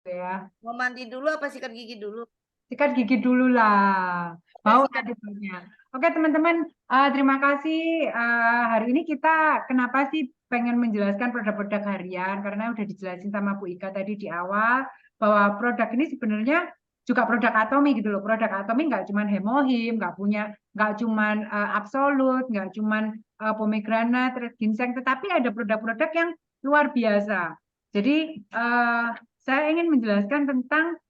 ya. Mau mandi dulu apa sikat gigi dulu? Sikat gigi dulu lah. Ya, Mau sikat. tadi banyak. Oke teman-teman, terima kasih. Hari ini kita kenapa sih pengen menjelaskan produk-produk harian? Karena udah dijelasin sama Bu Ika tadi di awal bahwa produk ini sebenarnya juga produk Atomi gitu loh. Produk Atomi nggak cuman Hemohim, nggak cuman Absolut, nggak cuman pomegranate, red ginseng, tetapi ada produk-produk yang luar biasa. Jadi saya ingin menjelaskan tentang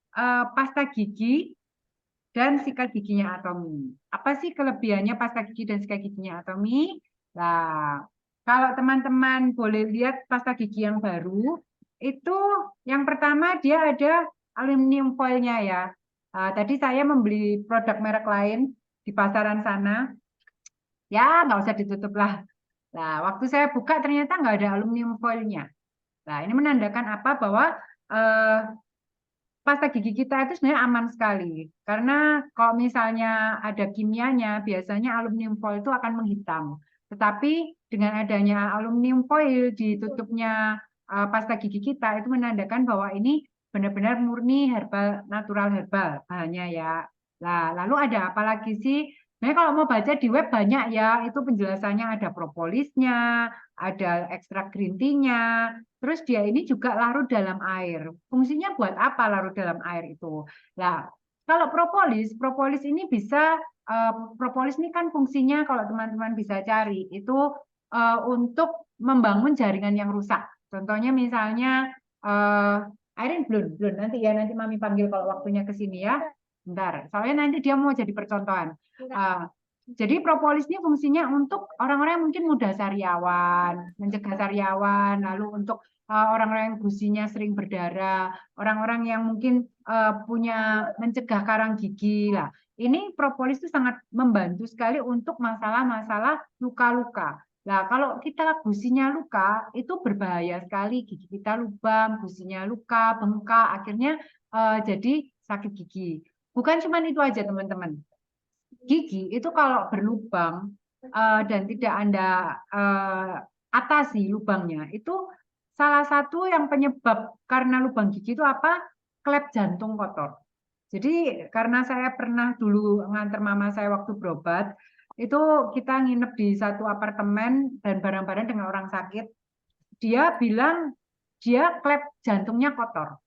pasta gigi dan sikat giginya Atomi. Apa sih kelebihannya pasta gigi dan sikat giginya Atomi? Nah, kalau teman-teman boleh lihat pasta gigi yang baru, itu yang pertama dia ada aluminium foilnya ya. Tadi saya membeli produk merek lain di pasaran sana, ya nggak usah ditutup lah. Nah, waktu saya buka ternyata nggak ada aluminium foilnya. Nah, ini menandakan apa? Bahwa eh, pasta gigi kita itu sebenarnya aman sekali. Karena kalau misalnya ada kimianya, biasanya aluminium foil itu akan menghitam. Tetapi dengan adanya aluminium foil di tutupnya pasta gigi kita, itu menandakan bahwa ini benar-benar murni herbal, natural herbal bahannya ya. Nah, lalu ada apa lagi sih? Nah, kalau mau baca di web banyak ya, itu penjelasannya ada propolisnya, ada ekstrak green tea-nya, terus dia ini juga larut dalam air. Fungsinya buat apa larut dalam air itu? Nah, kalau propolis ini bisa propolis ini kan fungsinya kalau teman-teman bisa cari itu untuk membangun jaringan yang rusak. Contohnya misalnya Airin belum, belum nanti ya nanti Mami panggil kalau waktunya ke sini ya. Bentar, soalnya nanti dia mau jadi percontohan. Jadi propolis ini fungsinya untuk orang-orang yang mungkin mudah sariawan, mencegah sariawan, lalu untuk orang-orang yang gusinya sering berdarah, orang-orang yang mungkin punya mencegah karang gigi lah. Ini propolis itu sangat membantu sekali untuk masalah-masalah luka-luka. Nah, kalau kita gusinya luka, itu berbahaya sekali. Gigi kita lubang, gusinya luka, bengkak, akhirnya jadi sakit gigi. Bukan cuma itu aja, teman-teman. Gigi itu kalau berlubang dan tidak Anda atasi lubangnya, itu salah satu yang penyebab karena lubang gigi itu apa? Klep jantung kotor. Jadi karena saya pernah dulu nganter mama saya waktu berobat, itu kita nginep di satu apartemen dan bareng-bareng dengan orang sakit. Dia bilang dia klep jantungnya kotor.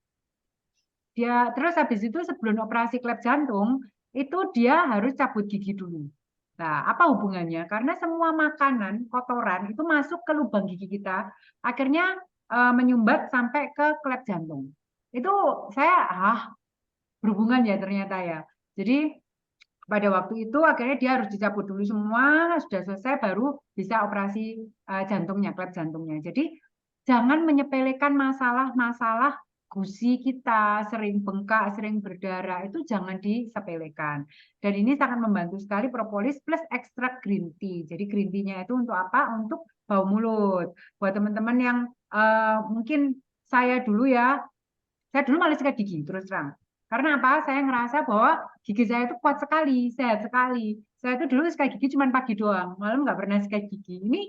Dia terus habis itu sebelum operasi klep jantung itu dia harus cabut gigi dulu. Nah, apa hubungannya? Karena semua makanan kotoran itu masuk ke lubang gigi kita, akhirnya menyumbat sampai ke klep jantung. Itu saya berhubungan ya ternyata ya. Jadi pada waktu itu akhirnya dia harus dicabut dulu semua, sudah selesai baru bisa operasi jantungnya, klep jantungnya. Jadi jangan menyepelekan masalah-masalah gusi kita sering bengkak, sering berdarah itu jangan disepelekan. Dan ini sangat membantu sekali propolis plus ekstrak green tea. Jadi green tea-nya itu untuk apa? Untuk bau mulut. Buat teman-teman yang mungkin saya dulu ya, saya dulu malah sikat gigi terus terang. Karena apa? Saya ngerasa bahwa gigi saya itu kuat sekali, sehat sekali. Saya itu dulu sikat gigi cuma pagi doang, malam nggak pernah sikat gigi. Ini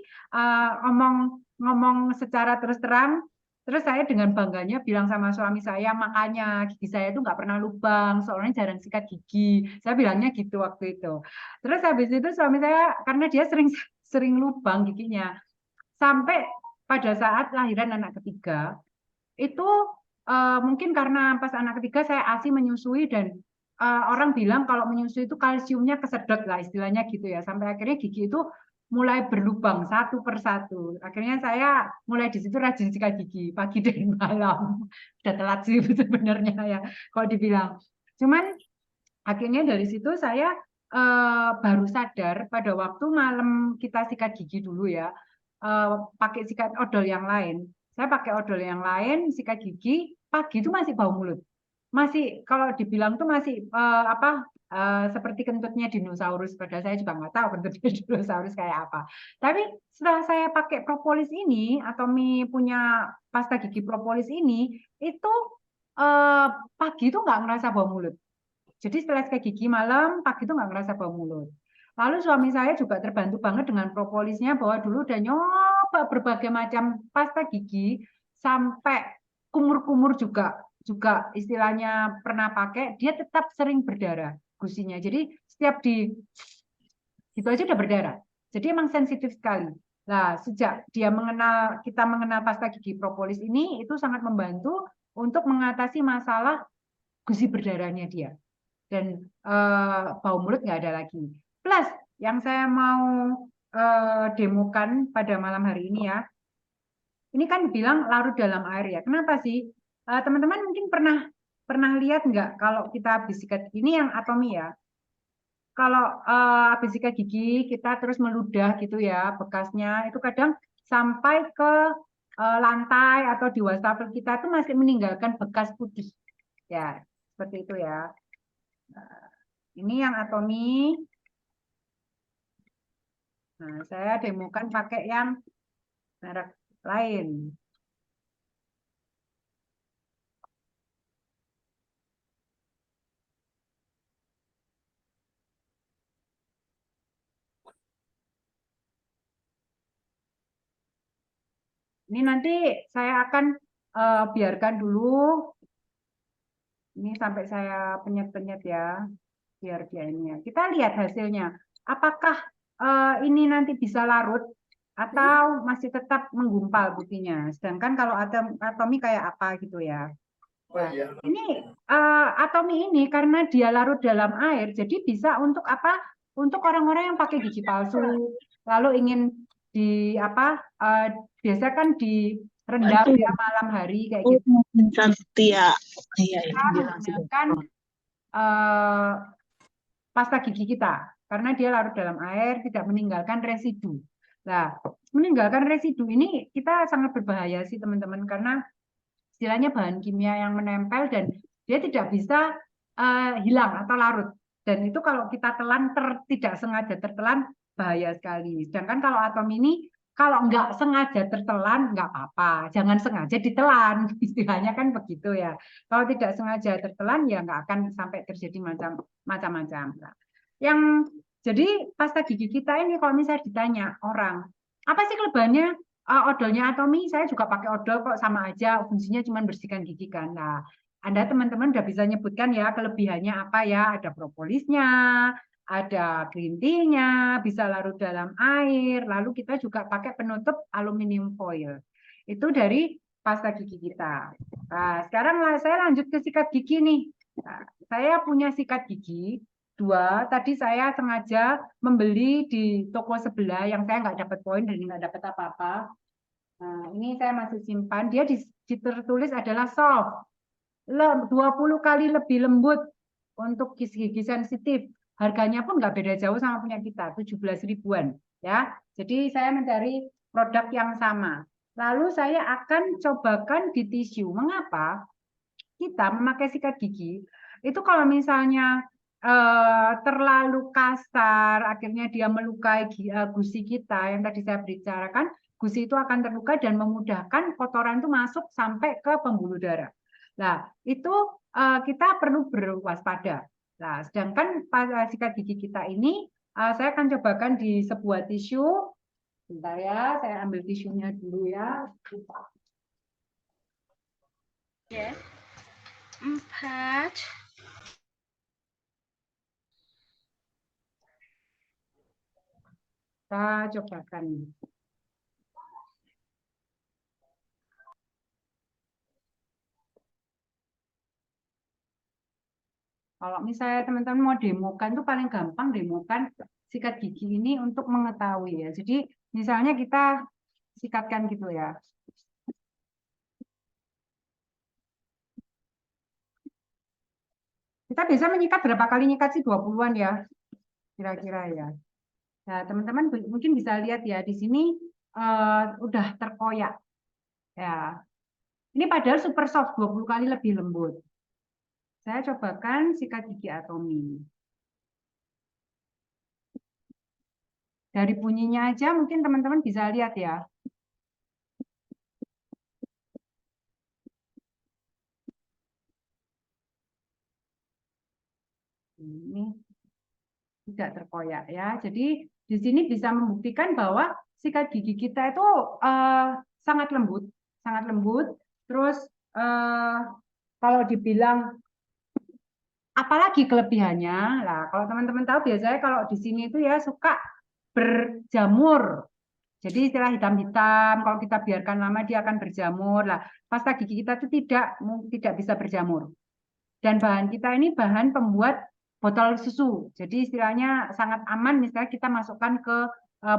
ngomong ngomong secara terus terang. Terus saya dengan bangganya bilang sama suami saya, makanya gigi saya itu nggak pernah lubang, soalnya jarang sikat gigi. Saya bilangnya gitu waktu itu. Terus habis itu suami saya, karena dia sering sering lubang giginya, sampai pada saat lahiran anak ketiga, itu mungkin karena pas anak ketiga saya ASI menyusui dan orang bilang kalau menyusui itu kalsiumnya kesedot lah istilahnya gitu ya. Sampai akhirnya gigi itu mulai berlubang satu persatu. Akhirnya saya mulai di situ rajin sikat gigi pagi dan malam. Udah telat sih sebenarnya ya kalau dibilang. Cuman akhirnya dari situ saya baru sadar pada waktu malam kita sikat gigi dulu ya, pakai sikat odol yang lain. Saya pakai odol yang lain, sikat gigi, pagi itu masih bau mulut. Masih, kalau dibilang tuh masih apa, seperti kentutnya dinosaurus. Padahal saya juga nggak tahu kentutnya dinosaurus kayak apa. Tapi setelah saya pakai propolis ini, atau mie punya pasta gigi propolis ini, itu eh, pagi itu nggak ngerasa bau mulut. Jadi setelah sikat gigi malam, pagi itu nggak ngerasa bau mulut. Lalu suami saya juga terbantu banget dengan propolisnya bahwa dulu udah nyoba berbagai macam pasta gigi sampai kumur-kumur juga. juga istilahnya pernah pakai, dia tetap sering berdarah gusinya. Jadi setiap di gitu aja udah berdarah. Jadi emang sensitif sekali. Nah, sejak kita mengenal pasta gigi propolis ini, itu sangat membantu untuk mengatasi masalah gusi berdarahnya dia. Dan bau mulut nggak ada lagi. Plus, yang saya mau demokan pada malam hari ini ya, ini kan bilang larut dalam air ya. Kenapa sih? Teman-teman mungkin pernah lihat nggak kalau kita habis sikat ini yang atomi ya. Kalau habis sikat gigi kita terus meludah gitu ya, bekasnya itu kadang sampai ke lantai atau di wastafel kita itu masih meninggalkan bekas putih. Ya, seperti itu ya. Ini yang atomi. Nah, saya demokan pakai yang merek lain. Ini nanti saya akan biarkan dulu. Ini sampai saya penyet-penyet ya, biar dia ini ya. Kita lihat hasilnya. Apakah ini nanti bisa larut atau masih tetap menggumpal putihnya. Sedangkan kalau atomi kayak apa gitu ya. Nah, ini atomi ini karena dia larut dalam air, jadi bisa untuk apa? Untuk orang-orang yang pakai gigi palsu, lalu ingin di apa? Biasa kan direndam ya malam hari kayak gitu. Iya, Menggunakan pasta gigi kita karena dia larut dalam air, tidak meninggalkan residu. Nah, meninggalkan residu ini kita sangat berbahaya sih teman-teman karena istilahnya bahan kimia yang menempel dan dia tidak bisa hilang atau larut. Dan itu kalau kita telan tidak sengaja tertelan bahaya sekali. Sedangkan kalau atom ini kalau nggak sengaja tertelan nggak apa-apa, jangan sengaja ditelan, istilahnya kan begitu ya. Kalau tidak sengaja tertelan ya nggak akan sampai terjadi macam-macam. Yang jadi pasta gigi kita ini kalau misalnya ditanya orang apa sih kelebihannya odolnya atomi, saya juga pakai odol kok sama aja, fungsinya cuma bersihkan gigi kan. Nah, Anda teman-teman udah bisa nyebutkan ya kelebihannya apa ya, ada propolisnya, ada green tea-nya, bisa larut dalam air, lalu kita juga pakai penutup aluminium foil. Itu dari pasta gigi kita. Nah, sekarang saya lanjut ke sikat gigi nih. Nah, saya punya sikat gigi 2, tadi saya sengaja membeli di toko sebelah yang saya nggak dapat poin dan nggak dapat apa-apa. Nah, ini saya masih simpan. Dia tertulis adalah soft. 20 kali lebih lembut untuk gigi sensitif. Harganya pun nggak beda jauh sama punya kita, 17 ribuan. Ya, jadi saya mencari produk yang sama. Lalu saya akan cobakan di tisu. Mengapa? Kita memakai sikat gigi, itu kalau misalnya terlalu kasar, akhirnya dia melukai gusi kita, yang tadi saya bicarakan, gusi itu akan terluka dan memudahkan kotoran itu masuk sampai ke pembuluh darah. Nah, itu kita perlu berwaspada. Nah, sedangkan sikat gigi kita ini, saya akan cobakan di sebuah tisu. Bentar ya, saya ambil tisunya dulu ya. Ya. 4. Kita cobakan. Kalau misalnya teman-teman mau demokan itu paling gampang demokan sikat gigi ini untuk mengetahui ya. Jadi misalnya kita sikatkan gitu ya. Kita bisa menyikat berapa kali nyikat sih 20-an ya. Kira-kira ya. Nah, teman-teman mungkin bisa lihat ya di sini udah terkoyak. Ya. Ini padahal super soft 20 kali lebih lembut. Saya cobakan sikat gigi atomi. Dari bunyinya aja mungkin teman-teman bisa lihat ya. Ini tidak terkoyak ya. Jadi di sini bisa membuktikan bahwa sikat gigi kita itu sangat lembut, sangat lembut. Terus kalau dibilang apalagi kelebihannya, lah kalau teman-teman tahu biasanya kalau di sini itu ya suka berjamur. Jadi istilah hitam-hitam, kalau kita biarkan lama dia akan berjamur. Lah, pasta gigi kita itu tidak bisa berjamur. Dan bahan kita ini bahan pembuat botol susu. Jadi istilahnya sangat aman misalnya kita masukkan ke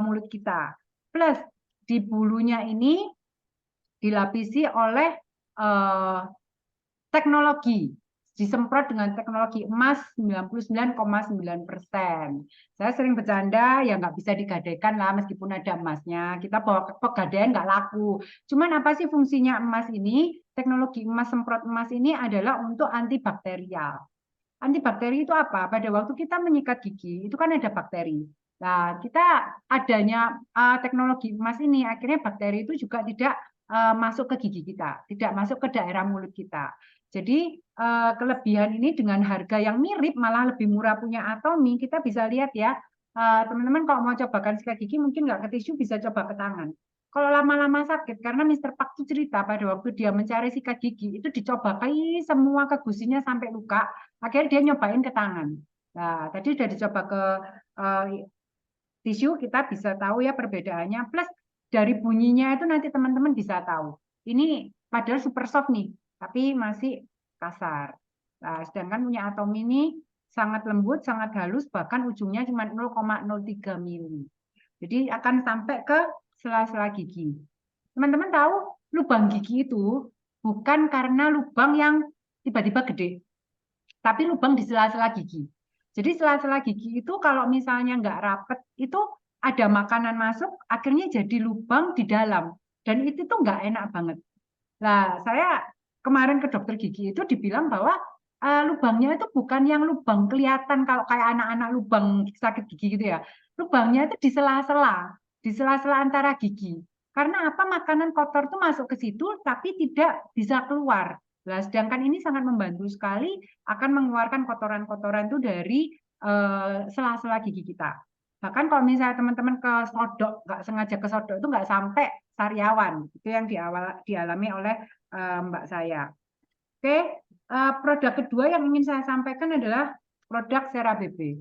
mulut kita. Plus di bulunya ini dilapisi oleh teknologi. Disemprot dengan teknologi emas 99,9%. Saya sering bercanda, ya nggak bisa digadaikan lah meskipun ada emasnya. Kita bawa ke pegadaian nggak laku. Cuman apa sih fungsinya emas ini? Teknologi emas, semprot emas ini adalah untuk antibakterial. Antibakteri itu apa? Pada waktu kita menyikat gigi, itu kan ada bakteri. Nah, kita adanya teknologi emas ini, akhirnya bakteri itu juga tidak masuk ke gigi kita, tidak masuk ke daerah mulut kita. Jadi kelebihan ini dengan harga yang mirip, malah lebih murah punya Atomy, kita bisa lihat ya, teman-teman kalau mau cobakan sikat gigi mungkin nggak ke tisu, bisa coba ke tangan. Kalau lama-lama sakit, karena Mr. Pak itu cerita pada waktu dia mencari sikat gigi, itu dicoba semua ke gusinya sampai luka, akhirnya dia nyobain ke tangan. Nah, tadi udah dicoba ke tisu, kita bisa tahu ya perbedaannya, plus dari bunyinya itu nanti teman-teman bisa tahu. Ini padahal super soft nih, tapi masih kasar. Nah, sedangkan punya Atomy ini sangat lembut, sangat halus, bahkan ujungnya cuma 0,03 mili. Jadi akan sampai ke sela-sela gigi. Teman-teman tahu lubang gigi itu bukan karena lubang yang tiba-tiba gede, tapi lubang di sela-sela gigi. Jadi sela-sela gigi itu kalau misalnya nggak rapet, itu ada makanan masuk, akhirnya jadi lubang di dalam. Dan itu tuh nggak enak banget. Nah, saya kemarin ke dokter gigi itu dibilang bahwa lubangnya itu bukan yang lubang kelihatan kalau kayak anak-anak lubang sakit gigi gitu ya. Lubangnya itu di sela-sela antara gigi. Karena apa? Makanan kotor itu masuk ke situ tapi tidak bisa keluar. Nah, sedangkan ini sangat membantu sekali akan mengeluarkan kotoran-kotoran itu dari sela-sela gigi kita. Bahkan kalau misalnya teman-teman ke sodok, nggak sengaja ke sodok itu nggak sampai sariawan. Itu yang dialami oleh Mbak saya. Oke, produk kedua yang ingin saya sampaikan adalah produk CeraBB.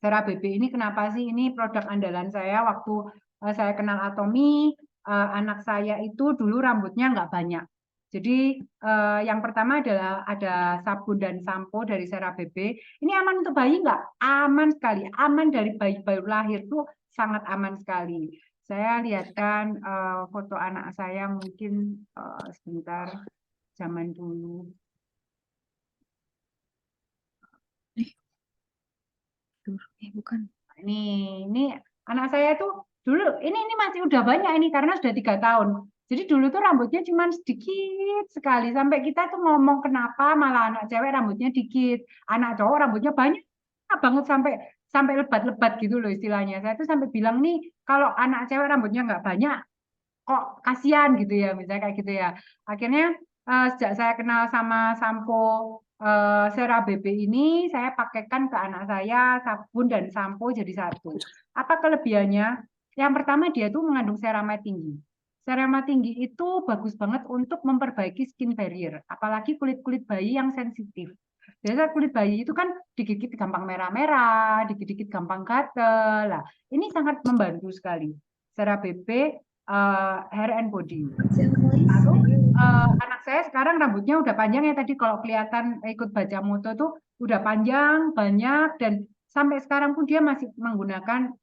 CeraBB ini kenapa sih? Ini produk andalan saya waktu saya kenal Atomy. Anak saya itu dulu rambutnya nggak banyak. Jadi yang pertama adalah ada sabun dan sampo dari CeraBB. Ini aman untuk bayi nggak? Aman sekali. Aman dari bayi baru lahir tuh sangat aman sekali. Saya lihatkan foto anak saya mungkin sebentar zaman dulu. Bukan. Ini anak saya tuh dulu ini masih udah banyak ini karena sudah 3 tahun. Jadi dulu tuh rambutnya cuma sedikit sekali sampai kita tuh ngomong kenapa malah anak cewek rambutnya dikit, anak cowok rambutnya banyak banget sampai lebat-lebat gitu loh istilahnya. Saya tuh sampai bilang nih kalau anak cewek rambutnya nggak banyak kok kasihan gitu ya misalnya kayak gitu ya. Akhirnya sejak saya kenal sama sampo CeraBB ini saya pakaikan ke anak saya sabun dan sampo jadi satu. Apa kelebihannya? Yang pertama dia tuh mengandung ceramide tinggi. Ceramide tinggi itu bagus banget untuk memperbaiki skin barrier, apalagi kulit-kulit bayi yang sensitif. Biasa kulit bayi itu kan dikit-dikit gampang merah-merah, dikit-dikit gampang gatel. Lah, ini sangat membantu sekali. CeraBB hair and body. Lalu anak saya sekarang rambutnya udah panjang ya tadi kalau kelihatan ikut baca moto tuh udah panjang banyak dan sampai sekarang pun dia masih menggunakan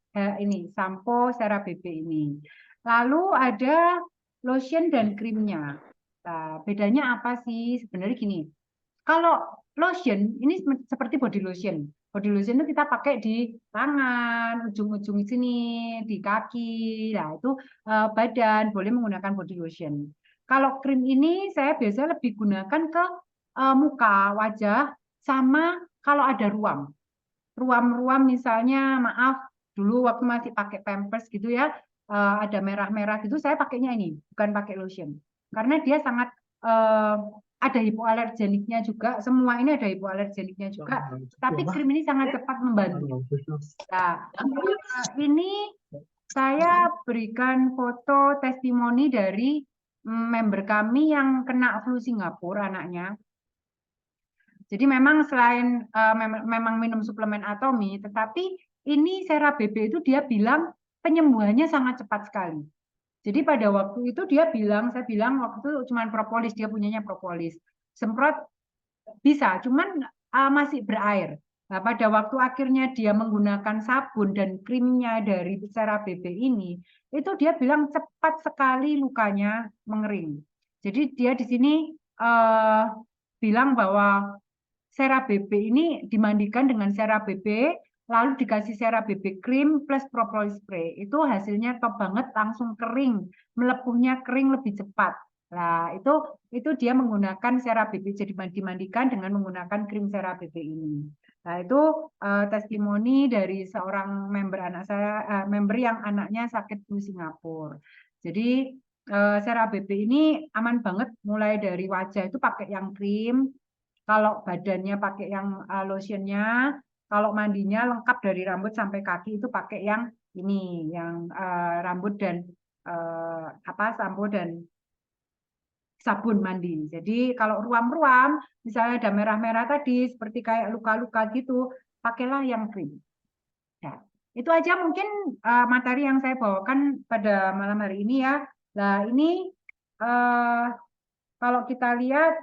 ini sampo CeraBB ini. Lalu ada lotion dan krimnya. Nah, bedanya apa sih? Sebenarnya gini. Kalau lotion ini seperti body lotion. Body lotion itu kita pakai di tangan, ujung-ujung sini, di kaki. Nah, itu badan boleh menggunakan body lotion. Kalau krim ini saya biasanya lebih gunakan ke muka, wajah, sama kalau ada ruam. Ruam-ruam misalnya, maaf, dulu waktu masih pakai Pampers gitu ya, ada merah-merah gitu, saya pakainya ini, bukan pakai lotion. Karena dia sangat ada hipoalergeniknya juga, semua ini ada hipoalergeniknya juga, tapi krim ini sangat cepat membantu. Nah, ini saya berikan foto testimoni dari member kami yang kena flu Singapura anaknya. Jadi memang selain memang minum suplemen Atomi, tetapi ini Sera BB itu dia bilang penyembuhannya sangat cepat sekali. Jadi pada waktu itu dia bilang, saya bilang waktu itu cuma propolis, dia punyanya propolis. Semprot bisa, cuman masih berair. Nah, pada waktu akhirnya dia menggunakan sabun dan krimnya dari Sera BB ini, itu dia bilang cepat sekali lukanya mengering. Jadi dia di sini bilang bahwa Sera BB ini dimandikan dengan Sera BB, lalu dikasih Sera BB krim plus propolis spray. Itu hasilnya top banget, langsung kering, melepuhnya kering lebih cepat. Nah, itu dia menggunakan Sera BB, jadi dimandikan dengan menggunakan krim Sera BB ini. Nah, itu testimoni dari seorang member anak saya, member yang anaknya sakit flu Singapura. Jadi Sera BB ini aman banget, mulai dari wajah itu pakai yang krim, kalau badannya pakai yang lotionnya, kalau mandinya lengkap dari rambut sampai kaki itu pakai yang ini, yang rambut dan sampo dan sabun mandi. Jadi kalau ruam-ruam, misalnya ada merah-merah tadi, seperti kayak luka-luka gitu, pakailah yang krim. Ya, itu aja mungkin materi yang saya bawakan pada malam hari ini ya. Nah ini kalau kita lihat,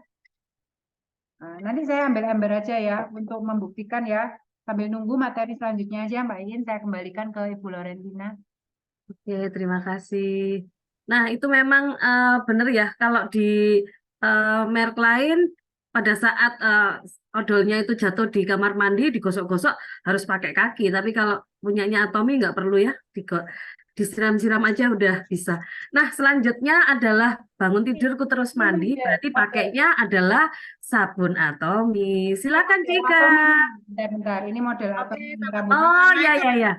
nanti saya ambil aja ya untuk membuktikan ya. Sambil nunggu materi selanjutnya aja Mbak Iin, saya kembalikan ke Ibu Lorentina. Oke, terima kasih. Nah, itu memang benar ya, kalau di merek lain, pada saat odolnya itu jatuh di kamar mandi, digosok-gosok, harus pakai kaki. Tapi kalau punyanya Atomi nggak perlu ya, disiram-siram aja udah bisa. Nah, selanjutnya adalah bangun tidurku terus mandi, berarti pakainya adalah sabun Atomi. Silakan, Cika. Bentar, ini model Oke, Atomi. Oh, iya, iya, iya.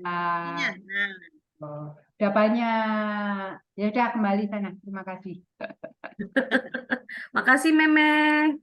Nah, Udah banyak. Ya udah kembali sana. Terima kasih. Makasih, Memeng.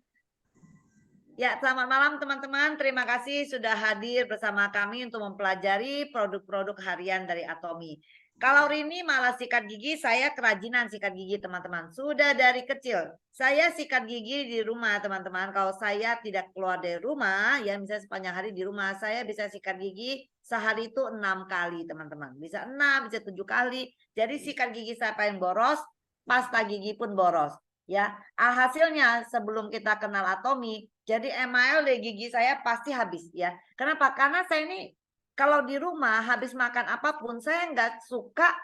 ya, selamat malam teman-teman. Terima kasih sudah hadir bersama kami untuk mempelajari produk-produk harian dari Atomi. Kalau Rini malah sikat gigi, saya kerajinan sikat gigi teman-teman. Sudah dari kecil. Saya sikat gigi di rumah teman-teman. Kalau saya tidak keluar dari rumah, ya misalnya sepanjang hari di rumah, saya bisa sikat gigi sehari itu 6 kali teman-teman. Bisa 6, bisa 7 kali. Jadi sikat gigi saya paling boros, pasta gigi pun boros. Ya, alhasilnya sebelum kita kenal Atomi, jadi email dari gigi saya pasti habis ya. Kenapa? Karena saya ini kalau di rumah habis makan apapun, saya nggak suka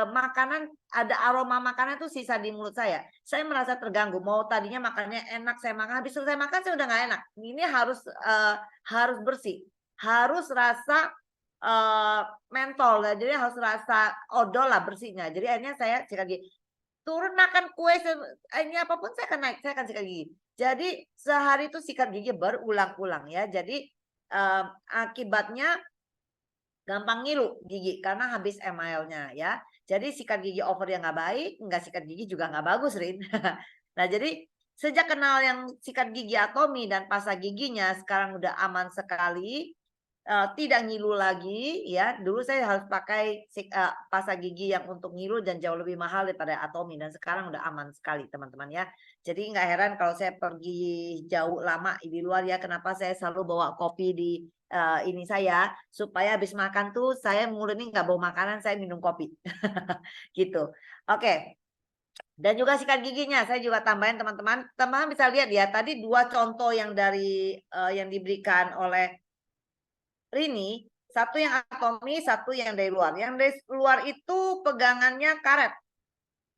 makanan, ada aroma makanan itu sisa di mulut saya. Saya merasa terganggu. Mau tadinya makannya enak, saya makan, habis selesai makan saya udah nggak enak. Ini harus bersih, harus rasa mentol, jadi harus rasa odol lah bersihnya. Jadi akhirnya saya sikat gigi. Turun makan kue, ini apapun saya akan sikat gigi. Jadi sehari itu sikat gigi berulang-ulang ya. Jadi akibatnya gampang ngilu gigi karena habis emailnya ya. Jadi sikat gigi over yang nggak baik, nggak sikat gigi juga nggak bagus, Rin. Nah jadi sejak kenal yang sikat gigi Atomi dan pasta giginya sekarang udah aman sekali. Tidak ngilu lagi ya. Dulu saya harus pakai pasta gigi yang untuk ngilu dan jauh lebih mahal daripada Atomi, dan sekarang udah aman sekali teman-teman ya. Jadi nggak heran kalau saya pergi jauh lama di luar ya, kenapa saya selalu bawa kopi di ini saya, supaya habis makan tuh saya mulut ini nggak bawa makanan, saya minum kopi gitu. Oke. Dan juga sikat giginya saya juga tambahin teman-teman. Teman-teman bisa lihat ya, tadi 2 contoh yang dari yang diberikan oleh Rini, satu yang Atomi, satu yang dari luar. Yang dari luar itu pegangannya karet.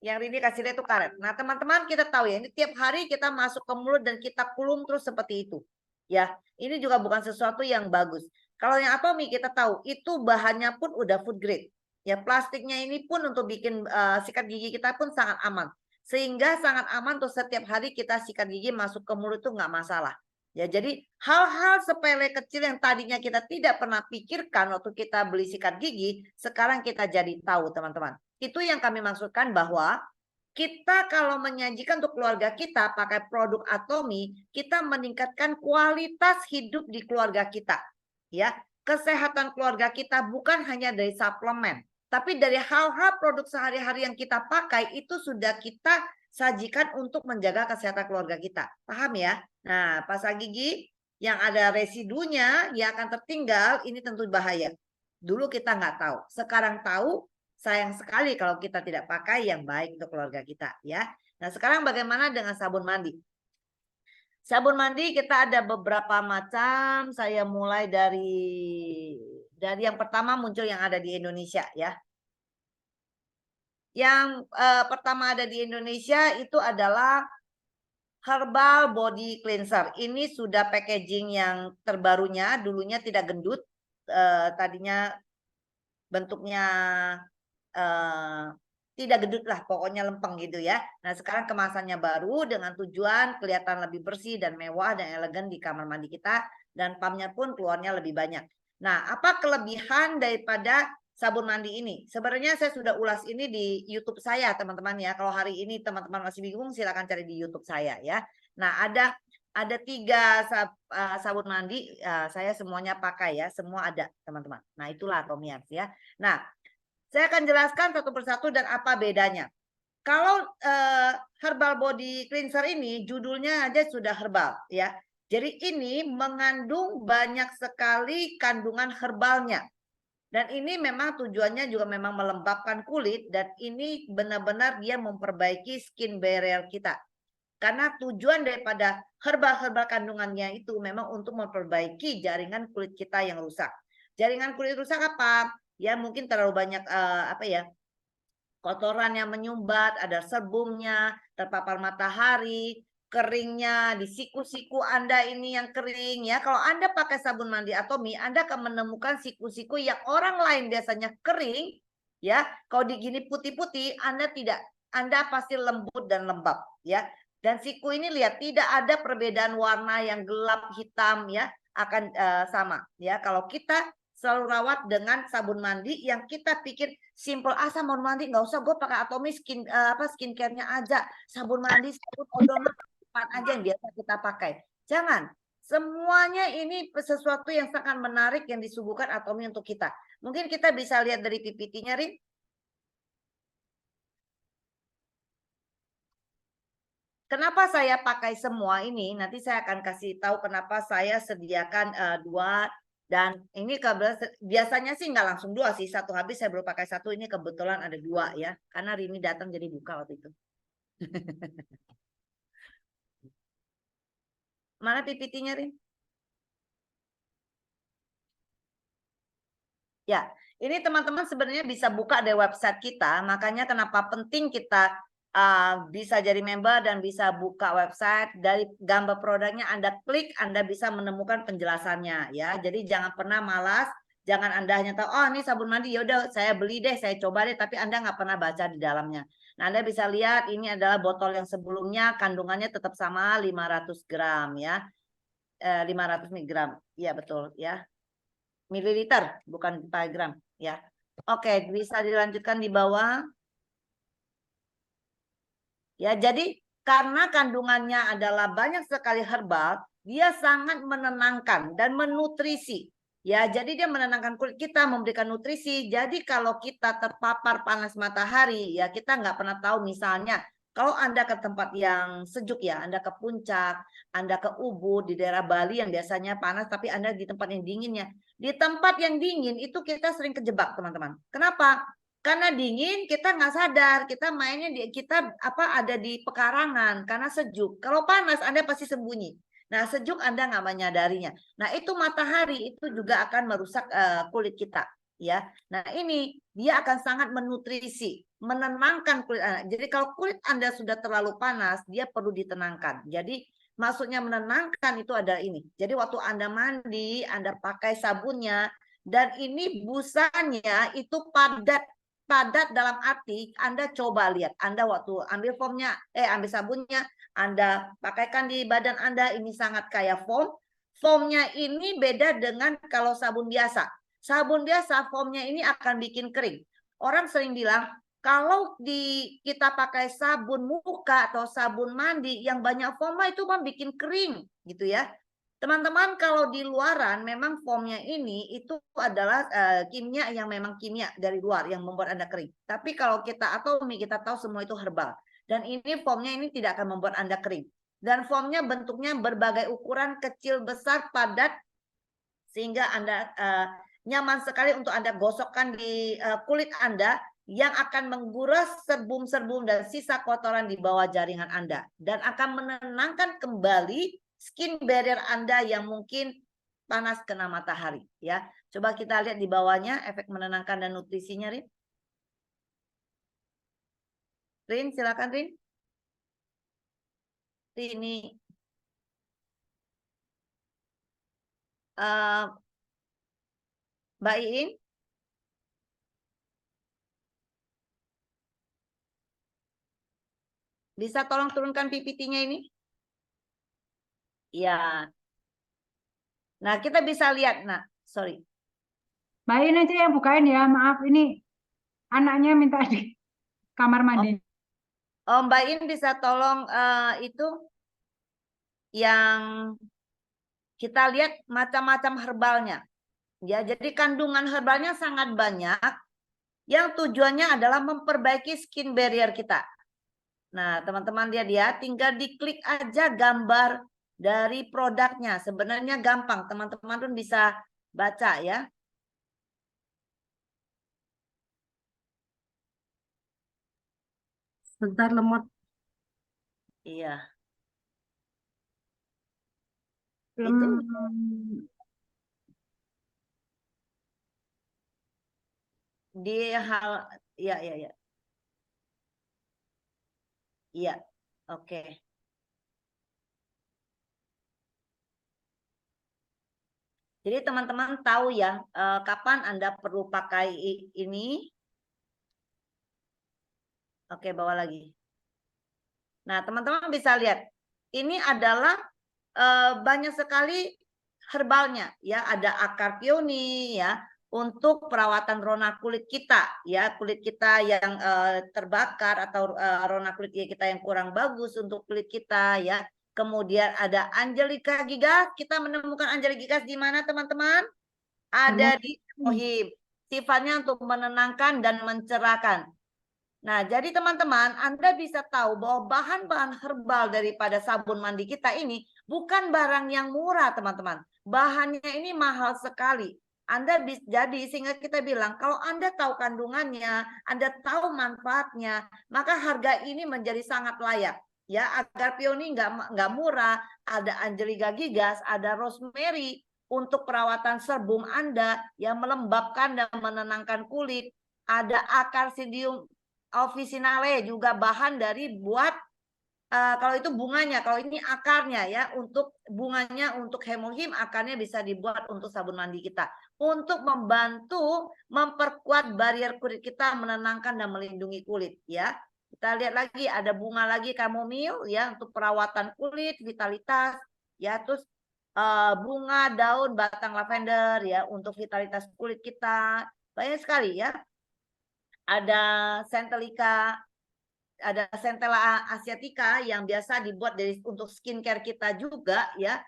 Yang Rini kasih lihat itu karet. Nah teman-teman kita tahu ya, ini tiap hari kita masuk ke mulut dan kita kulum terus seperti itu. Ya, ini juga bukan sesuatu yang bagus. Kalau yang Atomi kita tahu, itu bahannya pun udah food grade. Ya, plastiknya ini pun untuk bikin sikat gigi kita pun sangat aman. Sehingga sangat aman untuk setiap hari kita sikat gigi masuk ke mulut itu nggak masalah. Ya, jadi hal-hal sepele kecil yang tadinya kita tidak pernah pikirkan waktu kita beli sikat gigi, sekarang kita jadi tahu teman-teman. Itu yang kami maksudkan bahwa kita kalau menyajikan untuk keluarga kita pakai produk Atomi, kita meningkatkan kualitas hidup di keluarga kita. Ya, kesehatan keluarga kita bukan hanya dari suplemen, tapi dari hal-hal produk sehari-hari yang kita pakai itu sudah kita sajikan untuk menjaga kesehatan keluarga kita. Paham ya? Nah, pasta gigi yang ada residunya yang akan tertinggal ini tentu bahaya. Dulu kita nggak tahu, sekarang tahu. Sayang sekali kalau kita tidak pakai yang baik untuk keluarga kita ya. Nah, sekarang bagaimana dengan sabun mandi? Sabun mandi kita ada beberapa macam. Saya mulai dari yang pertama muncul yang ada di Indonesia ya. Yang pertama ada di Indonesia itu adalah Herbal Body Cleanser. Ini sudah packaging yang terbarunya. Dulunya tidak gendut. Tadinya bentuknya tidak gendut lah, pokoknya lempeng gitu ya. Nah, sekarang kemasannya baru dengan tujuan kelihatan lebih bersih dan mewah dan elegan di kamar mandi kita. Dan pumpnya pun keluarnya lebih banyak. Nah, apa kelebihan daripada sabun mandi ini? Sebenarnya saya sudah ulas ini di YouTube saya, teman-teman ya. Kalau hari ini teman-teman masih bingung, silakan cari di YouTube saya ya. Nah, ada 3 sabun mandi, saya semuanya pakai ya, semua ada teman-teman. Nah, itulah Atomians ya. Nah, saya akan jelaskan satu persatu dan apa bedanya. Kalau Herbal Body Cleanser ini judulnya aja sudah herbal ya. Jadi ini mengandung banyak sekali kandungan herbalnya. Dan ini memang tujuannya juga memang melembabkan kulit dan ini benar-benar dia memperbaiki skin barrier kita. Karena tujuan daripada herbal-herbal kandungannya itu memang untuk memperbaiki jaringan kulit kita yang rusak. Jaringan kulit rusak apa? Ya mungkin terlalu banyak kotoran yang menyumbat, ada sebumnya, terpapar matahari, keringnya di siku-siku Anda ini yang kering ya. Kalau Anda pakai sabun mandi Atomi, Anda akan menemukan siku-siku yang orang lain biasanya kering ya. Kalau digini putih-putih, Anda pasti lembut dan lembab ya. Dan siku ini lihat tidak ada perbedaan warna yang gelap hitam ya, akan sama ya. Kalau kita selalu rawat dengan sabun mandi yang kita pikir simple, sabun mandi nggak usah, gue pakai Atomi skincare-nya aja, sabun mandi, sabun odol aja yang biasa kita pakai. Jangan, semuanya ini sesuatu yang sangat menarik yang disuguhkan Atomi untuk kita. Mungkin kita bisa lihat dari PPT-nya, Rin. Kenapa saya pakai semua ini? Nanti saya akan kasih tahu kenapa saya sediakan 2. Dan ini biasanya sih nggak langsung 2 sih. Satu habis saya baru pakai 1. Ini kebetulan ada 2 ya. Karena Rini datang jadi buka waktu itu. Mana PPT-nya, Rin? Ya, ini teman-teman sebenarnya bisa buka di website kita. Makanya kenapa penting kita bisa jadi member dan bisa buka website. Dari gambar produknya Anda klik, Anda bisa menemukan penjelasannya ya. Jadi jangan pernah malas, jangan Anda hanya tahu oh ini sabun mandi, yaudah saya beli deh, saya coba deh, tapi Anda nggak pernah baca di dalamnya. Nah, Anda bisa lihat ini adalah botol yang sebelumnya, kandungannya tetap sama 500 gram ya. 500 mg. Iya betul ya. Mililiter bukan gram ya. Oke, bisa dilanjutkan di bawah. Ya, jadi karena kandungannya adalah banyak sekali herbal, dia sangat menenangkan dan menutrisi. Ya, jadi dia menenangkan kulit kita, memberikan nutrisi. Jadi kalau kita terpapar panas matahari, ya kita nggak pernah tahu misalnya kalau Anda ke tempat yang sejuk ya, Anda ke puncak, Anda ke Ubud di daerah Bali yang biasanya panas, tapi Anda di tempat yang dinginnya. Di tempat yang dingin itu kita sering kejebak, teman-teman. Kenapa? Karena dingin kita nggak sadar, kita mainnya ada di pekarangan karena sejuk. Kalau panas Anda pasti sembunyi. Nah, sejuk Anda nggak menyadarinya. Nah, itu matahari itu juga akan merusak kulit kita, ya. Nah, ini dia akan sangat menutrisi, menenangkan kulit Anda. Jadi kalau kulit Anda sudah terlalu panas, dia perlu ditenangkan. Jadi maksudnya menenangkan itu adalah ini. Jadi waktu Anda mandi, Anda pakai sabunnya dan ini busanya itu padat dalam arti Anda coba lihat, Anda waktu ambil ambil sabunnya, Anda pakaikan di badan Anda, ini sangat kayak foam. Foamnya ini beda dengan kalau sabun biasa. Sabun biasa foamnya ini akan bikin kering. Orang sering bilang kalau kita pakai sabun muka atau sabun mandi yang banyak foamnya itu bikin kering gitu ya. Teman-teman kalau di luaran memang foamnya ini itu adalah kimia yang memang kimia dari luar yang membuat Anda kering. Tapi kalau kita Atomi kita tahu semua itu herbal. Dan ini foamnya ini tidak akan membuat Anda kering. Dan foamnya bentuknya berbagai ukuran, kecil, besar, padat, sehingga Anda nyaman sekali untuk Anda gosokkan di kulit Anda, yang akan menguras serbum-serbum dan sisa kotoran di bawah jaringan Anda. Dan akan menenangkan kembali skin barrier Anda yang mungkin panas kena matahari. Ya, coba kita lihat di bawahnya efek menenangkan dan nutrisinya, Rin. Rin, silakan Rin. Ini Mbak Iin. Bisa tolong turunkan PPT-nya ini? Ya. Nah, kita bisa lihat. Nah, sorry. Mbak Iin aja yang bukain ya, maaf ini anaknya minta di kamar mandi. Oh, Mbak In bisa tolong itu yang kita lihat macam-macam herbalnya. Ya, jadi kandungan herbalnya sangat banyak yang tujuannya adalah memperbaiki skin barrier kita. Nah, teman-teman lihat ya, tinggal diklik aja gambar dari produknya. Sebenarnya gampang, teman-teman pun bisa baca ya. Sebentar lemot. Iya. Belum. Itu di hal ya. Iya. Oke. Jadi teman-teman tahu ya kapan Anda perlu pakai ini. Oke, bawa lagi. Nah, teman-teman bisa lihat. Ini adalah banyak sekali herbalnya ya, ada akar peony ya untuk perawatan rona kulit kita ya, kulit kita yang terbakar atau rona kulit kita yang kurang bagus untuk kulit kita ya. Kemudian ada Angelica Gigas. Kita menemukan Angelica Gigas di mana teman-teman? Ada di Hemohim. Sifatnya untuk menenangkan dan mencerahkan. Nah, jadi teman-teman, Anda bisa tahu bahwa bahan-bahan herbal daripada sabun mandi kita ini bukan barang yang murah, teman-teman. Bahannya ini mahal sekali. Anda bisa jadi sehingga kita bilang kalau Anda tahu kandungannya, Anda tahu manfaatnya, maka harga ini menjadi sangat layak. Ya, agar peony nggak murah, ada Angelica Gigas, ada rosemary untuk perawatan serbum Anda yang melembabkan dan menenangkan kulit. Ada Acaricidium officinale juga bahan dari buat kalau itu bunganya, kalau ini akarnya ya, untuk bunganya untuk Hemohim, akarnya bisa dibuat untuk sabun mandi kita untuk membantu memperkuat barrier kulit kita, menenangkan dan melindungi kulit ya. Kita lihat lagi ada bunga lagi chamomile ya untuk perawatan kulit, vitalitas ya, terus bunga, daun, batang lavender ya untuk vitalitas kulit kita. Banyak sekali ya. Ada Centelica, ada Centella asiatica yang biasa dibuat untuk skincare kita juga ya.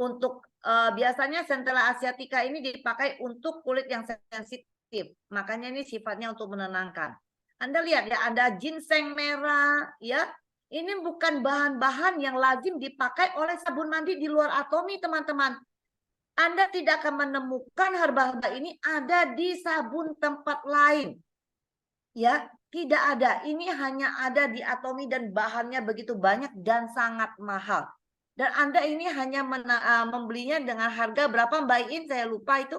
Untuk biasanya Centella asiatica ini dipakai untuk kulit yang sensitif. Makanya ini sifatnya untuk menenangkan. Anda lihat ya, ada ginseng merah ya. Ini bukan bahan-bahan yang lazim dipakai oleh sabun mandi di luar Atomy, teman-teman. Anda tidak akan menemukan herbal-herbal ini ada di sabun tempat lain. Ya, tidak ada. Ini hanya ada di Atomy dan bahannya begitu banyak dan sangat mahal. Dan Anda ini hanya membelinya dengan harga berapa Mbak In? Saya lupa itu.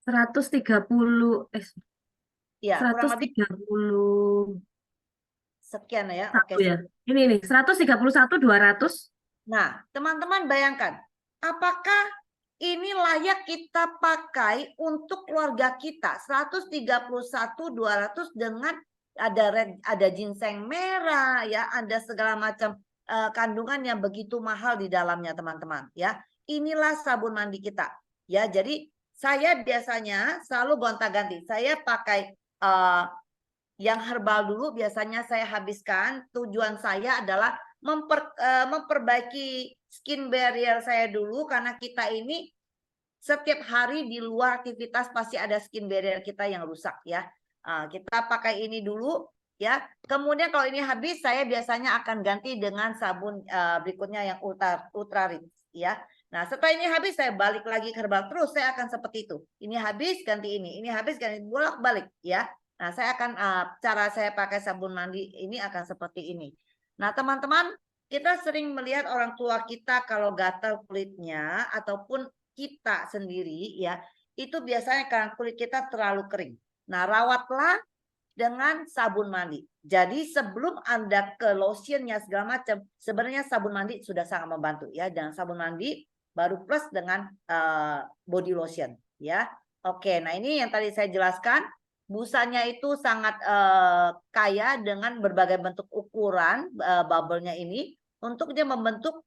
130 Ya, kurang lebih 130 sekian ya. satu Oke. ya. Ini 131 200. Nah, teman-teman bayangkan, apakah ini layak kita pakai untuk keluarga kita? 131 200 dengan ada ginseng merah ya, ada segala macam kandungan yang begitu mahal di dalamnya, teman-teman ya. Inilah sabun mandi kita. Ya, jadi saya biasanya selalu gonta-ganti. Saya pakai yang herbal dulu, biasanya saya habiskan. Tujuan saya adalah memperbaiki skin barrier saya dulu, karena kita ini setiap hari di luar aktivitas pasti ada skin barrier kita yang rusak ya. Kita pakai ini dulu ya. Kemudian kalau ini habis, saya biasanya akan ganti dengan sabun berikutnya yang ultra rich, ya. Nah, setelah ini habis, saya balik lagi ke herbal terus. Saya akan seperti itu. Ini habis, ganti ini habis, ganti bolak-balik, ya. Nah, saya akan cara saya pakai sabun mandi ini akan seperti ini. Nah, teman-teman, kita sering melihat orang tua kita kalau gatal kulitnya ataupun kita sendiri, ya, itu biasanya karena kulit kita terlalu kering. Nah, rawatlah dengan sabun mandi. Jadi sebelum Anda ke lotionnya segala macam, sebenarnya sabun mandi sudah sangat membantu, ya. Dan sabun mandi baru plus dengan body lotion, ya. Oke, nah ini yang tadi saya jelaskan, busanya itu sangat kaya dengan berbagai bentuk ukuran bubble-nya ini untuk dia membentuk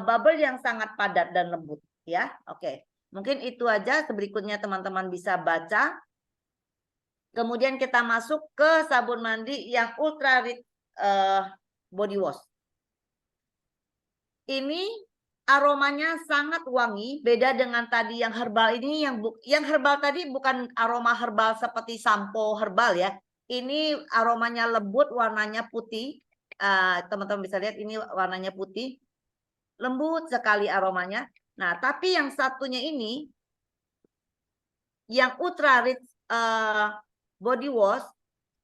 bubble yang sangat padat dan lembut, ya. Oke, mungkin itu aja. Berikutnya teman-teman bisa baca. Kemudian kita masuk ke sabun mandi yang ultra rich body wash. Ini aromanya sangat wangi, beda dengan tadi yang herbal ini. Yang herbal tadi bukan aroma herbal seperti sampo herbal, ya. Ini aromanya lembut, warnanya putih. Teman-teman bisa lihat ini warnanya putih. Lembut sekali aromanya. Nah, tapi yang satunya ini yang ultra rich body wash,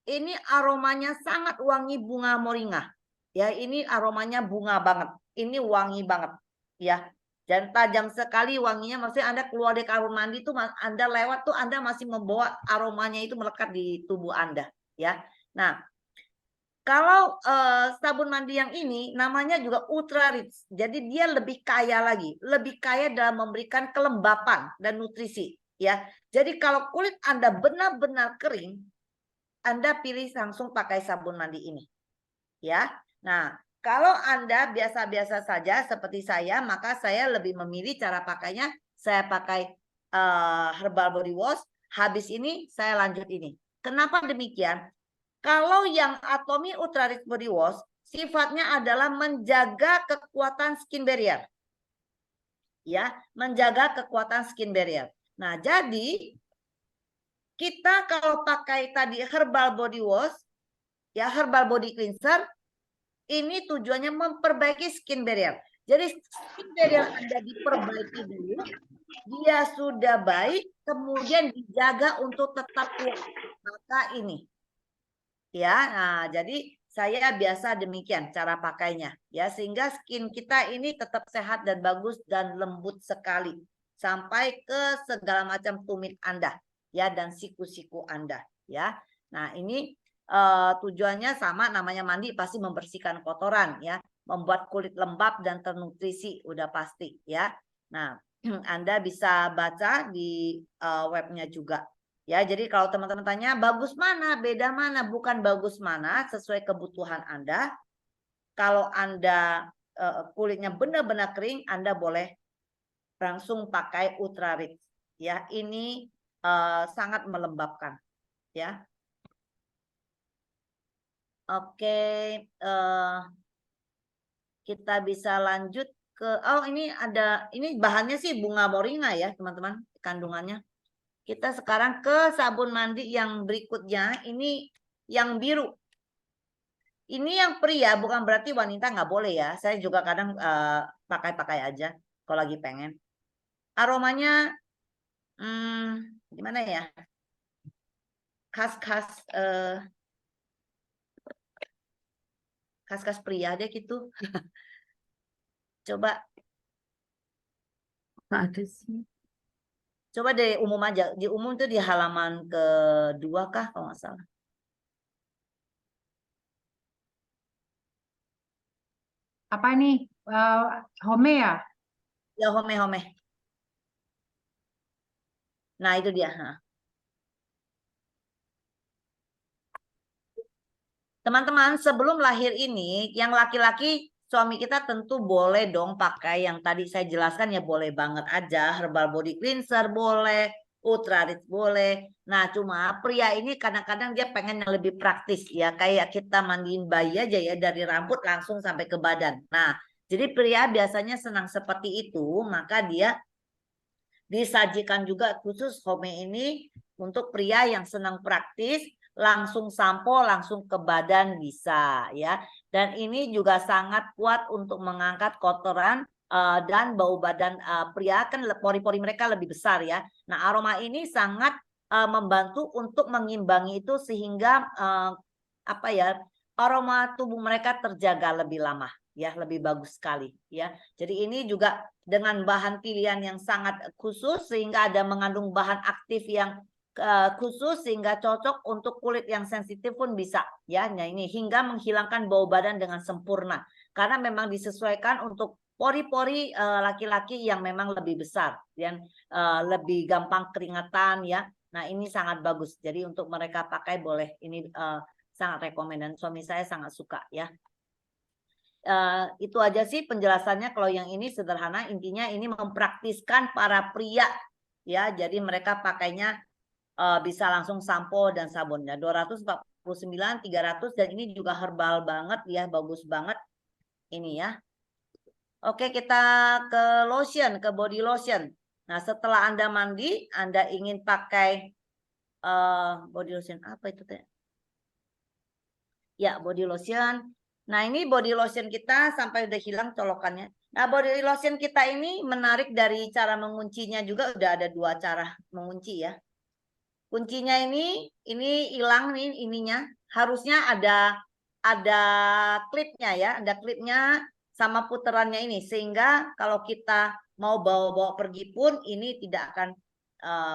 ini aromanya sangat wangi bunga moringa. Ya, ini aromanya bunga banget. Ini wangi banget, ya. Dan tajam sekali wanginya. Maksudnya Anda keluar dari kamar mandi tuh, Anda lewat tuh Anda masih membawa aromanya itu melekat di tubuh Anda, ya. Nah, kalau sabun mandi yang ini namanya juga ultra rich. Jadi dia lebih kaya lagi, lebih kaya dalam memberikan kelembapan dan nutrisi, ya. Jadi kalau kulit Anda benar-benar kering, Anda pilih langsung pakai sabun mandi ini, ya. Nah, kalau Anda biasa-biasa saja seperti saya, maka saya lebih memilih cara pakainya. Saya pakai herbal body wash. Habis ini saya lanjut ini. Kenapa demikian? Kalau yang Atomy Ultra Rich Body Wash sifatnya adalah menjaga kekuatan skin barrier, ya, menjaga kekuatan skin barrier. Nah, jadi kita kalau pakai tadi herbal body wash, ya, herbal body cleanser, ini tujuannya memperbaiki skin barrier. Jadi skin barrier Anda diperbaiki dulu, dia sudah baik, kemudian dijaga untuk tetap kuat. Maka ini, ya. Nah, jadi saya biasa demikian cara pakainya, ya, sehingga skin kita ini tetap sehat dan bagus dan lembut sekali sampai ke segala macam tumit Anda, ya, dan siku-siku Anda, ya. Nah, ini tujuannya sama, namanya mandi pasti membersihkan kotoran, ya, membuat kulit lembab dan ternutrisi, udah pasti, ya. Nah, Anda bisa baca di webnya juga, ya. Jadi kalau teman-teman tanya bagus mana, beda mana, bukan bagus mana, sesuai kebutuhan Anda. Kalau Anda kulitnya benar-benar kering, Anda boleh langsung pakai ultra rich, ya. Ini sangat melembabkan, ya. Oke, kita bisa lanjut ke, ini ada, ini bahannya sih bunga moringa, ya teman-teman, kandungannya. Kita sekarang ke sabun mandi yang berikutnya, ini yang biru. Ini yang pria, bukan berarti wanita nggak boleh, ya. Saya juga kadang pakai-pakai aja kalau lagi pengen. Aromanya gimana ya? Khas-khas khas-khas pria deh gitu. Coba. Nggak ada sih. Coba deh umum aja. Di umum itu di halaman kedua kah kalau nggak salah. Apa nih? Home ya? Ya, home. Nah, itu dia. Teman-teman, sebelum lahir ini, yang laki-laki suami kita tentu boleh dong pakai yang tadi saya jelaskan, ya boleh banget aja. Herbal body cleanser boleh, ultra rich boleh. Nah, cuma pria ini kadang-kadang dia pengen yang lebih praktis, ya. Kayak kita mandiin bayi aja, ya, dari rambut langsung sampai ke badan. Nah, jadi pria biasanya senang seperti itu, maka dia disajikan juga khusus home ini untuk pria yang senang praktis. langsung sampo, langsung ke badan bisa ya. Dan ini juga sangat kuat untuk mengangkat kotoran dan bau badan pria, kan pori-pori mereka lebih besar ya. Nah, aroma ini sangat membantu untuk mengimbangi itu sehingga apa ya, aroma tubuh mereka terjaga lebih lama ya, lebih bagus sekali ya. Jadi ini juga dengan bahan pilihan yang sangat khusus sehingga ada mengandung bahan aktif yang khusus sehingga cocok untuk kulit yang sensitif pun bisa ya. Nah, ini hingga menghilangkan bau badan dengan sempurna karena memang disesuaikan untuk pori-pori laki-laki yang memang lebih besar dan lebih gampang keringatan ya. Nah, ini sangat bagus. Jadi untuk mereka pakai boleh, ini sangat rekomendan. Suami saya sangat suka ya. Itu aja sih penjelasannya. Kalau yang ini sederhana, intinya ini mempraktiskan para pria ya. Jadi mereka pakainya bisa langsung sampo dan sabunnya 249, 300, dan ini juga herbal banget ya, bagus banget ini ya. Oke, kita ke lotion, ke body lotion. Nah, setelah Anda mandi, Anda ingin pakai body lotion apa itu teh? Ya, body lotion. Nah, ini body lotion kita sampai udah hilang colokannya. Nah, body lotion kita ini menarik dari cara menguncinya juga, udah ada 2 cara mengunci ya. Kuncinya ini hilang nih ininya. Harusnya ada klipnya ya, ada klipnya sama puterannya ini sehingga kalau kita mau bawa-bawa pergi pun ini tidak akan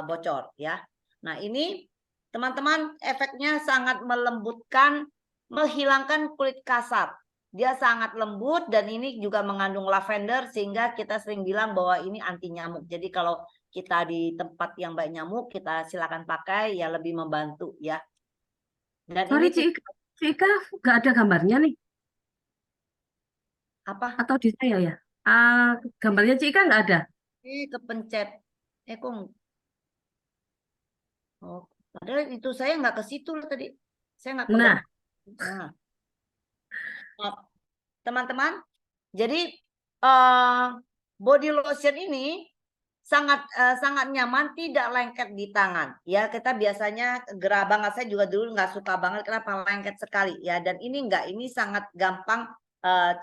bocor ya. Nah, ini teman-teman efeknya sangat melembutkan, menghilangkan kulit kasar. Dia sangat lembut dan ini juga mengandung lavender sehingga kita sering bilang bahwa ini anti nyamuk. Jadi kalau kita di tempat yang banyak nyamuk, kita silakan pakai ya, lebih membantu ya. Dan Sorry, ini Cik Ika nggak ada gambarnya nih, apa? atau di saya ya? Gambarnya Cik Ika nggak ada. Kepencet. Kok oh, padahal itu saya nggak ke situ loh tadi. Saya nggak pegang. Nah, Nah, teman-teman, jadi body lotion ini sangat nyaman, tidak lengket di tangan ya. Kita biasanya gerah banget, saya juga dulu nggak suka banget kenapa lengket sekali ya. Dan ini enggak, ini sangat gampang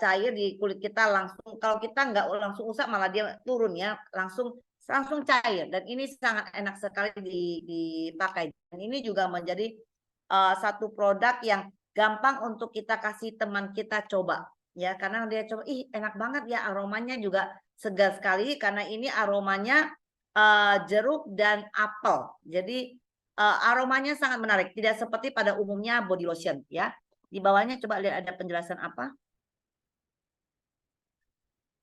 cair di kulit kita langsung. Kalau kita nggak langsung usap malah dia turun ya, langsung cair. Dan ini sangat enak sekali dipakai. Dan ini juga menjadi satu produk yang gampang untuk kita kasih teman kita coba ya, karena dia coba, ih enak banget ya, aromanya juga segar sekali karena ini aromanya jeruk dan apel. Jadi aromanya sangat menarik, tidak seperti pada umumnya body lotion ya. Di bawahnya coba lihat ada penjelasan apa?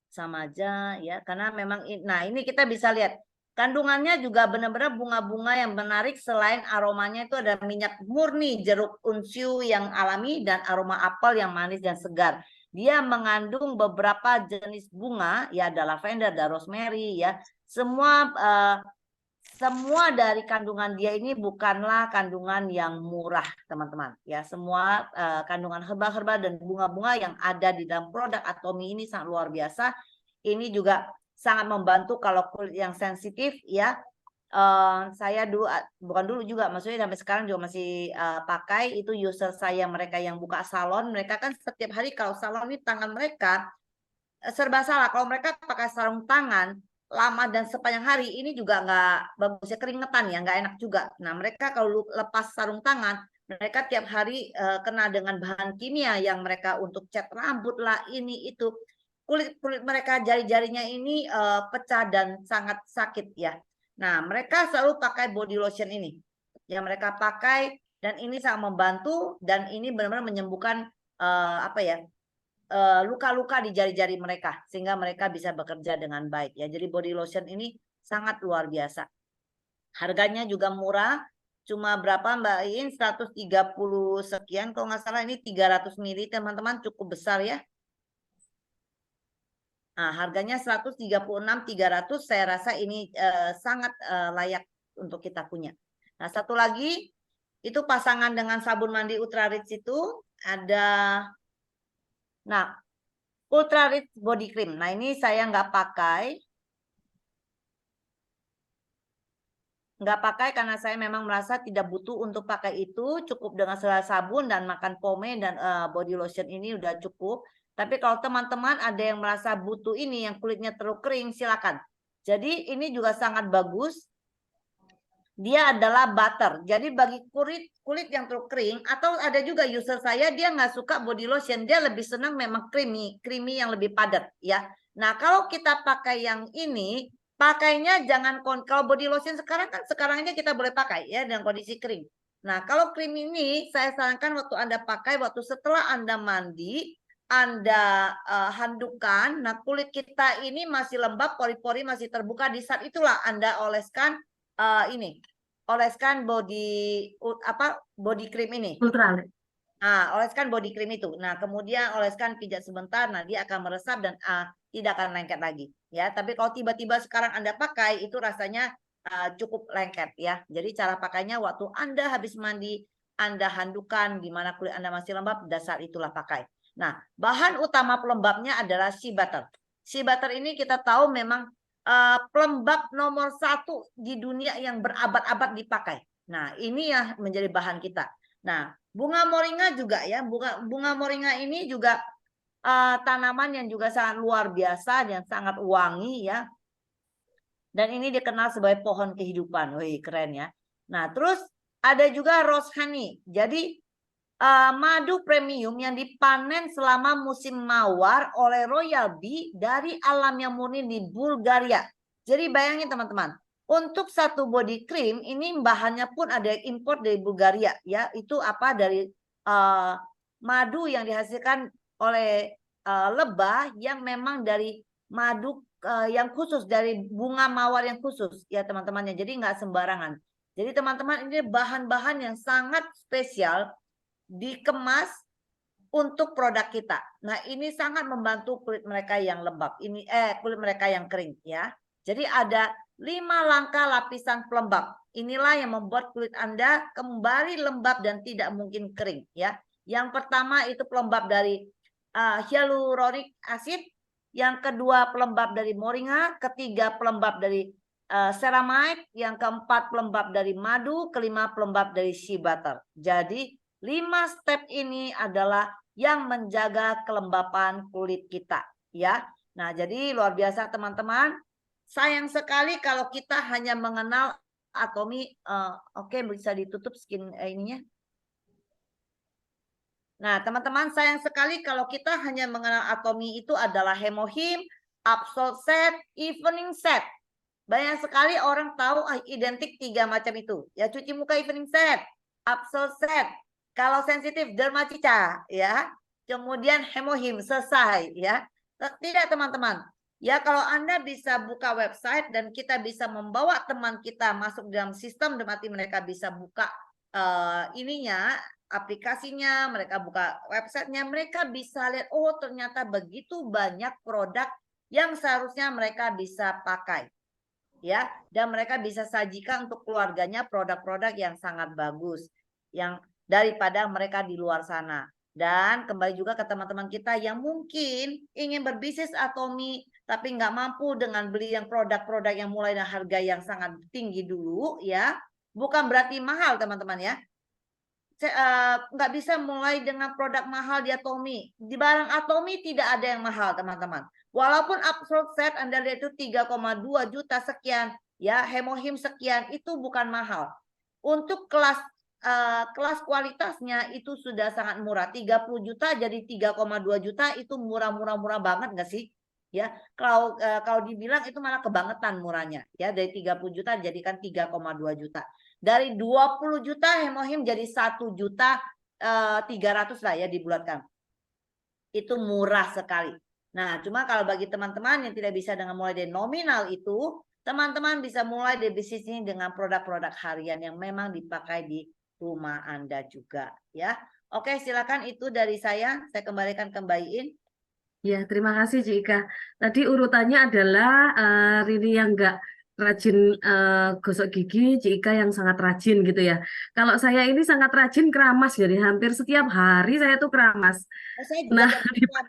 Sama aja ya, karena memang nah ini kita bisa lihat kandungannya juga benar-benar bunga-bunga yang menarik. Selain aromanya itu ada minyak murni jeruk unsu yang alami dan aroma apel yang manis dan segar. Dia mengandung beberapa jenis bunga ya, ada lavender, ada rosemary ya. Semua dari kandungan dia ini bukanlah kandungan yang murah, teman-teman. Ya, semua kandungan herbal-herbal dan bunga-bunga yang ada di dalam produk Atomy ini sangat luar biasa. Ini juga sangat membantu kalau kulit yang sensitif ya. Saya dulu, bukan dulu juga, maksudnya sampai sekarang juga masih pakai. Itu user saya, mereka yang buka salon, mereka kan setiap hari kalau salon ini tangan mereka serba salah. Kalau mereka pakai sarung tangan lama dan sepanjang hari, ini juga nggak bagus ya, keringetan ya, nggak enak juga. Nah, mereka kalau lepas sarung tangan, mereka tiap hari kena dengan bahan kimia yang mereka untuk cat rambut lah, ini itu. Kulit mereka, jari-jarinya ini pecah dan sangat sakit ya. Nah, mereka selalu pakai body lotion ini yang mereka pakai, dan ini sangat membantu, dan ini benar-benar menyembuhkan apa ya, luka-luka di jari-jari mereka sehingga mereka bisa bekerja dengan baik ya. Jadi body lotion ini sangat luar biasa. Harganya juga murah, cuma berapa Mbak In? 130 sekian kalau nggak salah. Ini 300 ml teman-teman, cukup besar ya. Nah, harganya 136, 300, saya rasa ini sangat layak untuk kita punya. Nah, satu lagi itu pasangan dengan sabun mandi Ultra Rich itu ada, nah, Ultra Rich Body Cream. Nah, ini saya nggak pakai. nggak pakai karena saya memang merasa tidak butuh untuk pakai itu, cukup dengan selai sabun dan makan pomade dan body lotion ini udah cukup. Tapi kalau teman-teman ada yang merasa butuh ini yang kulitnya terlalu kering, silakan. Jadi ini juga sangat bagus. Dia adalah butter. Jadi bagi kulit yang terlalu kering, atau ada juga user saya dia nggak suka body lotion, dia lebih senang memang creamy yang lebih padat ya. Nah kalau kita pakai yang ini, pakainya jangan kalau body lotion sekarang aja kita boleh pakai ya dengan kondisi kering. Nah kalau krim ini saya sarankan waktu Anda pakai waktu setelah Anda mandi, Anda handukan. Nah kulit kita ini masih lembab, pori-pori masih terbuka, di saat itulah Anda oleskan oleskan body cream ini. Ultralight. Nah, oleskan body cream itu. Nah, kemudian oleskan pijat sebentar, nah dia akan meresap dan tidak akan lengket lagi. Ya, tapi kalau tiba-tiba sekarang Anda pakai itu rasanya cukup lengket ya. Jadi cara pakainya waktu Anda habis mandi, Anda handukan di mana kulit Anda masih lembab, dasar itulah pakai. Nah, bahan utama pelembabnya adalah shea butter. Shea butter ini kita tahu memang pelembab nomor 1 di dunia yang berabad-abad dipakai. Nah, ini ya menjadi bahan kita. Nah, bunga moringa juga ya. Bunga moringa ini juga tanaman yang juga sangat luar biasa dan sangat wangi ya. Dan ini dikenal sebagai pohon kehidupan. Wih, keren ya. Nah, terus ada juga rose honey. Jadi madu premium yang dipanen selama musim mawar oleh Royal Bee dari alam yang murni di Bulgaria. Jadi bayangin teman-teman, untuk satu body cream ini bahannya pun ada import dari Bulgaria ya. Itu apa dari madu yang dihasilkan oleh lebah yang memang dari madu yang khusus dari bunga mawar yang khusus ya teman-temannya. Jadi nggak sembarangan. Jadi teman-teman ini bahan-bahan yang sangat spesial dikemas untuk produk kita. Nah, ini sangat membantu kulit mereka yang lembab. Kulit mereka yang kering ya. Jadi ada 5 langkah lapisan pelembab. Inilah yang membuat kulit Anda kembali lembab dan tidak mungkin kering ya. Yang pertama itu pelembab dari hyaluronic acid, yang kedua pelembab dari moringa, ketiga pelembab dari ceramide, yang keempat pelembab dari madu, kelima pelembab dari shea butter. Jadi 5 step ini adalah yang menjaga kelembapan kulit kita ya. Nah, jadi luar biasa teman-teman. Sayang sekali kalau kita hanya mengenal Atomy. Oke, bisa ditutup skin ininya. Nah, teman-teman, sayang sekali kalau kita hanya mengenal Atomy itu adalah Hemohim, Absol Set, Evening Set. Banyak sekali orang tahu identik 3 macam itu. Ya, cuci muka Evening Set, Absol Set. Kalau sensitif dermacica ya, kemudian Hemohim selesai ya. Tidak teman-teman. Ya kalau Anda bisa buka website dan kita bisa membawa teman kita masuk dalam sistem, berarti mereka bisa buka aplikasinya, mereka buka websitenya, mereka bisa lihat oh ternyata begitu banyak produk yang seharusnya mereka bisa pakai. Ya, dan mereka bisa sajikan untuk keluarganya produk-produk yang sangat bagus. Yang daripada mereka di luar sana. Dan kembali juga ke teman-teman kita yang mungkin ingin berbisnis Atomy tapi nggak mampu dengan beli yang produk-produk yang mulai dari harga yang sangat tinggi dulu ya. Bukan berarti mahal teman-teman ya. Nggak bisa mulai dengan produk mahal di Atomy. Di barang Atomy tidak ada yang mahal teman-teman. Walaupun Absol Set Anda lihat itu 3,2 juta sekian ya, Hemohim sekian, itu bukan mahal. Untuk kelas kualitasnya itu sudah sangat murah. 30 juta jadi 3,2 juta itu murah banget nggak sih? Ya, kalau dibilang itu malah kebangetan murahnya. Ya, dari 30 juta jadikan 3,2 juta. Dari 20 juta Hemohim jadi 1 juta 300 lah ya dibulatkan. Itu murah sekali. Nah, cuma kalau bagi teman-teman yang tidak bisa dengan mulai dari nominal itu, teman-teman bisa mulai dari bisnis ini dengan produk-produk harian yang memang dipakai di rumah Anda juga ya. Oke, silakan itu dari saya kembalikan ke Mbak Iin. Ya, terima kasih Cik Ika. Tadi urutannya adalah Rini yang nggak rajin gosok gigi, Cik Ika yang sangat rajin gitu ya. Kalau saya ini sangat rajin keramas, jadi hampir setiap hari saya tuh keramas. Saya juga Nah, keramas.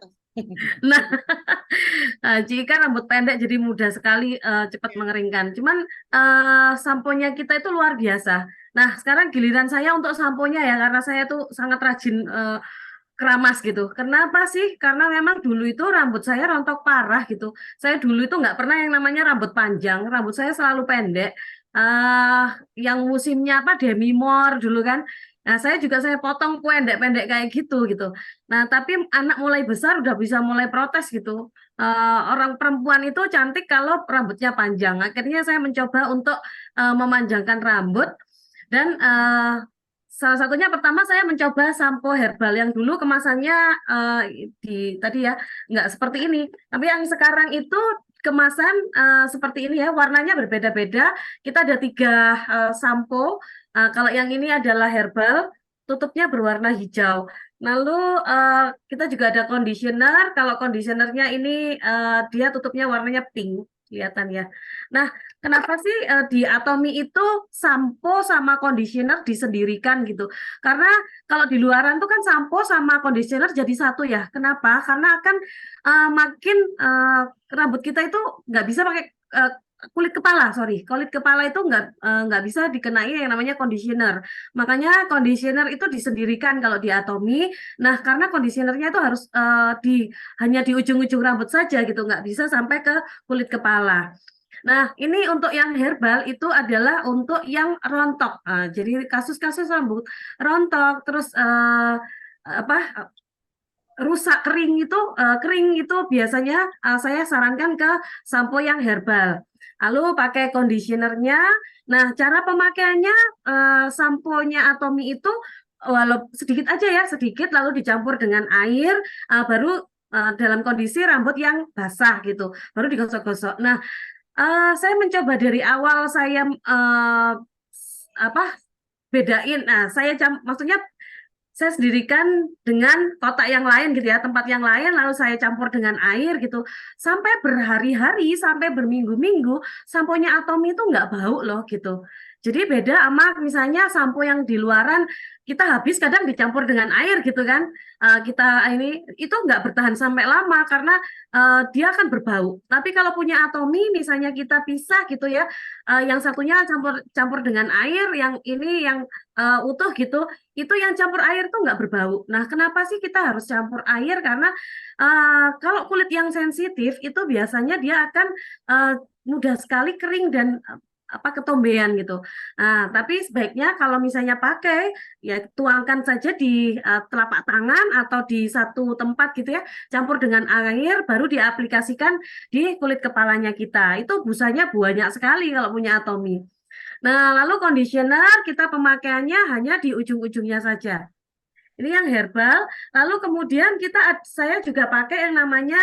Nah, jika rambut pendek jadi mudah sekali cepat mengeringkan. Cuman samponya kita itu luar biasa. Nah, sekarang giliran saya untuk samponya ya, karena saya tuh sangat rajin keramas gitu. Kenapa sih? Karena memang dulu itu rambut saya rontok parah gitu. Saya dulu itu nggak pernah yang namanya rambut panjang. Rambut saya selalu pendek. eh yang musimnya apa demi more dulu kan. Nah, saya potong pendek-pendek kayak gitu. Nah, tapi anak mulai besar udah bisa mulai protes gitu. Orang perempuan itu cantik kalau rambutnya panjang. Akhirnya saya mencoba untuk memanjangkan rambut dan salah satunya pertama saya mencoba sampo herbal yang dulu kemasannya tadi ya nggak seperti ini. Tapi yang sekarang itu kemasan seperti ini ya, warnanya berbeda-beda. Kita ada 3 sampo. Kalau yang ini adalah herbal, tutupnya berwarna hijau. Lalu kita juga ada conditioner. Kalau conditionernya ini dia tutupnya warnanya pink, kelihatan ya. Nah, kenapa sih di Atomy itu sampo sama conditioner disendirikan gitu? Karena kalau di luaran tuh kan sampo sama conditioner jadi satu ya. Kenapa? Karena akan makin rambut kita itu nggak bisa pakai kulit kepala, kulit kepala itu nggak bisa dikenai yang namanya conditioner. Makanya conditioner itu disendirikan kalau di Atomy. Nah, karena conditionernya itu harus hanya di ujung-ujung rambut saja gitu, nggak bisa sampai ke kulit kepala. Nah, ini untuk yang herbal itu adalah untuk yang rontok. Jadi kasus-kasus rambut rontok, terus apa rusak kering itu biasanya saya sarankan ke sampo yang herbal. Lalu pakai conditionernya. Nah, cara pemakaiannya samponya Atomy itu walau sedikit aja ya, sedikit lalu dicampur dengan air baru dalam kondisi rambut yang basah gitu, baru digosok-gosok. Nah, saya mencoba dari awal saya apa bedain. Nah, maksudnya saya sendirikan dengan kotak yang lain gitu ya, tempat yang lain, lalu saya campur dengan air gitu, sampai berhari-hari, sampai berminggu-minggu, samponya Atomy itu nggak bau loh gitu. Jadi beda sama misalnya sampo yang di luaran, kita habis kadang dicampur dengan air gitu kan, kita ini itu nggak bertahan sampai lama karena dia akan berbau. Tapi kalau punya Atomy, misalnya kita pisah gitu ya, yang satunya campur dengan air, yang ini yang utuh gitu, itu yang campur air tuh nggak berbau. Nah, kenapa sih kita harus campur air? Karena kalau kulit yang sensitif itu biasanya dia akan mudah sekali kering dan ketombean gitu. Nah, tapi sebaiknya kalau misalnya pakai, ya tuangkan saja di telapak tangan atau di satu tempat gitu ya, campur dengan air, baru diaplikasikan di kulit kepalanya kita. Itu busanya banyak sekali kalau punya Atomy. Nah, lalu conditioner kita pemakaiannya hanya di ujung-ujungnya saja. Ini yang herbal. Lalu kemudian saya juga pakai yang namanya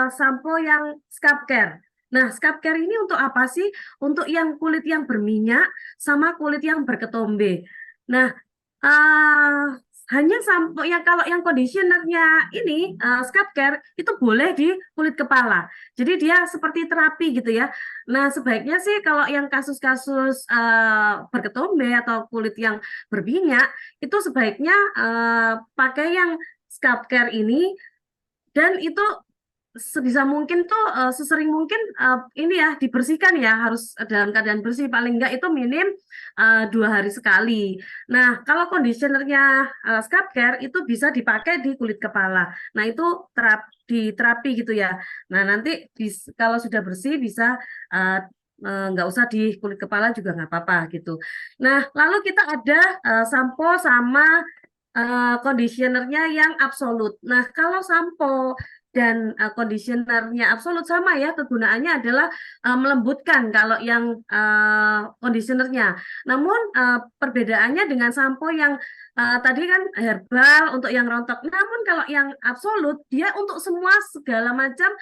sampo yang scalp care. Nah, scalp care ini untuk apa sih? Untuk yang kulit yang berminyak sama kulit yang berketombe. Nah, hanya sampo yang kalau yang conditionernya ini scalp care itu boleh di kulit kepala. Jadi dia seperti terapi gitu ya. Nah, sebaiknya sih kalau yang kasus-kasus berketombe atau kulit yang berminyak itu sebaiknya pakai yang scalp care ini, dan itu sebisa mungkin tuh sesering mungkin ini ya dibersihkan ya, harus dalam keadaan bersih, paling enggak itu minim 2 hari sekali. Nah, kalau conditionernya scalp care itu bisa dipakai di kulit kepala. Nah, itu terapi gitu ya. Nah, nanti kalau sudah bersih bisa nggak usah di kulit kepala juga nggak apa-apa gitu. Nah, lalu kita ada sampo sama conditionernya yang absolut. Nah, kalau sampo dan conditionernya absolut sama ya, kegunaannya adalah melembutkan kalau yang conditionernya. Namun perbedaannya dengan sampo yang tadi kan herbal untuk yang rontok. Namun kalau yang absolut dia untuk semua segala macam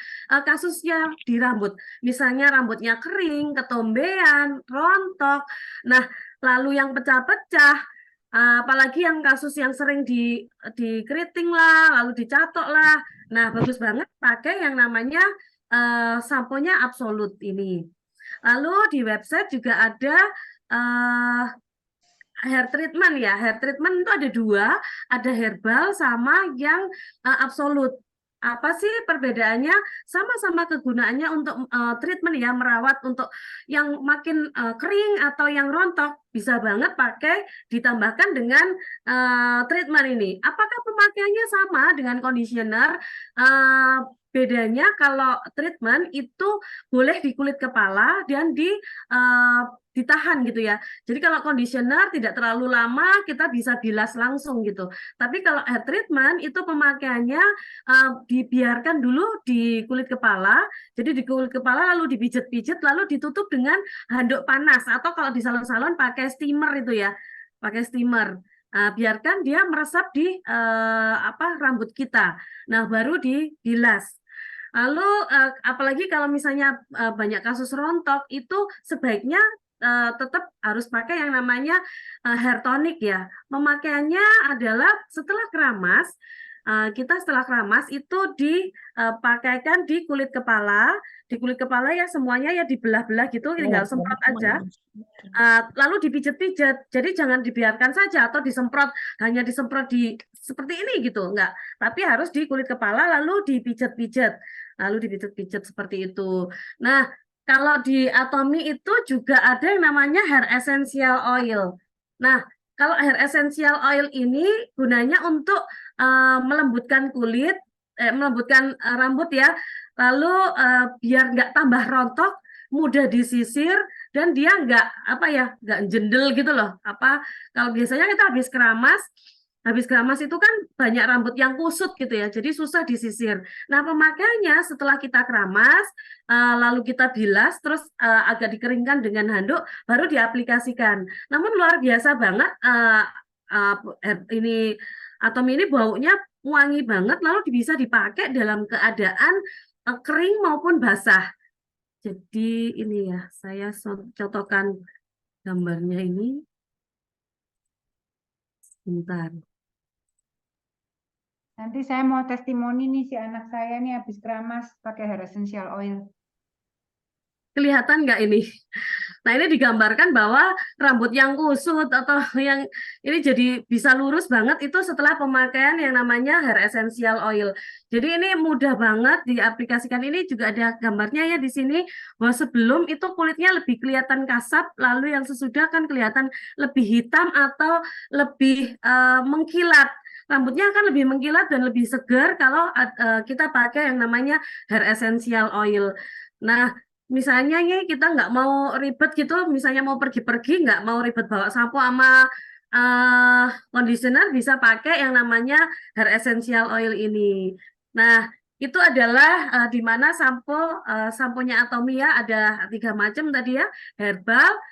kasusnya di rambut. Misalnya rambutnya kering, ketombean, rontok. Nah, lalu yang pecah-pecah, apalagi yang kasus yang sering dikeriting lah, lalu dicatok lah. Nah, bagus banget pakai yang namanya samponya absolut ini. Lalu di website juga ada hair treatment ya. Hair treatment itu ada 2, ada herbal sama yang absolut. apa sih perbedaannya? Sama-sama kegunaannya untuk treatment ya, merawat untuk yang makin kering atau yang rontok bisa banget pakai ditambahkan dengan treatment ini. Apakah pemakaiannya sama dengan conditioner? Eh, Bedanya kalau treatment itu boleh di kulit kepala dan ditahan gitu ya. Jadi kalau conditioner tidak terlalu lama, kita bisa bilas langsung gitu. Tapi kalau hair treatment itu pemakaiannya dibiarkan dulu di kulit kepala. Jadi di kulit kepala lalu dipijit-pijit, lalu ditutup dengan handuk panas atau kalau di salon-salon pakai steamer itu ya, pakai steamer. Biarkan dia meresap di rambut kita. Nah, baru dibilas. Lalu apalagi kalau misalnya banyak kasus rontok itu sebaiknya tetap harus pakai yang namanya hair tonic ya. Pemakaiannya adalah setelah keramas, kita setelah keramas itu dipakaikan di kulit kepala. Di kulit kepala ya semuanya ya dibelah-belah gitu, tinggal semprot aja. Lalu dipijat-pijat. Jadi jangan dibiarkan saja atau disemprot, hanya disemprot di seperti ini gitu, enggak. Tapi harus di kulit kepala lalu dipijat-pijat. Lalu dipijat-pijat seperti itu. Nah, kalau di Atomy itu juga ada yang namanya hair essential oil. Nah, kalau hair essential oil ini gunanya untuk melembutkan kulit, melembutkan rambut ya. Lalu biar nggak tambah rontok, mudah disisir dan dia nggak jendel gitu loh. Kalau biasanya kita habis keramas itu kan banyak rambut yang kusut gitu ya, jadi susah disisir. Nah, pemakaiannya setelah kita keramas, lalu kita bilas, terus agak dikeringkan dengan handuk, baru diaplikasikan. Namun luar biasa banget ini Atomy ini baunya wangi banget, lalu bisa dipakai dalam keadaan kering maupun basah. Jadi ini ya, saya contohkan gambarnya ini. Sebentar. Nanti saya mau testimoni nih si anak saya nih habis keramas pakai hair essential oil. Kelihatan nggak ini? Nah, ini digambarkan bahwa rambut yang kusut atau yang ini jadi bisa lurus banget itu setelah pemakaian yang namanya hair essential oil. Jadi ini mudah banget diaplikasikan. Ini juga ada gambarnya ya di sini bahwa sebelum itu kulitnya lebih kelihatan kasar, lalu yang sesudah kan kelihatan lebih hitam atau lebih mengkilat. Rambutnya akan lebih mengkilat dan lebih segar kalau kita pakai yang namanya hair essential oil. Nah, misalnya nih kita nggak mau ribet gitu, misalnya mau pergi-pergi nggak mau ribet bawa sampo sama conditioner, bisa pakai yang namanya hair essential oil ini. Nah, itu adalah di mana samponya Atomy ya, ada 3 macam tadi ya, herbal,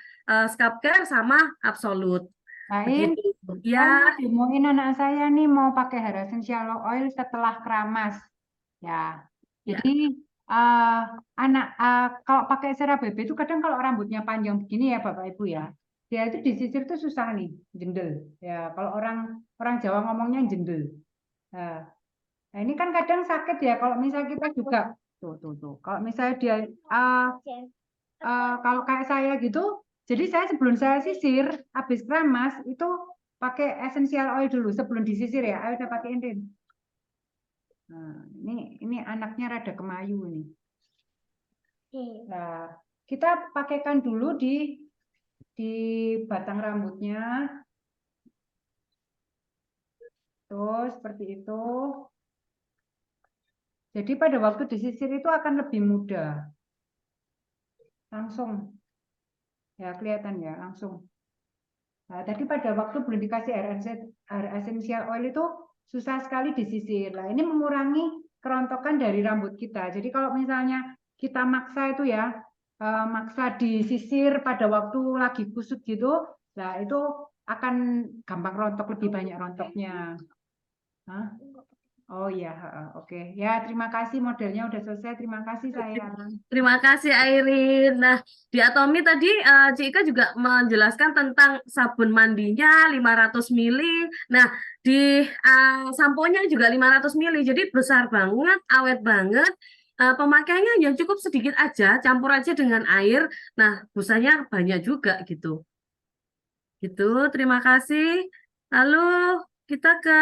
scalp care sama absolute. Lain, Begitu. saya mau Ya, demoin anak saya nih mau pakai hair essential oil setelah keramas. Ya, ya. jadi kalau pakai CeraVe itu kadang kalau rambutnya panjang begini ya Bapak Ibu ya, dia itu disisir tuh susah nih, jendel. Ya, kalau orang Jawa ngomongnya jendel. Nah, ini kan kadang sakit ya kalau misalnya kita juga tuh. Kalau misalnya dia kalau kayak saya gitu, jadi saya sebelum saya sisir habis keramas itu pakai essential oil dulu sebelum disisir ya. Ayo udah pakein Rin. Nah, ini anaknya rada kemayu nih. Nah, kita pakaikan dulu di batang rambutnya. Tuh, seperti itu. Jadi pada waktu disisir itu akan lebih mudah. Langsung. Ya, kelihatan ya, langsung. Nah, tadi pada waktu belum dikasih air essential oil itu susah sekali disisir. Nah, ini mengurangi kerontokan dari rambut kita. Jadi kalau misalnya kita maksa itu ya, maksa disisir pada waktu lagi kusut gitu, nah itu akan gampang rontok, lebih banyak rontoknya. Hah? Oh iya, oke. Ya, terima kasih modelnya udah selesai. Terima kasih sayang. Terima kasih Airin. Nah, di Atomy tadi Cik Ika juga menjelaskan tentang sabun mandinya 500 ml. Nah, di samponya juga 500 ml. Jadi besar banget, awet banget. Pemakaiannya yang cukup sedikit aja, campur aja dengan air. Nah, busanya banyak juga gitu. Gitu, terima kasih. Lalu kita ke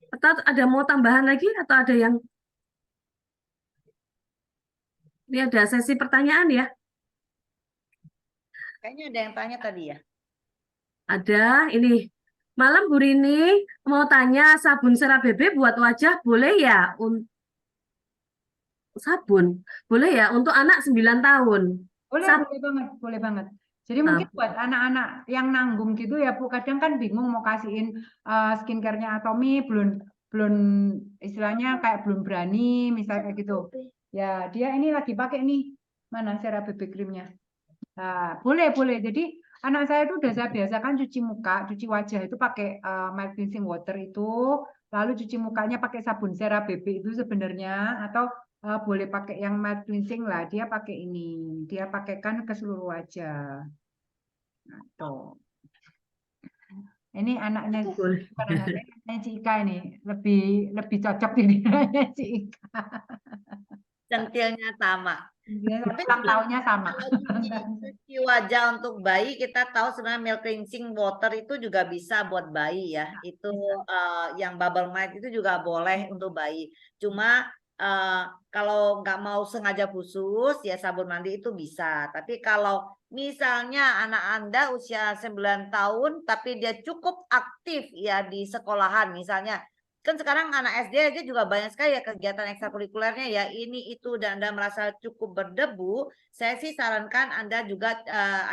Atau ada mau tambahan lagi atau ada yang ini ada sesi pertanyaan ya? Kayaknya ada yang tanya tadi ya. Ada ini. Malam Bu Rini mau tanya sabun CeraVe buat wajah boleh ya? Sabun boleh ya untuk anak 9 tahun. Boleh, Sab boleh banget, boleh banget. Jadi Nah, mungkin buat anak-anak yang nanggung gitu ya, Bu, kadang kan bingung mau kasihin skincare-nya Atomy, belum istilahnya kayak belum berani, misalnya kayak gitu. Ya, dia ini lagi pakai nih, mana CeraVe krimnya. Nah, boleh. Jadi anak saya itu udah saya biasakan cuci muka, cuci wajah itu pakai mild cleansing water itu, lalu cuci mukanya pakai sabun CeraVe itu sebenarnya, atau boleh pakai yang mild cleansing lah. Dia pakai ini, dia pakaikan ke seluruh wajah. Nah, tuh. Ini anaknya boleh. bukan anak saya, anaknya Cika ini lebih cocok ini anaknya Cika. Centilnya sama. Dia Tapi ulang tahunnya sama. kalau cuci wajah untuk bayi, kita tahu sebenarnya milk cleansing water itu juga bisa buat bayi ya. Itu yang bubble mild itu juga boleh untuk bayi. Cuma kalau nggak mau sengaja khusus, ya sabun mandi itu bisa. Tapi kalau misalnya anak Anda usia 9 tahun, tapi dia cukup aktif ya di sekolahan, misalnya kan sekarang anak SD aja juga banyak sekali ya kegiatan ekstrakurikulernya ya ini itu dan Anda merasa cukup berdebu, saya sih sarankan Anda juga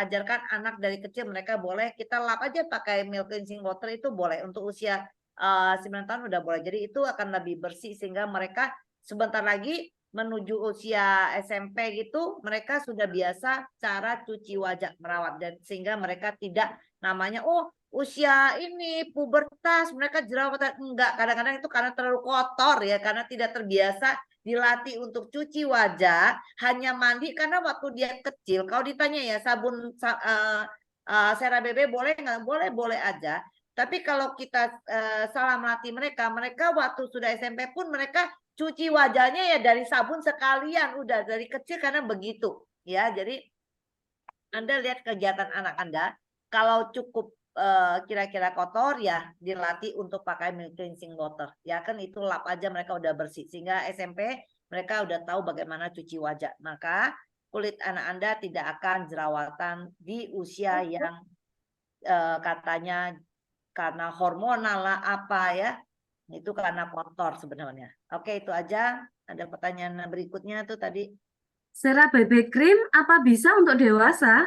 ajarkan anak dari kecil mereka boleh kita lap aja pakai milk cleansing water itu boleh untuk usia 9 tahun udah boleh. Jadi itu akan lebih bersih sehingga mereka sebentar lagi menuju usia SMP gitu mereka sudah biasa cara cuci wajah merawat dan sehingga mereka tidak namanya usia ini pubertas mereka jerawatan enggak kadang-kadang itu karena terlalu kotor ya karena tidak terbiasa dilatih untuk cuci wajah hanya mandi karena waktu dia kecil kalau ditanya ya sabun CeraVe boleh nggak boleh aja tapi kalau kita salah melatih mereka waktu sudah SMP pun mereka cuci wajahnya ya dari sabun sekalian udah dari kecil karena begitu ya jadi Anda lihat kegiatan anak Anda kalau cukup kira-kira kotor ya dilatih untuk pakai milk cleansing water ya kan itu lap aja mereka udah bersih sehingga SMP mereka udah tahu bagaimana cuci wajah maka kulit anak Anda tidak akan jerawatan di usia yang katanya karena hormonal lah apa ya itu karena kotor sebenarnya oke itu aja ada pertanyaan berikutnya tuh tadi CeraVe krim apa bisa untuk dewasa?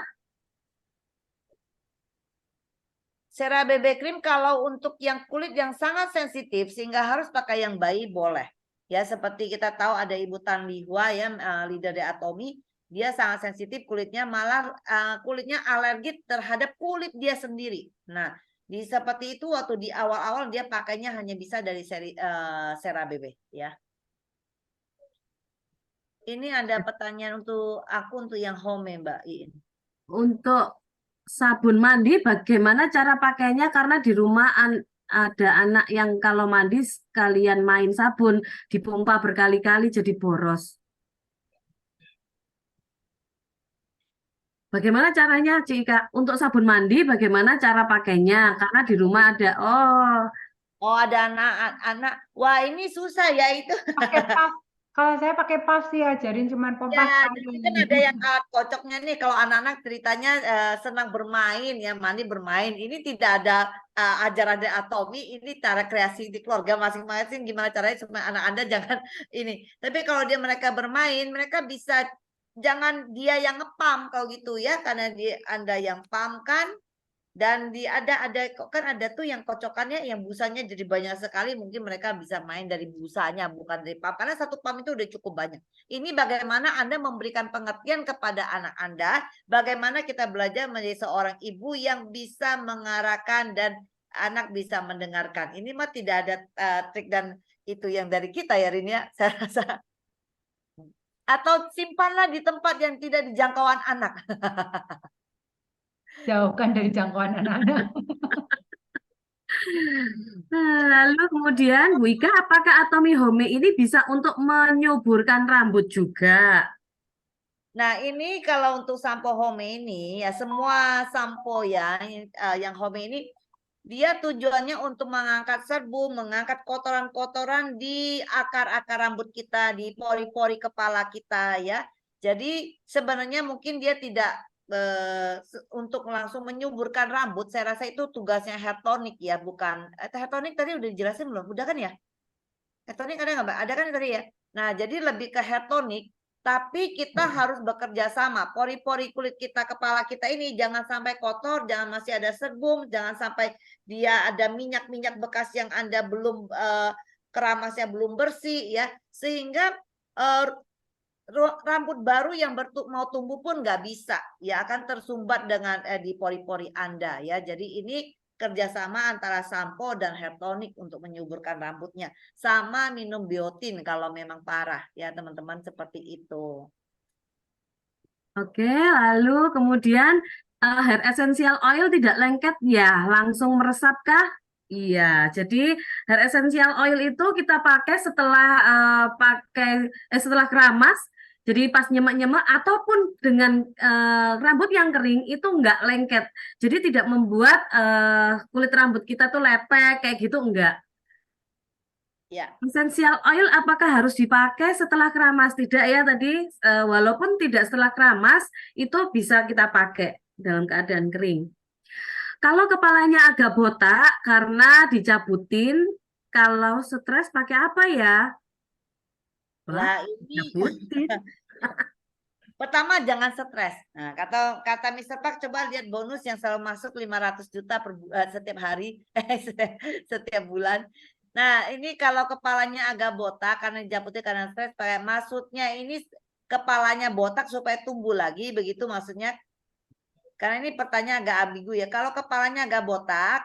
CeraVe krim kalau untuk yang kulit yang sangat sensitif sehingga harus pakai yang bayi boleh. Ya seperti kita tahu ada Ibu Tan Lihua ya leader dari Atomy, dia sangat sensitif kulitnya malah kulitnya alergi terhadap kulit dia sendiri. Nah, di seperti itu waktu di awal-awal dia pakainya hanya bisa dari CeraVe ya. Ini ada pertanyaan untuk aku untuk yang home Mbak Iin. Untuk sabun mandi bagaimana cara pakainya karena di rumah ada anak yang kalau mandi sekalian main sabun dipompa berkali-kali jadi boros. Bagaimana caranya, Cika? Untuk sabun mandi, bagaimana cara pakainya? Karena di rumah ada, ada anak-anak. Wah, ini susah ya itu. Pakai puff. Kalau saya pakai puff sih ajarin cuman pompa Ya, sekali. jadi kan ada yang alat kocoknya nih. Kalau anak-anak ceritanya senang bermain, ya mandi bermain. Ini tidak ada ajaran dari Atomy. Ini cara kreasi di keluarga masing-masing. Gimana caranya supaya anak Anda jangan ini. Tapi kalau mereka bermain, mereka bisa jangan dia yang ngepam kalau gitu ya, karena Anda yang pam kan. Dan ada kan ada tuh yang kocokannya yang busanya jadi banyak sekali mungkin mereka bisa main dari busanya bukan dari pam karena satu pam itu udah cukup banyak. Ini bagaimana Anda memberikan pengertian kepada anak Anda bagaimana kita belajar menjadi seorang ibu yang bisa mengarahkan dan anak bisa mendengarkan. Ini mah tidak ada trik dan itu yang dari kita ya Rin ya saya rasa. Atau simpanlah di tempat yang tidak dijangkauan anak. Jauhkan dari jangkauan anak-anak. lalu kemudian Bu Ika, apakah Atomy Home ini bisa untuk menyuburkan rambut juga? Nah ini kalau untuk sampo home ini ya semua sampo ya yang home ini Dia tujuannya untuk mengangkat serbu, mengangkat kotoran-kotoran di akar-akar rambut kita, di pori-pori kepala kita ya. Jadi sebenarnya mungkin dia tidak untuk langsung menyuburkan rambut. Saya rasa itu tugasnya hair tonic ya, bukan. Hair tonic tadi udah dijelasin belum? Udah kan ya? Hair tonic ada nggak Mbak? Ada kan tadi ya? Nah, jadi lebih ke hair tonic. Tapi kita harus bekerja sama. Pori-pori kulit kita, kepala kita ini jangan sampai kotor, jangan masih ada sebum, jangan sampai dia ada minyak-minyak bekas yang Anda belum keramasnya belum bersih ya. Sehingga rambut baru yang mau tumbuh pun nggak bisa ya, akan tersumbat dengan di pori-pori Anda ya. Jadi ini kerjasama antara sampo dan hair tonic untuk menyuburkan rambutnya, sama minum biotin kalau memang parah ya teman-teman, seperti itu. Oke, lalu kemudian hair essential oil tidak lengket ya, langsung meresap kah? Iya, jadi hair essential oil itu kita pakai setelah setelah keramas. Jadi pas nyemek-nyemek ataupun dengan rambut yang kering itu nggak lengket. Jadi tidak membuat kulit rambut kita tuh lepek kayak gitu enggak. Ya, Essential oil apakah harus dipakai setelah keramas? Tidak ya tadi, walaupun tidak setelah keramas, itu bisa kita pakai dalam keadaan kering. Kalau kepalanya agak botak karena dicabutin, kalau stres pakai apa ya? Wah, lah ini dicabutin. pertama jangan stres. Nah, kata Mr. Park, coba lihat bonus yang selalu masuk 500 juta setiap hari, setiap bulan. Nah, ini kalau kepalanya agak botak karena dicabutin karena stres, maksudnya ini kepalanya botak supaya tumbuh lagi, begitu maksudnya. Karena ini pertanyaan agak ambigu ya. Kalau kepalanya agak botak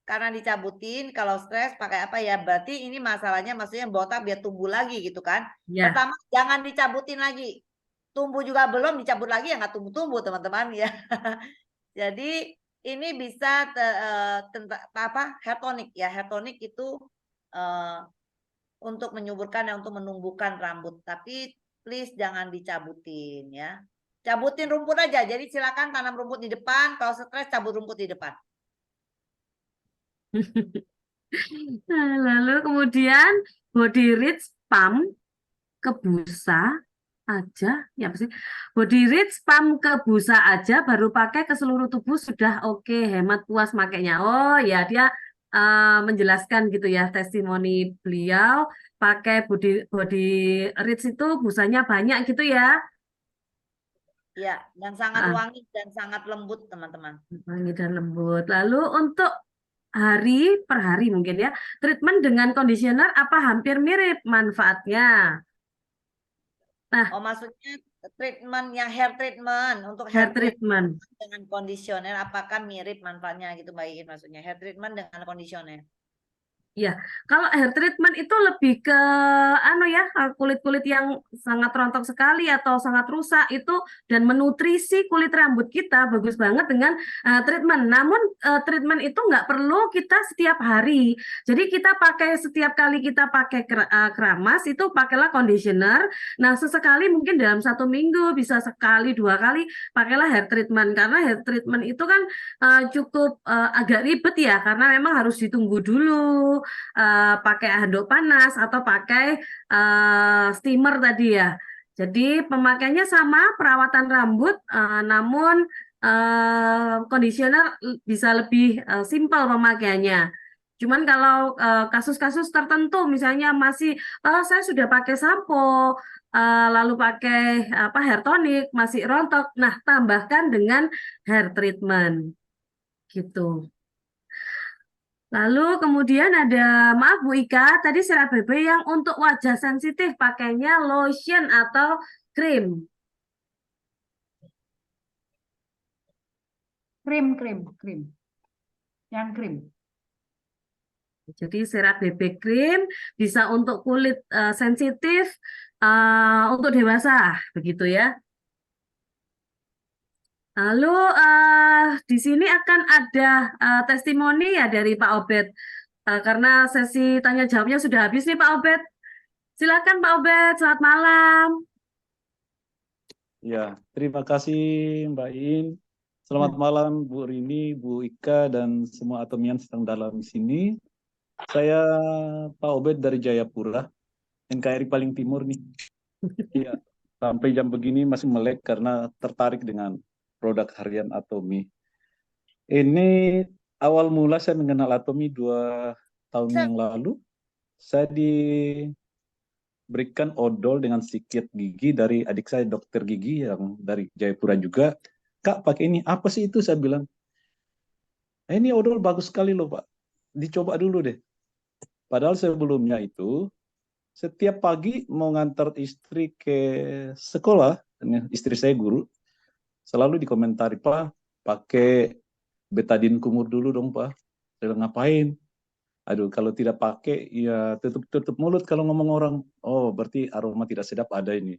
karena dicabutin, kalau stres pakai apa ya? Berarti ini masalahnya maksudnya botak biar tumbuh lagi gitu kan. Ya. Pertama jangan dicabutin lagi. Tumbuh juga belum, dicabut lagi ya nggak tumbuh-tumbuh teman-teman ya. Jadi ini bisa hair tonic ya. Hair tonic itu untuk menyuburkan dan untuk menumbuhkan rambut. Tapi please jangan dicabutin ya. Cabutin rumput aja. Jadi silakan tanam rumput di depan. Kalau stres cabut rumput di depan. Nah, lalu kemudian body rich pump ke busa aja, ya apa sih? Body rich pump ke busa aja, baru pakai ke seluruh tubuh sudah oke, hemat puas makainya. Oh ya, dia menjelaskan gitu ya, testimoni beliau pakai body rich itu busanya banyak gitu ya. Ya, dan sangat wangi dan sangat lembut teman-teman. Wangi dan lembut. Lalu untuk hari per hari mungkin ya, treatment dengan conditioner apa hampir mirip manfaatnya? Nah, Oh, maksudnya treatment yang hair treatment untuk hair treatment. dengan conditioner apakah mirip manfaatnya gitu Mbak Iin, maksudnya hair treatment dengan conditioner. Ya, kalau hair treatment itu lebih ke kulit-kulit yang sangat rontok sekali atau sangat rusak itu dan menutrisi kulit rambut kita bagus banget dengan treatment. Namun treatment itu nggak perlu kita setiap hari. Jadi kita pakai setiap kali kita pakai keramas itu pakailah conditioner. Nah, sesekali mungkin dalam 1 minggu bisa sekali 2 kali pakailah hair treatment karena hair treatment itu kan cukup agak ribet ya karena memang harus ditunggu dulu. Pakai handuk panas atau pakai steamer tadi ya. Jadi pemakaiannya sama perawatan rambut, namun conditioner bisa lebih simpel pemakaiannya. Cuman kalau kasus-kasus tertentu, misalnya masih saya sudah pakai sampo, lalu pakai hair tonic, masih rontok, nah tambahkan dengan hair treatment, gitu. Lalu kemudian ada, maaf Bu Ika, tadi Sera BB yang untuk wajah sensitif pakainya lotion atau krim. Krim. Yang krim. Jadi Sera BB krim bisa untuk kulit sensitif, untuk dewasa, begitu ya. Lalu di sini akan ada testimoni ya dari Pak Obed. Karena sesi tanya jawabnya sudah habis nih Pak Obed. Silakan Pak Obed, selamat malam. Ya, terima kasih Mbak In. Selamat malam Bu Rini, Bu Ika, dan semua atomian sedang dalam sini. Saya Pak Obed dari Jayapura, NKRI paling timur nih. Iya, sampai jam begini masih melek karena tertarik dengan produk harian Atomi. Ini awal mula saya mengenal Atomi 2 tahun yang lalu. Saya diberikan odol dengan sikat gigi dari adik saya, dokter gigi yang dari Jayapura juga. Kak, pakai ini. Apa sih itu? Saya bilang. Ini odol bagus sekali loh Pak. Dicoba dulu deh. Padahal sebelumnya itu, setiap pagi mau ngantar istri ke sekolah, istri saya guru, selalu dikomentari, Pak, pakai betadine kumur dulu dong Pak. Saya bilang, ngapain? Aduh, kalau tidak pakai, ya tutup mulut kalau ngomong orang. Oh, berarti aroma tidak sedap ada ini.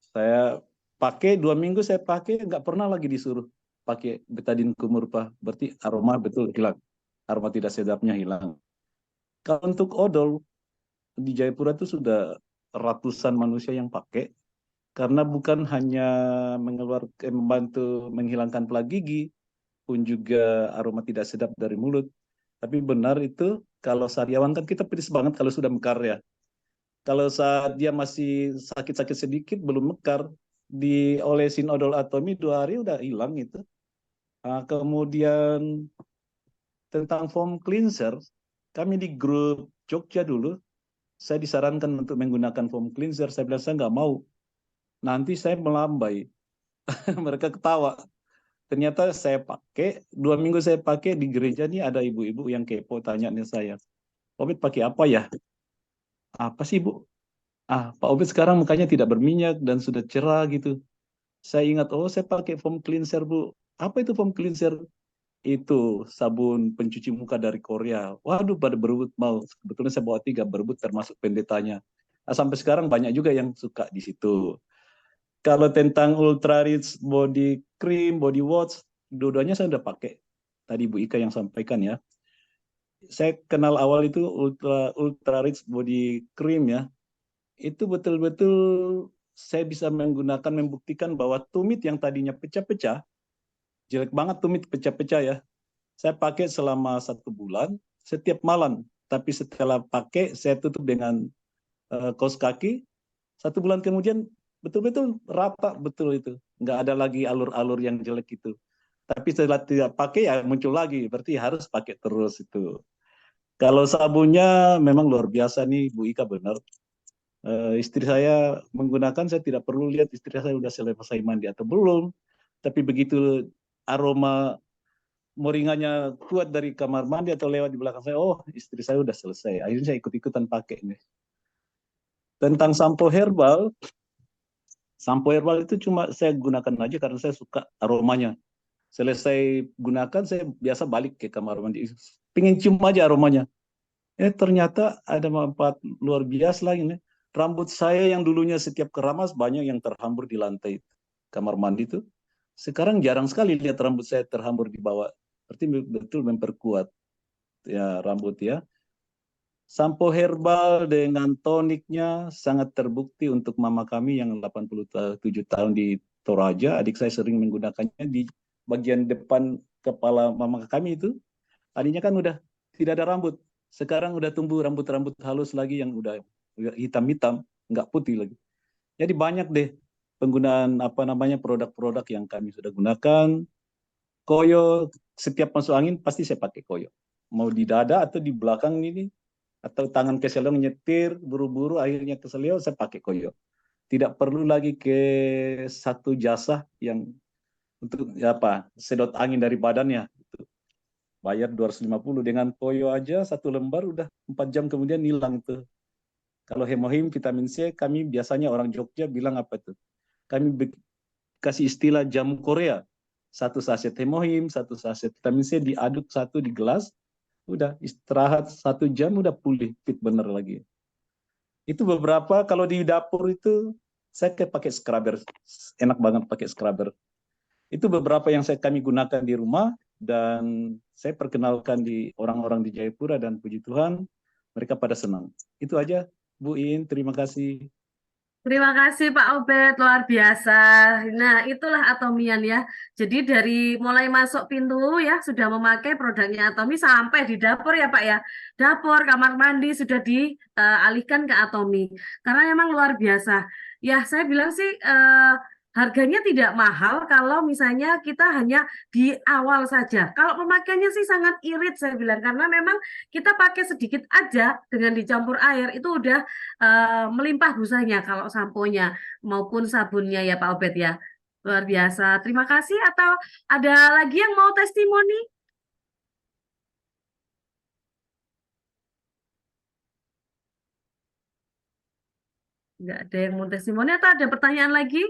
Saya pakai 2 minggu, saya pakai, nggak pernah lagi disuruh pakai betadine kumur Pak. Berarti aroma betul hilang. Aroma tidak sedapnya hilang. Kalau untuk odol, di Jayapura itu sudah ratusan manusia yang pakai, karena bukan hanya membantu menghilangkan pelak gigi, pun juga aroma tidak sedap dari mulut. Tapi benar itu, kalau sariawan kan kita pedis banget kalau sudah mekar ya. Kalau saat dia masih sakit-sakit sedikit, belum mekar, diolesin odol Atomi 2 hari udah hilang itu. Nah, kemudian tentang foam cleanser, kami di grup Jogja dulu, saya disarankan untuk menggunakan foam cleanser. Saya bilang, saya nggak mau. Nanti saya melambai. Mereka ketawa. Ternyata saya pakai, 2 minggu saya pakai di gereja nih ada ibu-ibu yang kepo tanyanya saya. Obed pakai apa ya? Apa sih Bu? Pak Obed sekarang mukanya tidak berminyak dan sudah cerah gitu. Saya ingat, oh saya pakai foam cleanser Bu. Apa itu foam cleanser? Itu sabun pencuci muka dari Korea. Waduh, pada berebut mau. Sebetulnya saya bawa 3 berebut termasuk pendetanya. Nah, sampai sekarang banyak juga yang suka di situ. Kalau tentang Ultra Rich Body Cream, Body Wash, dua-duanya saya udah pakai. Tadi Bu Ika yang sampaikan ya. Saya kenal awal itu Ultra Rich Body Cream ya. Itu betul-betul saya bisa menggunakan, membuktikan bahwa tumit yang tadinya pecah-pecah, jelek banget tumit pecah-pecah ya. Saya pakai selama 1 bulan, setiap malam. Tapi setelah pakai, saya tutup dengan kaos kaki. 1 bulan kemudian, betul-betul rata, betul itu. Nggak ada lagi alur-alur yang jelek itu. Tapi setelah tidak pakai, ya muncul lagi. Berarti harus pakai terus itu. Kalau sabunnya memang luar biasa nih, Bu Ika benar. Istri saya menggunakan, saya tidak perlu lihat istri saya sudah selesai mandi atau belum. Tapi begitu aroma moringanya kuat dari kamar mandi atau lewat di belakang saya, oh istri saya udah selesai. Akhirnya saya ikut-ikutan pakai nih. Tentang sampo herbal itu cuma saya gunakan aja karena saya suka aromanya. Selesai gunakan, saya biasa balik ke kamar mandi. Pengen cium aja aromanya. Ternyata ada manfaat luar biasa lagi nih. Rambut saya yang dulunya setiap keramas banyak yang terhambur di lantai kamar mandi itu. Sekarang jarang sekali lihat rambut saya terhambur di bawah. Berarti betul memperkuat ya rambut ya. Sampo herbal dengan toniknya sangat terbukti untuk mama kami yang 87 tahun di Toraja. Adik saya sering menggunakannya di bagian depan kepala mama kami itu. Adiknya kan udah tidak ada rambut. Sekarang udah tumbuh rambut-rambut halus lagi yang udah hitam-hitam, nggak putih lagi. Jadi banyak deh penggunaan produk-produk yang kami sudah gunakan. Koyo, setiap masuk angin pasti saya pakai koyo. Mau di dada atau di belakang ini, atau tangan keselio nyetir, buru-buru akhirnya keselio, saya pakai koyo. Tidak perlu lagi ke satu jasa yang untuk sedot angin dari badannya. Bayar 250 dengan koyo aja 1 lembar udah 4 jam kemudian hilang itu. Kalau hemohim vitamin C, kami biasanya orang Jogja bilang apa itu? Kami kasih istilah jamu Korea. 1 saset hemohim, 1 saset vitamin C diaduk 1 di gelas, udah istirahat 1 jam udah pulih, fit bener lagi. Itu beberapa. Kalau di dapur itu saya pakai scrubber, enak banget pakai scrubber. Itu beberapa yang kami gunakan di rumah dan saya perkenalkan di orang-orang di Jayapura dan puji Tuhan mereka pada senang. Itu aja Bu In, terima kasih. Terima kasih Pak Obed, luar biasa. Nah, itulah Atomian ya. Jadi dari mulai masuk pintu ya, sudah memakai produknya Atomi sampai di dapur ya Pak ya. Dapur, kamar mandi sudah dialihkan ke Atomi. Karena memang luar biasa. Ya, saya bilang sih harganya tidak mahal kalau misalnya kita hanya di awal saja. Kalau pemakaiannya sih sangat irit saya bilang. Karena memang kita pakai sedikit aja dengan dicampur air, itu udah melimpah busanya kalau samponya maupun sabunnya ya Pak Obed ya. Luar biasa. Terima kasih. Atau ada lagi yang mau testimoni? Nggak ada yang mau testimoni atau ada pertanyaan lagi?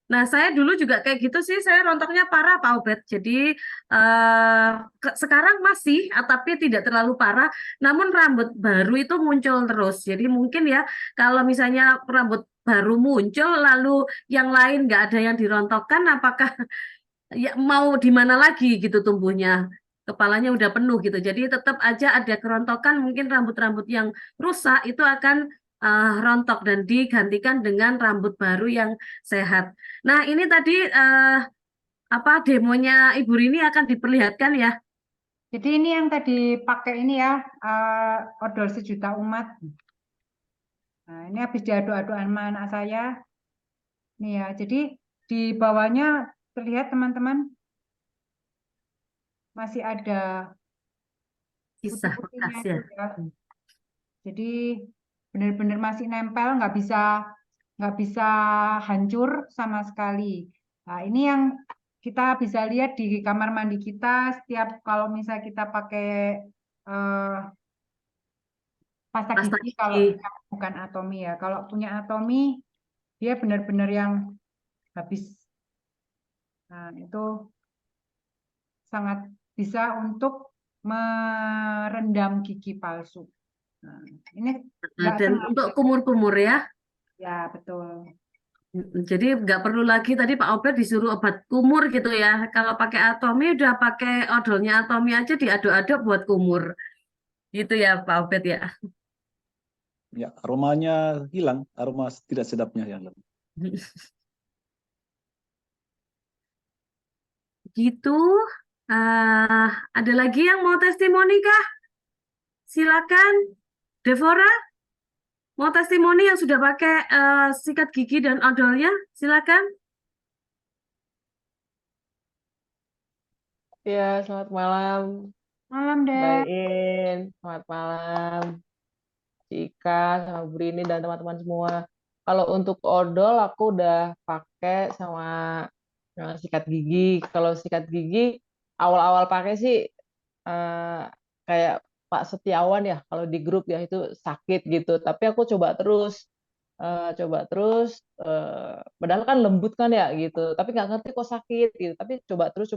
Nah, saya dulu juga kayak gitu sih, saya rontoknya parah Pak Obed. Jadi sekarang masih, tapi tidak terlalu parah. Namun rambut baru itu muncul terus. Jadi mungkin ya, kalau misalnya rambut baru muncul, lalu yang lain nggak ada yang dirontokkan, apakah ya mau di mana lagi gitu tumbuhnya? Kepalanya udah penuh gitu. Jadi tetap aja ada kerontokan, mungkin rambut-rambut yang rusak itu akan rontok dan digantikan dengan rambut baru yang sehat. Nah, ini tadi apa demonya Ibu Rini akan diperlihatkan ya. Jadi ini yang tadi pakai ini ya, odol sejuta umat. Nah, ini habis diaduk-aduk sama anak saya. Nih ya, jadi di bawahnya terlihat teman-teman masih ada Kisah putih-putihnya bekas itu ya. ya. Jadi benar-benar masih nempel, nggak bisa hancur sama sekali. Nah, ini yang kita bisa lihat di kamar mandi kita setiap kalau misalnya kita pakai eh, pasta Pasta gigi kalau gigi. kita bukan Atomi ya. Kalau punya Atomi dia benar-benar yang habis. Nah, itu sangat bisa untuk merendam gigi palsu. Nah, ini nggak Dan untuk sengaja. kumur-kumur ya. Ya, betul. Jadi nggak perlu lagi tadi Pak Obed disuruh obat kumur gitu ya. Kalau pakai Atomi udah pakai odolnya Atomi aja diaduk-aduk buat kumur. Gitu ya Pak Obed ya. Ya, aromanya hilang, aroma tidak sedapnya yang hilang. Gitu. Ada lagi yang mau testimoni kah? Silakan. Devora, mau testimoni yang sudah pakai sikat gigi dan odolnya? Silakan. Ya, selamat malam, Malam, Mbak Dek. In. Selamat malam, Cika, sama Bu Rini, dan teman-teman semua. Kalau untuk odol, aku udah pakai sama sikat gigi. Kalau sikat gigi, awal-awal pakai sih eh, kayak Pak Setiawan ya, kalau di grup ya itu sakit gitu. Tapi aku padahal kan lembut kan ya gitu, tapi nggak ngerti kok sakit gitu, tapi coba terus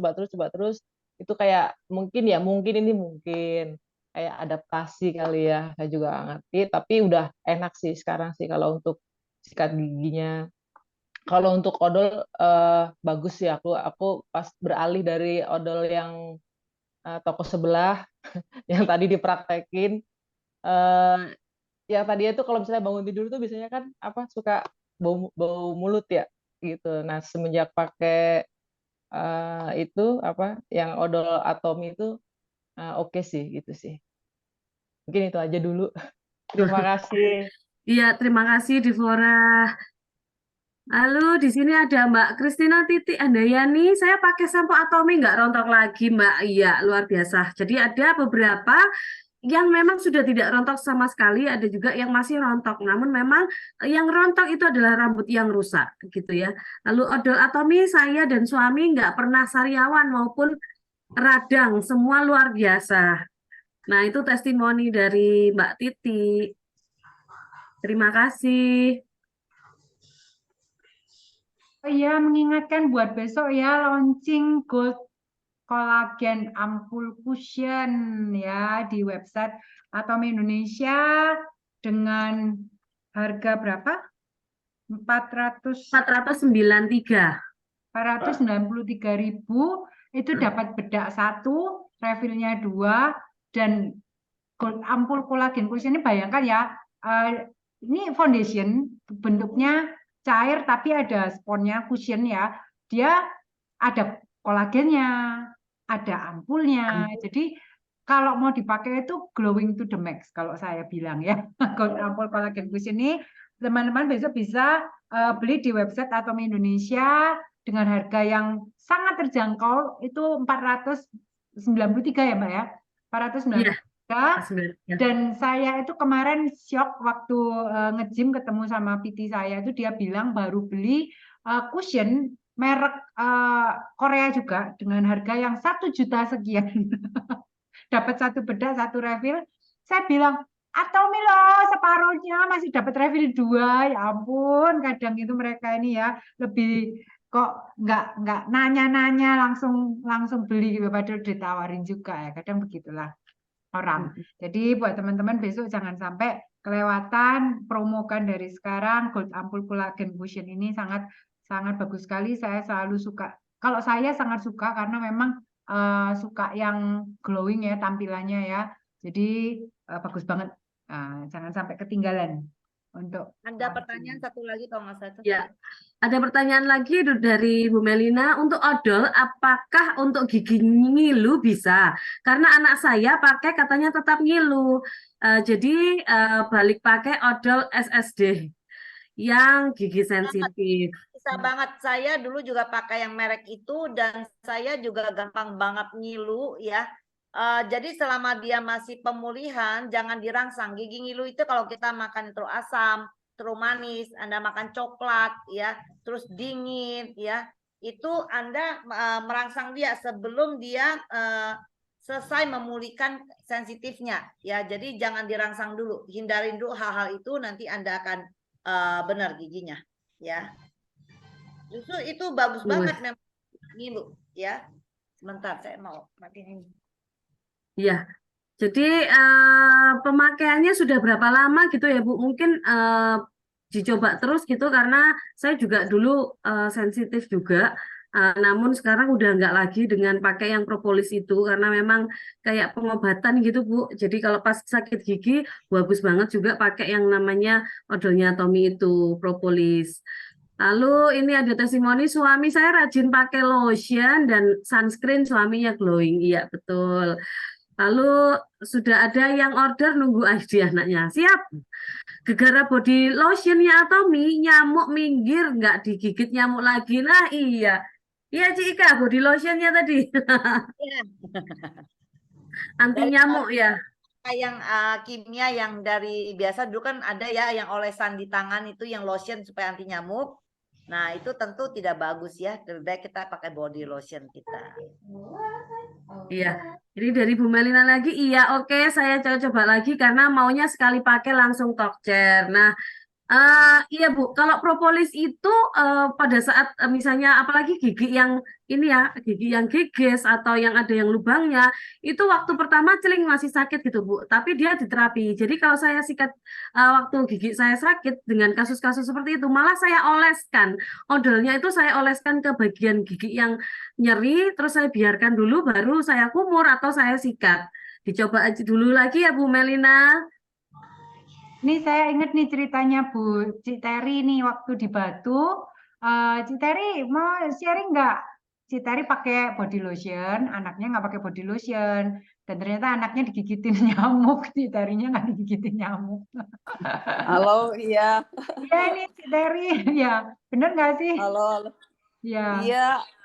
itu kayak mungkin kayak adaptasi kali ya, saya juga nggak ngerti, tapi udah enak sih sekarang sih kalau untuk sikat giginya. Kalau untuk odol bagus sih, aku pas beralih dari odol yang toko sebelah yang tadi dipraktekin, eh, yang tadinya tuh kalau misalnya bangun tidur tuh biasanya kan apa suka bau bau mulut ya gitu. Nah, semenjak pakai itu apa yang odol Atomi itu oke sih gitu sih. Mungkin itu aja dulu. Terima kasih. Iya, terima kasih Devora. Halo, di sini ada Mbak Kristina Titi Andayani. Saya pakai sampo Atomi nggak rontok lagi, Mbak. Iya, luar biasa. Jadi ada beberapa yang memang sudah tidak rontok sama sekali, ada juga yang masih rontok. Namun memang yang rontok itu adalah rambut yang rusak, gitu ya. Lalu odol Atomi saya dan suami nggak pernah sariawan maupun radang, semua luar biasa. Nah, itu testimoni dari Mbak Titi. Terima kasih. Oh iya, mengingatkan buat besok ya launching Gold Collagen Ampul Cushion ya di website Atomi Indonesia dengan harga berapa? 493. 493.000 itu dapat bedak 1, refillnya 2, dan ampul kolagen cushion ini bayangkan ya, ini foundation bentuknya cair tapi ada sponnya, cushion ya. Dia ada kolagennya, ada ampulnya. Jadi kalau mau dipakai itu glowing to the max kalau saya bilang ya. Gold ampul kolagen cushion ini teman-teman besok bisa beli di website Atomi Indonesia dengan harga yang sangat terjangkau, itu 493 ya Mbak ya. 493. Ya. Dan saya itu kemarin shock waktu nge-gym ketemu sama PT saya, itu dia bilang baru beli cushion merek Korea juga dengan harga yang 1 juta sekian. Dapat 1 bedak, 1 refill. Saya bilang, Atomi loh separuhnya masih dapat refill 2. Ya ampun, kadang itu mereka ini ya lebih kok nggak nanya-nanya, langsung beli gitu, padahal ditawarin juga ya. Kadang begitulah orang. Jadi buat teman-teman besok jangan sampai kelewatan, promokan dari sekarang. Gold ampul kolagen cushion ini sangat sangat bagus sekali. Saya selalu suka. Kalau saya sangat suka karena memang suka yang glowing ya tampilannya ya. Jadi bagus banget. Jangan sampai ketinggalan untuk Ada pertanyaan satu lagi kalau nggak salah itu. Ya, ada pertanyaan lagi dari Bu Melina. Untuk odol, apakah untuk gigi ngilu bisa? Karena anak saya pakai katanya tetap ngilu. Jadi balik pakai odol SSD yang gigi sensitif. Bisa banget. Saya dulu juga pakai yang merek itu dan saya juga gampang banget ngilu ya. Jadi selama dia masih pemulihan, jangan dirangsang. Gigi ngilu itu kalau kita makan terlalu asam, terlalu manis, Anda makan coklat, ya, terus dingin, ya, itu Anda merangsang dia sebelum dia selesai memulihkan sensitifnya, ya. Jadi jangan dirangsang dulu, hindarin dulu hal-hal itu, nanti Anda akan benar giginya, ya. Justru itu bagus banget memang ngilu, ya. Sebentar, saya mau matiin ini. Iya, jadi pemakaiannya sudah berapa lama gitu ya Bu? Mungkin dicoba terus gitu karena saya juga dulu sensitif juga, namun sekarang udah nggak lagi dengan pakai yang propolis itu karena memang kayak pengobatan gitu Bu. Jadi kalau pas sakit gigi bagus banget juga pakai yang namanya odolnya Atomi itu propolis. Lalu ini ada testimoni suami saya rajin pakai lotion dan sunscreen, suaminya glowing. Iya betul. Lalu sudah ada yang order nunggu ID anaknya. Siap. Gegara body lotionnya Atomi, nyamuk minggir, nggak digigit nyamuk lagi. Nah iya. Iya Ci Ika, body lotionnya tadi. Anti nyamuk ya. Yang kimia yang dari biasa dulu kan ada ya yang olesan di tangan itu yang lotion supaya anti nyamuk. Nah itu tentu tidak bagus ya. Lebih baik kita pakai body lotion kita. Iya, ini dari Bu Melina lagi. Iya, oke, saya coba lagi karena maunya sekali pakai langsung talk chair. Nah, iya Bu, kalau propolis itu pada saat misalnya apalagi gigi yang ini ya, gigi yang geges atau yang ada yang lubangnya, itu waktu pertama celing masih sakit gitu Bu, tapi dia diterapi. Jadi kalau saya sikat waktu gigi saya sakit dengan kasus-kasus seperti itu, malah saya oleskan. Odolnya itu saya oleskan ke bagian gigi yang nyeri, terus saya biarkan dulu, baru saya kumur atau saya sikat. Dicoba aja dulu lagi ya Bu Melina. Ini saya ingat nih ceritanya Bu Cik Teri nih waktu di Batu. Cik Teri mau sharing nggak? Cik Teri pakai body lotion, anaknya nggak pakai body lotion. Dan ternyata anaknya digigitin nyamuk, Cik Terinya nggak digigitin nyamuk. Halo, iya. Iya ini Cik Teri, ya bener nggak sih? Halo. Ya.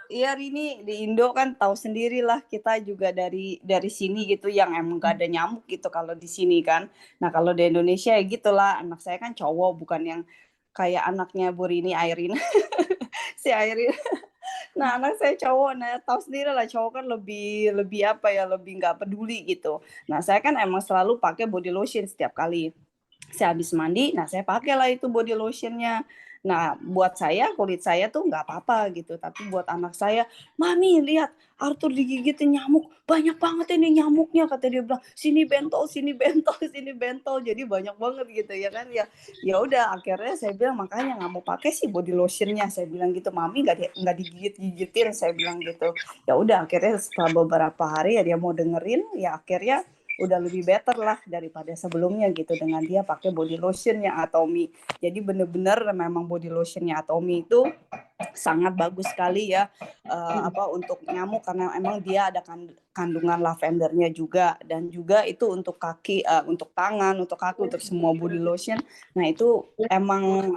Iya Rini, di Indo kan tahu sendirilah kita juga dari sini gitu yang emang gak ada nyamuk gitu kalau di sini kan. Nah kalau di Indonesia ya gitulah, anak saya kan cowok bukan yang kayak anaknya Bu Rini Airin. Si Airin. Nah anak saya cowok, nah tahu sendiri lah cowok kan lebih apa ya, lebih nggak peduli gitu. Nah saya kan emang selalu pakai body lotion setiap kali saya habis mandi, nah saya pakailah itu body lotionnya. Nah, buat saya, kulit saya tuh nggak apa-apa gitu. Tapi buat anak saya, Mami lihat Arthur digigitin nyamuk. Banyak banget ini nyamuknya. Kata dia bilang, sini bentol, sini bentol, sini bentol. Jadi banyak banget gitu ya kan. Ya udah akhirnya saya bilang, makanya nggak mau pakai sih body lotionnya. Saya bilang gitu, Mami nggak digigit-gigitin. Saya bilang gitu. Ya udah akhirnya setelah beberapa hari ya dia mau dengerin. Ya akhirnya udah lebih better lah daripada sebelumnya gitu dengan dia pakai body lotionnya Atomy. Jadi bener-bener memang body lotionnya Atomy itu sangat bagus sekali ya untuk nyamuk karena emang dia ada kandungan lavendernya juga, dan juga itu untuk kaki, untuk tangan, untuk kaki, untuk semua body lotion. Nah itu emang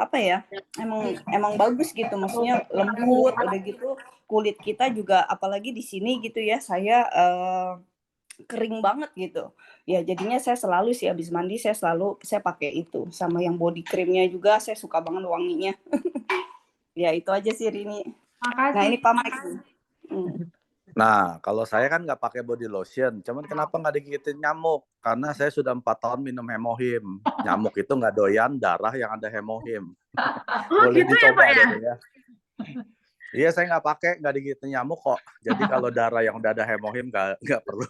emang bagus gitu, maksudnya lembut, udah gitu kulit kita juga apalagi di sini gitu ya, saya kering banget gitu. Ya jadinya saya selalu sih habis mandi saya pakai itu, sama yang body creamnya juga saya suka banget wanginya. Ya itu aja sih Rini. Nah Makasih. ini Pak Mike. Nah, kalau saya kan nggak pakai body lotion, cuman kenapa nggak digigitin nyamuk? Karena saya sudah 4 tahun minum hemohim. Nyamuk itu nggak doyan darah yang ada hemohim. Oh Boleh gitu ya dicoba Pak ya? deh ya. Iya, saya nggak pakai, nggak digigitin nyamuk kok. Jadi kalau darah yang udah ada hemohim nggak perlu.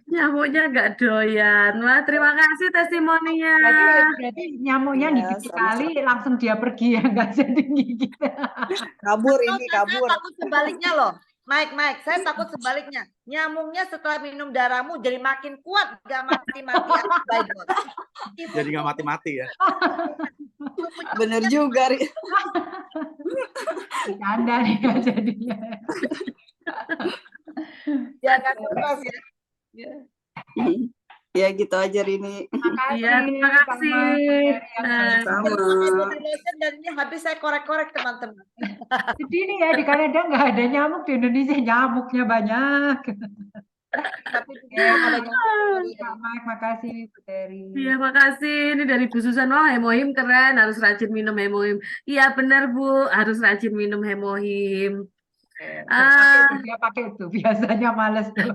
Nyamuknya nggak doyan. Wah, terima kasih testimoninya. Berarti nyamuknya Iya, gigit sekali sama-sama. langsung dia pergi ya, nggak jadi gigit. Kabur Oh, ini, saya kabur. takut sebaliknya loh. Mike, saya takut sebaliknya. Nyamuknya setelah minum darahmu jadi makin kuat, gak mati-mati. Jadi nggak mati-mati ya. Bener juga, Ri. Bercanda nih ya jadinya. Jangan stres ya. Ya gitu aja Rini. Iya, terima kasih. Sama. Body lotion dan ini habis saya korek-korek teman-teman. Jadi ini ya di Kanada nggak ada nyamuk, di Indonesia nyamuknya banyak. Tapi ada nyamuk. Kak Mike, makasih Bu Terry. Iya, makasih. Ini dari Bu Susan. Wah, hemohim keren. Harus rajin minum hemohim. Iya, benar Bu. Harus rajin minum hemohim. Dia pakai itu. Biasanya males tuh.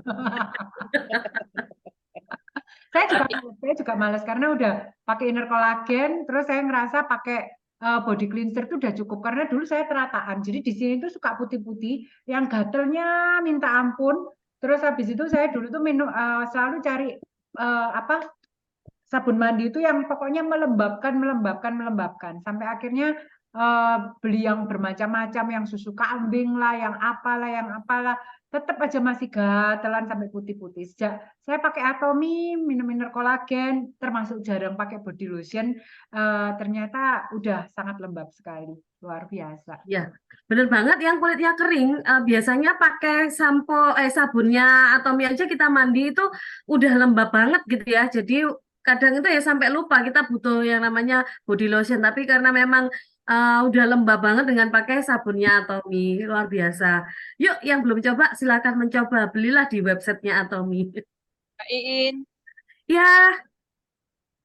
saya juga males karena udah pakai inner collagen, terus saya ngerasa pakai body cleanser itu udah cukup karena dulu saya terataan. Jadi di sini tuh suka putih-putih, yang gatelnya minta ampun. Terus habis itu saya dulu tuh minum selalu cari sabun mandi itu yang pokoknya melembabkan sampai akhirnya beli yang bermacam-macam, yang susu kambing lah, yang apalah, tetap aja masih gatelan sampai putih-putih. Sejak saya pakai Atomy, minum inner collagen, termasuk jarang pakai body lotion, ternyata udah sangat lembab sekali, luar biasa. Ya, bener banget. Yang kulitnya kering, biasanya pakai sabunnya Atomy aja kita mandi itu udah lembab banget gitu ya. Jadi kadang itu ya sampai lupa kita butuh yang namanya body lotion. Tapi karena memang udah lembab banget dengan pakai sabunnya Atomy, luar biasa. Yuk, yang belum coba silakan mencoba, belilah di websitenya Atomy. Kak Iin, Ya,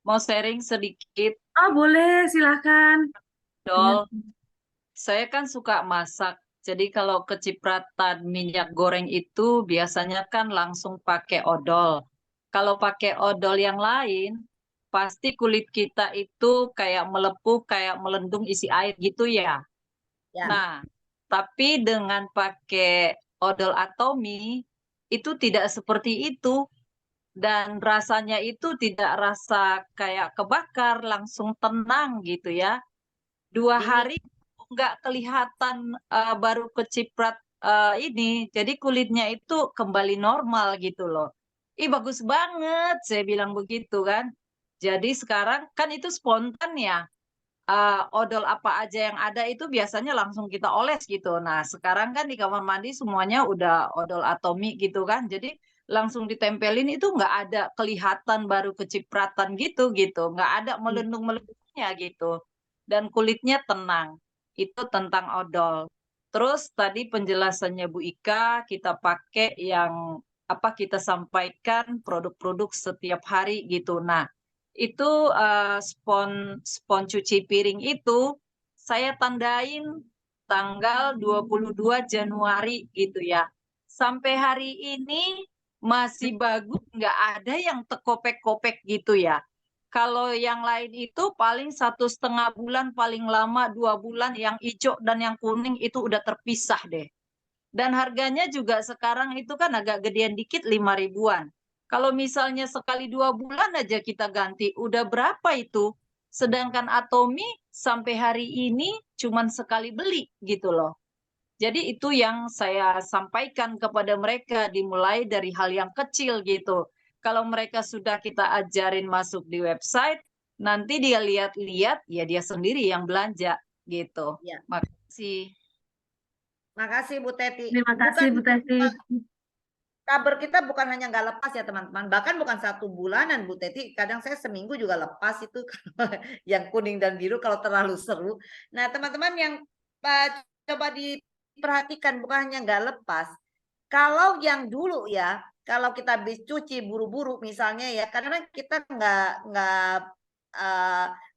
mau sharing sedikit, oh boleh, silakan. Dol. Saya kan suka masak, jadi kalau kecipratan minyak goreng itu biasanya kan langsung pakai odol. Kalau pakai odol yang lain, pasti kulit kita itu kayak melepuh, kayak melendung isi air gitu ya. Ya. Nah, tapi dengan pakai odol Atomy, itu tidak seperti itu. Dan rasanya itu tidak rasa kayak kebakar, langsung tenang gitu ya. 2 hari nggak kelihatan baru keciprat ini, jadi kulitnya itu kembali normal gitu loh. Ih bagus banget, saya bilang begitu kan. Jadi sekarang kan itu spontan ya. Odol apa aja yang ada itu biasanya langsung kita oles gitu. Nah sekarang kan di kamar mandi semuanya udah odol Atomy gitu kan. Jadi langsung ditempelin itu nggak ada kelihatan baru kecipratan gitu, nggak ada melendung-melendungnya gitu. Dan kulitnya tenang. Itu tentang odol. Terus tadi penjelasannya Bu Ika, kita pakai yang apa kita sampaikan produk-produk setiap hari gitu. Nah, itu spon cuci piring itu saya tandain tanggal 22 Januari gitu ya. Sampai hari ini masih bagus, nggak ada yang tekopek-kopek gitu ya. Kalau yang lain itu paling 1,5 bulan, paling lama 2 bulan, yang hijau dan yang kuning itu udah terpisah deh. Dan harganya juga sekarang itu kan agak gedean dikit 5 ribuan. Kalau misalnya sekali 2 bulan aja kita ganti, udah berapa itu? Sedangkan Atomy sampai hari ini cuman sekali beli gitu loh. Jadi itu yang saya sampaikan kepada mereka, dimulai dari hal yang kecil gitu. Kalau mereka sudah kita ajarin masuk di website, nanti dia lihat-lihat, ya dia sendiri yang belanja gitu. Ya. Makasih. Makasih Bu Teti. Terima kasih Bu Teti. Kabar kita bukan hanya nggak lepas ya teman-teman, bahkan bukan 1 bulanan Bu Teti, kadang saya seminggu juga lepas itu yang kuning dan biru kalau terlalu seru. Nah teman-teman yang coba diperhatikan, bukan hanya nggak lepas, kalau yang dulu ya, kalau kita habis cuci buru-buru misalnya ya, karena kita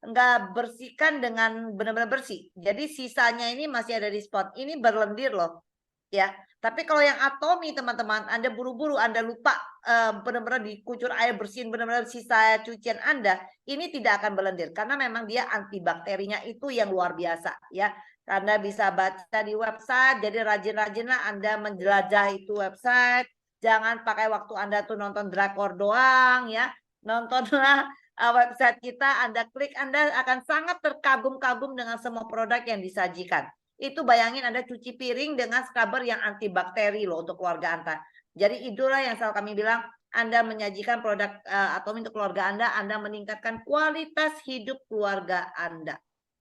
nggak bersihkan dengan benar-benar bersih, jadi sisanya ini masih ada di spot, ini berlendir loh ya. Tapi kalau yang Atomi teman-teman, Anda buru-buru, Anda lupa benar-benar dikucur air bersihin benar-benar sisa cucian Anda, ini tidak akan berlendir karena memang dia antibakterinya itu yang luar biasa ya. Anda bisa baca di website, jadi rajin-rajinlah Anda menjelajah itu website. Jangan pakai waktu Anda tuh nonton drakor doang ya. Nontonlah website kita, Anda klik, Anda akan sangat terkagum-kagum dengan semua produk yang disajikan. Itu bayangin Anda cuci piring dengan scrubber yang antibakteri loh untuk keluarga Anda. Jadi itulah yang selalu kami bilang, Anda menyajikan produk Atomi untuk keluarga Anda meningkatkan kualitas hidup keluarga Anda.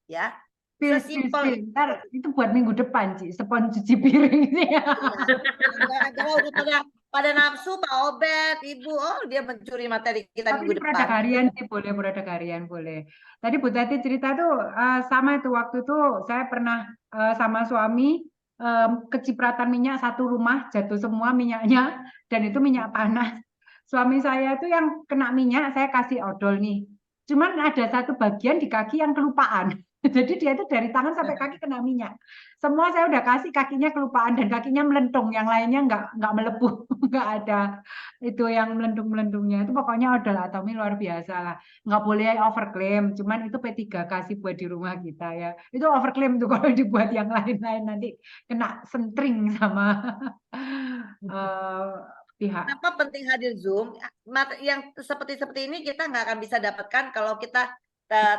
Ya. Sesimpel ntar itu buat minggu depan Ci, spon cuci piring sih. Gara-gara udah pada nafsu Pak Obet, Ibu, oh dia mencuri materi kita Tapi minggu ini produk depan. harian sih boleh, produk harian boleh. Tadi Bu Tati cerita tuh sama itu, waktu itu saya pernah sama suami kecipratan minyak satu rumah jatuh semua minyaknya, dan itu minyak panas. Suami saya itu yang kena minyak, saya kasih odol nih. Cuman ada satu bagian di kaki yang kelupaan. Jadi dia itu dari tangan sampai kaki kena minyak. Semua saya udah kasih, kakinya kelupaan dan kakinya melentung, yang lainnya nggak melepuh, nggak ada itu yang melentung-melentungnya. Itu pokoknya odol Atomi luar biasa lah. Nggak boleh overklaim, cuman itu P3 kasih buat di rumah kita ya. Itu overklaim tuh kalau dibuat yang lain-lain nanti kena sentring sama pihak. Kenapa penting hadir Zoom? Yang seperti ini kita nggak akan bisa dapatkan kalau kita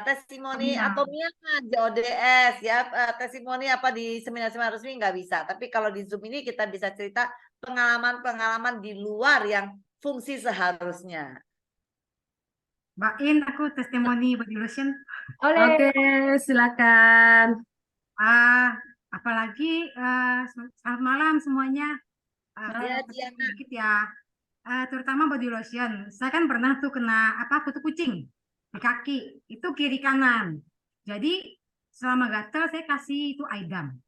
testimoni atau di ODS ya, testimoni apa di seminar-seminar resmi nggak bisa. Tapi kalau di Zoom ini kita bisa cerita pengalaman-pengalaman di luar yang fungsi seharusnya. Mbak In, aku testimoni body lotion. Oke, silakan. Apalagi selamat malam semuanya. Sedikit ya. Terutama body lotion. Saya kan pernah tuh kena kutu kucing di kaki, itu kiri kanan. Jadi selama gatal saya kasih itu Aidam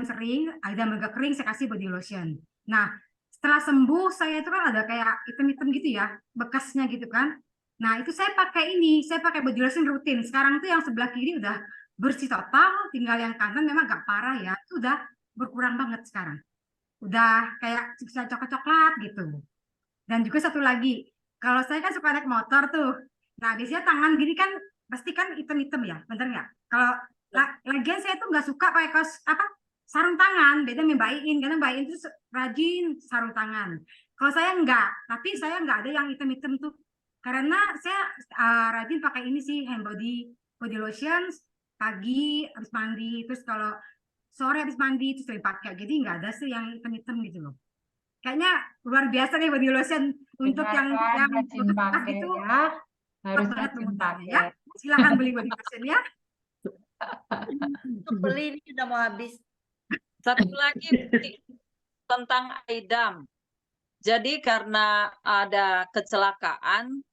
sering, Aidam agak kering saya kasih body lotion. Nah setelah sembuh saya itu kan ada kayak item-item gitu ya, bekasnya gitu kan. Nah itu saya pakai body lotion rutin. Sekarang tuh yang sebelah kiri udah bersih total, tinggal yang kanan memang agak parah ya, itu udah berkurang banget sekarang. Udah kayak sisa coklat-coklat gitu. Dan juga satu lagi, kalau saya kan suka naik motor tuh. Nah, biasanya tangan gini kan pasti kan hitam-hitam ya, bener nggak? Kalau lagian saya tuh nggak suka pakai kaos sarung tangan, beda sama Mbak Iin, karena Mbak Iin tuh rajin sarung tangan. Kalau saya nggak, tapi saya nggak ada yang hitam-hitam tuh, karena saya rajin pakai ini sih hand body lotion pagi habis mandi, terus kalau sore habis mandi terus sering pakai, jadi nggak ada sih yang hitam-hitam gitu loh. Kayaknya luar biasa nih body lotion untuk yang bekas itu. Ya. Harus rajin pakai ya. Silakan beli body lotion ya. Untuk beli ini sudah mau habis. Satu lagi tentang Aidam. Jadi karena ada kecelakaan,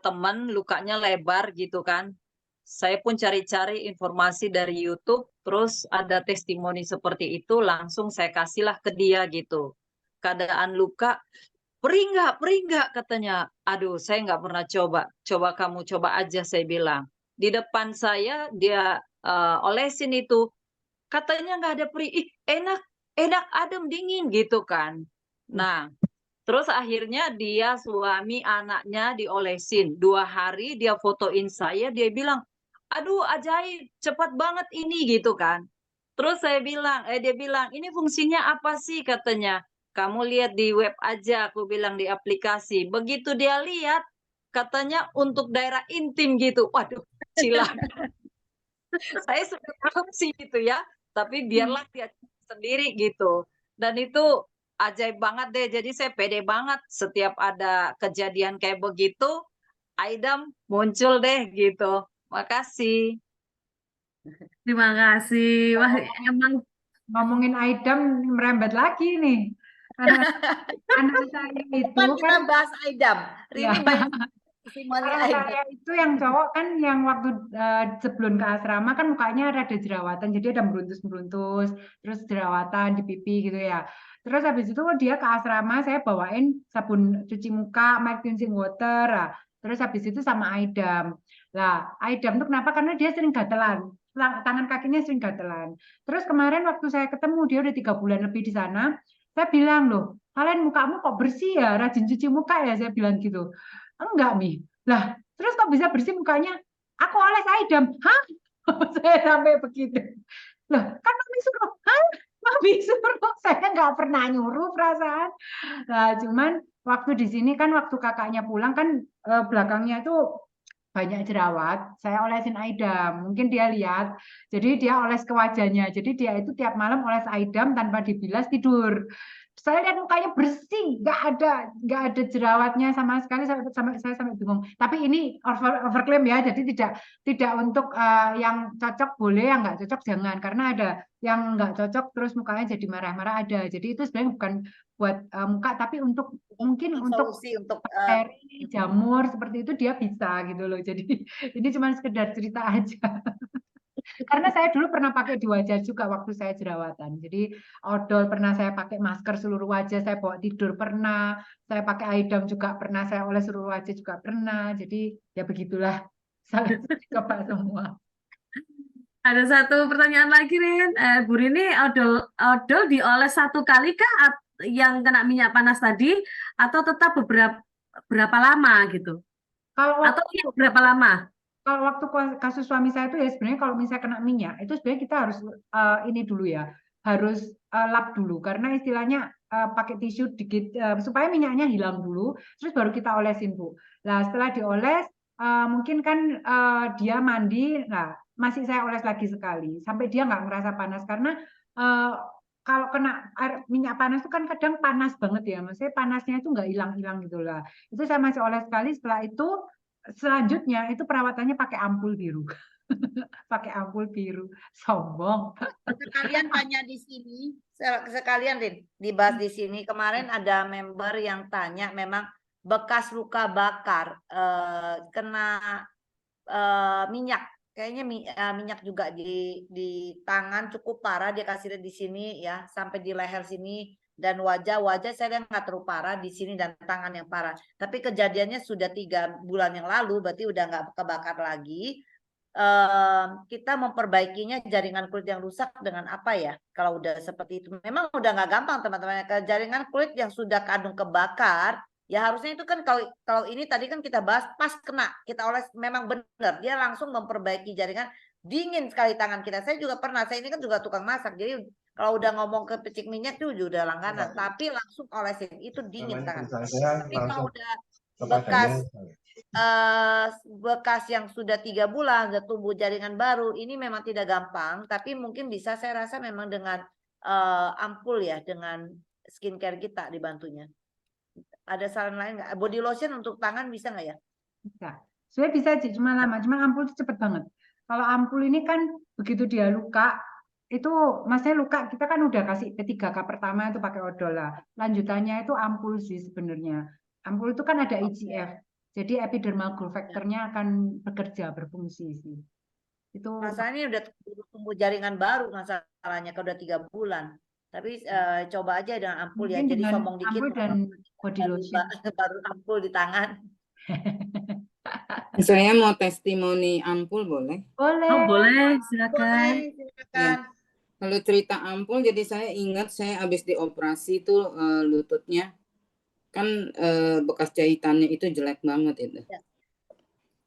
teman lukanya lebar gitu kan. Saya pun cari-cari informasi dari YouTube, terus ada testimoni seperti itu, langsung saya kasihlah ke dia gitu. Keadaan luka, perih nggak katanya. Aduh, saya nggak pernah coba kamu coba aja, saya bilang. Di depan saya dia olesin itu, katanya nggak ada perih, enak adem dingin gitu kan. Nah terus akhirnya dia suami anaknya diolesin 2 hari, dia fotoin saya, dia bilang aduh ajaib cepat banget ini gitu kan. Terus saya bilang dia bilang ini fungsinya apa sih, katanya. Kamu lihat di web aja, aku bilang di aplikasi. Begitu dia lihat, katanya untuk daerah intim gitu. Waduh, silakan. Saya sudah tahu sih gitu ya, tapi biarlah dia sendiri gitu. Dan itu ajaib banget deh. Jadi saya pede banget setiap ada kejadian kayak begitu, Aidam muncul deh gitu. Makasih. Terima kasih. Wah, emang Ngomongin Aidam merembet lagi nih. Anak saya itu Depan kita kan bahas Aidam. ya. Rini banyak testimoni Anak Aidam. saya itu yang cowok kan yang waktu sebelum ke asrama kan mukanya ada jerawatan, jadi ada meruntus-meruntus, terus jerawatan di pipi gitu ya. Terus habis itu dia ke asrama, saya bawain sabun cuci muka, mild cleansing water, terus habis itu sama Aidam. Lah, Aidam itu kenapa? Karena dia sering gatelan, tangan kakinya sering gatelan. Terus kemarin waktu saya ketemu, dia udah 3 bulan lebih di sana, saya bilang, loh, kalian mukamu kok bersih ya, rajin cuci muka ya, saya bilang gitu. Enggak, Mi. Lah, terus kok bisa bersih mukanya? Aku oles Aidam. Hah? Saya sampai begitu. Loh, kan Mami suruh. Hah? Mami suruh. Saya nggak pernah nyuruh perasaan. Nah, cuman waktu di sini kan waktu kakaknya pulang kan belakangnya itu banyak jerawat. Saya olesin Aidam. Mungkin dia lihat. Jadi dia oles ke wajahnya. Jadi dia itu tiap malam oles Aidam tanpa dibilas tidur. Saya lihat mukanya bersih, nggak ada jerawatnya sama sekali, saya sampai bingung. Tapi ini overclaim ya, jadi tidak untuk yang cocok boleh, yang nggak cocok jangan, karena ada yang nggak cocok terus mukanya jadi marah-marah ada. Jadi itu sebenarnya bukan buat muka, tapi untuk mungkin untuk Solusi untuk bakteri, jamur seperti itu dia bisa gitu loh. Jadi ini cuma sekedar cerita aja. Karena saya dulu pernah pakai di wajah juga waktu saya jerawatan. Jadi odol pernah saya pakai, masker seluruh wajah saya bawa tidur pernah, saya pakai Aidam juga pernah, saya oles seluruh wajah juga pernah. Jadi ya begitulah, salah coba semua. Ada satu pertanyaan lagi, Rin. Bu Rini, odol dioles 1 kali kah yang kena minyak panas tadi, atau tetap berapa lama gitu? Atau berapa lama? Kalau waktu kasus suami saya itu ya sebenarnya kalau misalnya kena minyak itu sebenarnya kita harus ini dulu ya, harus lap dulu karena istilahnya pakai tisu dikit supaya minyaknya hilang dulu, terus baru kita olesin Bu. Nah setelah dioles mungkin kan dia mandi, nah masih saya oles lagi sekali sampai dia nggak ngerasa panas karena kalau kena minyak panas itu kan kadang panas banget ya, maksudnya panasnya itu nggak hilang-hilang gitu lah. Itu saya masih oles sekali, setelah itu selanjutnya itu perawatannya pakai ampul biru. Pakai ampul biru. Sombong. Sekalian tanya di sini, sekalian Rin, dibahas di sini. Kemarin ada member yang tanya memang bekas luka bakar kena minyak. Kayaknya minyak juga di tangan cukup parah, dia kasih di sini ya, sampai di leher sini. Dan wajah saya nggak terlalu parah di sini dan tangan yang parah. Tapi kejadiannya sudah 3 bulan yang lalu, berarti udah nggak kebakar lagi. Kita memperbaikinya jaringan kulit yang rusak dengan apa ya? Kalau udah seperti itu, memang udah nggak gampang teman-teman. Jaringan kulit yang sudah kadung kebakar, ya harusnya itu kan kalau ini tadi kan kita bahas pas kena, kita oles memang benar, dia langsung memperbaiki jaringan. Dingin sekali tangan kita. Saya juga pernah, saya ini kan juga tukang masak, jadi kalau udah ngomong ke pecik minyak itu udah langganan, tapi langsung olesin itu dingin tangan. Tapi kalau udah bekas yang sudah 3 bulan, udah tumbuh jaringan baru, ini memang tidak gampang, tapi mungkin bisa saya rasa memang dengan ampul ya, dengan skincare kita dibantunya. Ada saran lain nggak? Body lotion untuk tangan bisa nggak ya? Bisa. Sebenarnya bisa sih, cuma lama, cuma ampul itu cepet banget. Kalau ampul ini kan begitu dia luka, itu maksudnya luka kita kan udah kasih P3K pertama itu pakai odol lah. Lanjutannya itu ampul sih sebenarnya. Ampul itu kan ada IGF. Jadi epidermal growth factor-nya akan bekerja, berfungsi sih. Itu masalahnya udah tumbuh jaringan baru masalahnya kalau udah 3 bulan. Tapi coba aja dengan ampul ya. Jadi sombong dikit. Ampul dan body lotion. Baru ampul di tangan. Saya mau testimoni ampul boleh? Boleh. Oh, boleh, silakan. Silakan. Ya. Kalau cerita ampul, jadi saya ingat saya habis dioperasi itu lututnya kan bekas jahitannya itu jelek banget itu.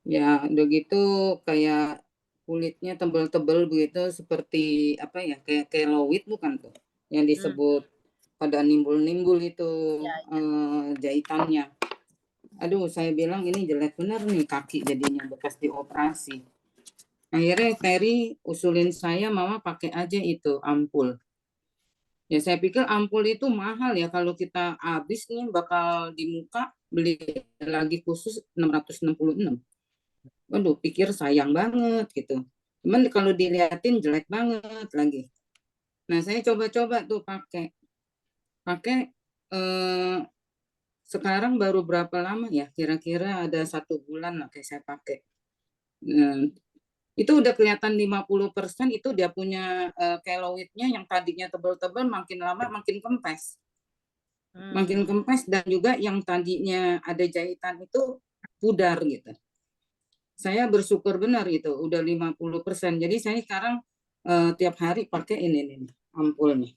Ya, udah gitu kayak kulitnya tebel-tebel begitu seperti apa ya, kayak keloid bukan tuh yang disebut pada nimbul-nimbul itu jahitannya. Aduh, saya bilang ini jelek bener nih kaki jadinya bekas dioperasi. Akhirnya Ferry usulin saya, mama pakai aja itu ampul. Ya saya pikir ampul itu mahal ya, kalau kita habis nih bakal di muka beli lagi khusus 666. Waduh, pikir sayang banget gitu. Cuman kalau diliatin jelek banget lagi. Nah, saya coba-coba tuh pakai sekarang baru berapa lama ya? Kira-kira ada 1 bulan lah kayak saya pakai. Itu udah kelihatan 50% itu dia punya keloidnya yang tadinya tebal-tebal makin lama makin kempes. Makin kempes, dan juga yang tadinya ada jahitan itu pudar gitu. Saya bersyukur benar itu udah 50%. Jadi saya sekarang tiap hari pakai ini ampul nih.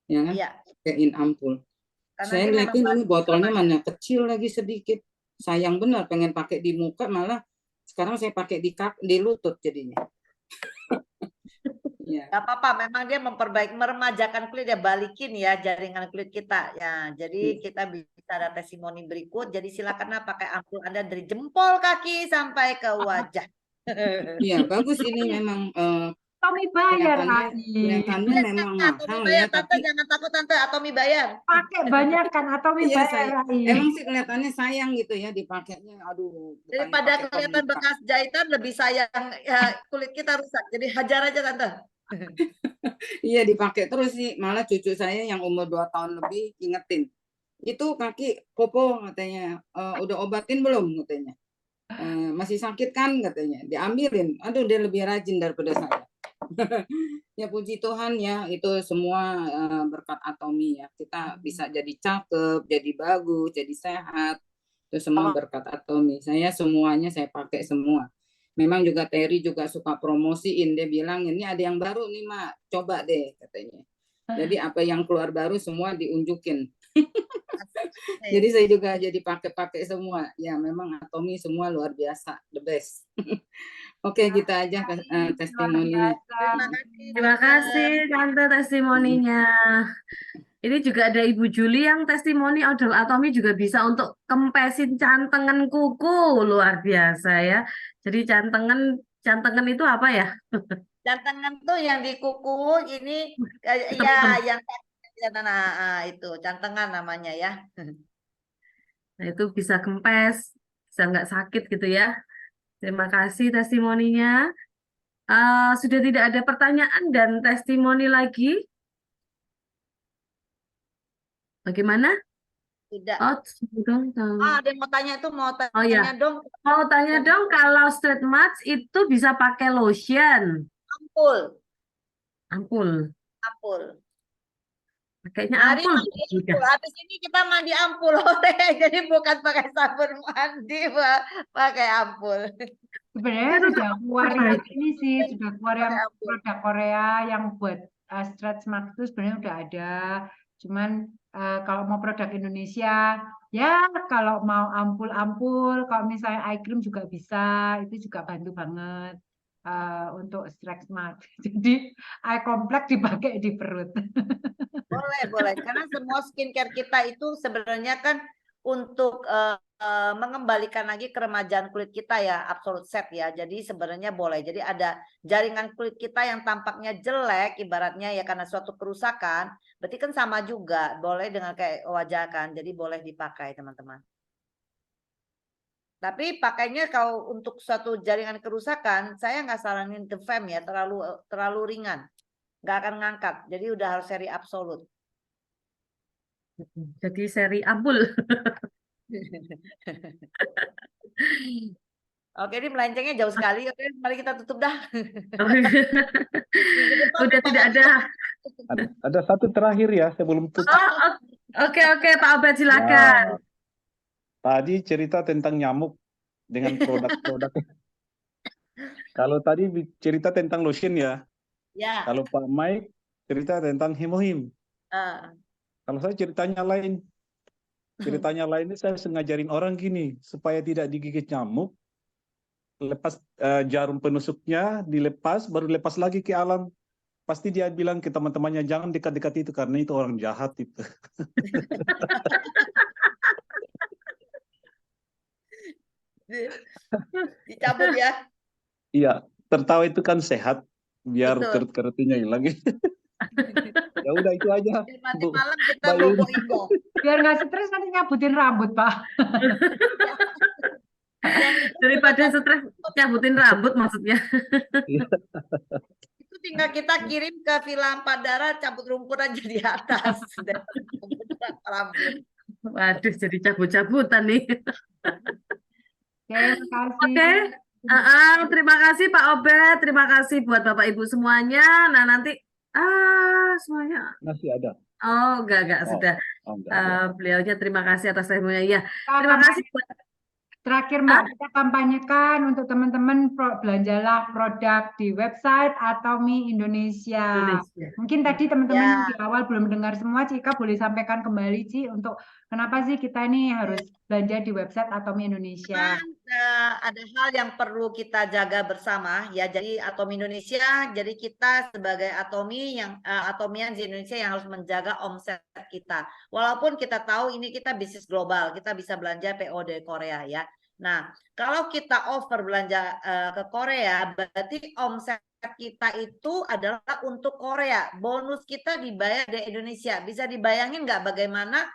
Ya kan? Iya. Pakaiin ampul. Karena Saya dia memang lihatin ini bagus botolnya namanya. mana kecil lagi sedikit. Sayang benar, pengen pakai di muka, malah sekarang saya pakai di lutut jadinya. Ya. Gak apa-apa, memang dia meremajakan kulit, ya balikin ya jaringan kulit kita ya. Jadi kita bisa ada testimoni berikut. Jadi silakan pakai ampul Anda dari jempol kaki sampai ke wajah. Iya, bagus ini memang Tommy bayar, kelihatannya memang mahal bayar, ya, Tante, tapi jangan takut Tante, Atomi bayar. Pakai banyak kan, Atomi iya, bayar. emang sih kelihatannya sayang gitu ya dipakainya. Aduh, Daripada kelihatan bekas jahitan, lebih sayang ya, kulit kita rusak. Jadi hajar aja Tante. Iya, dipakai terus sih. Malah cucu saya yang umur 2 tahun lebih ingetin. Itu kaki Popo katanya, udah obatin belum katanya. Masih sakit kan katanya. Diambilin. Aduh, dia lebih rajin daripada saya. Ya puji Tuhan ya, itu semua berkat Atomi ya. Kita bisa jadi cakep, jadi bagus, jadi sehat. Itu semua berkat Atomi. Saya semuanya saya pakai semua. Memang juga Terry juga suka promosiin, dia bilang ini ada yang baru nih Mak, coba deh katanya. Jadi apa yang keluar baru semua diunjukin. Jadi saya juga jadi pakai semua. Ya memang Atomi semua luar biasa, the best. Oke, kita aja testimoninya. Terima kasih Tante testimoninya. Ini juga ada Ibu Juli yang testimoni odol Atomi juga bisa untuk kempesin cantengan kuku, luar biasa ya. Jadi cantengan itu apa ya? Cantengan tuh yang di kuku ini ya yang itu cantengan namanya ya. Nah, itu bisa kempes, bisa nggak sakit gitu ya. Terima kasih testimoninya. Sudah tidak ada pertanyaan dan testimoni lagi. Bagaimana? Tidak. Oh, dong. Ada yang mau tanya tuh, mau tanya Oh ya, dong. mau tanya dong kalau straight marks itu bisa pakai lotion. Ampul. Ampul. Ampul. Pakainya Mari ampul. mandi ampul. Habis ini kita mandi ampul. Jadi bukan pakai sabun mandi, pakai ampul. Sebenarnya sudah keluar ini sih, sudah keluar yang produk Korea yang buat stretch mark itu sebenarnya udah ada. Cuman kalau mau produk Indonesia, ya kalau mau ampul-ampul, kalau misalnya eye cream juga bisa, itu juga bantu banget untuk stretch mark. Jadi eye complex dipakai di perut. Boleh. Karena semua skincare kita itu sebenarnya kan untuk mengembalikan lagi keremajaan kulit kita ya, absolute set ya. Jadi sebenarnya boleh. Jadi ada jaringan kulit kita yang tampaknya jelek, ibaratnya ya karena suatu kerusakan, berarti kan sama juga, boleh dengan kayak wajah kan. Jadi boleh dipakai teman-teman. Tapi pakainya kalau untuk suatu jaringan kerusakan, saya nggak saranin The Fem ya, terlalu ringan. Nggak akan ngangkat. Jadi udah harus seri absolut. Jadi seri ampul. Oke, ini melencengnya jauh sekali. Oke, mari kita tutup dah. Udah tidak ada. Ada satu terakhir ya sebelum tutup. Oke, Pak Abed silakan. Tadi cerita tentang nyamuk dengan produk-produk. Kalau tadi cerita tentang lotion ya. Ya. Kalau Pak Mike cerita tentang hemohim. Kalau saya ceritanya lain. Ceritanya lain ini saya sengajarin orang gini supaya tidak digigit nyamuk. Lepas jarum penusuknya dilepas, baru lepas lagi ke alam. Pasti dia bilang ke teman-temannya jangan dekat-dekat itu karena itu orang jahat itu. Dicabut ya. Iya, tertawa itu kan sehat biar kerut-kerutnya hilang. Ya udah itu aja, Nanti Bu. malam kita Mbak Yuni. bobo Indo. Biar nggak stres nanti nyabutin rambut, Pak. Daripada stres cabutin rambut maksudnya. Itu tinggal kita kirim ke Villa Empadara, cabut rumput aja di atas. Rambut. Waduh, jadi cabut-cabutan nih. Oke, makasih. Oke. Terima kasih Pak Obed, terima kasih buat Bapak Ibu semuanya. Nah, nanti semuanya. Masih ada. Oh, enggak Oh, sudah. enggak ada. Beliaunya terima kasih atas testimoninya. Ya, Kita terima kasih buat Terakhir Mbak, kita kampanyekan untuk teman-teman belanjalah produk di website Atomy Indonesia. Indonesia. Mungkin tadi teman-teman Ya. di awal belum dengar semua, Cika boleh sampaikan kembali Ci untuk kenapa sih kita ini harus belanja di website Atomy Indonesia. Ada hal yang perlu kita jaga bersama ya. Jadi Atomy Indonesia, jadi kita sebagai Atomian di Indonesia yang harus menjaga omset kita. Walaupun kita tahu ini kita bisnis global, kita bisa belanja PO dari Korea ya. Nah, kalau kita over belanja ke Korea, berarti omset kita itu adalah untuk Korea. Bonus kita dibayar dari Indonesia. Bisa dibayangin nggak bagaimana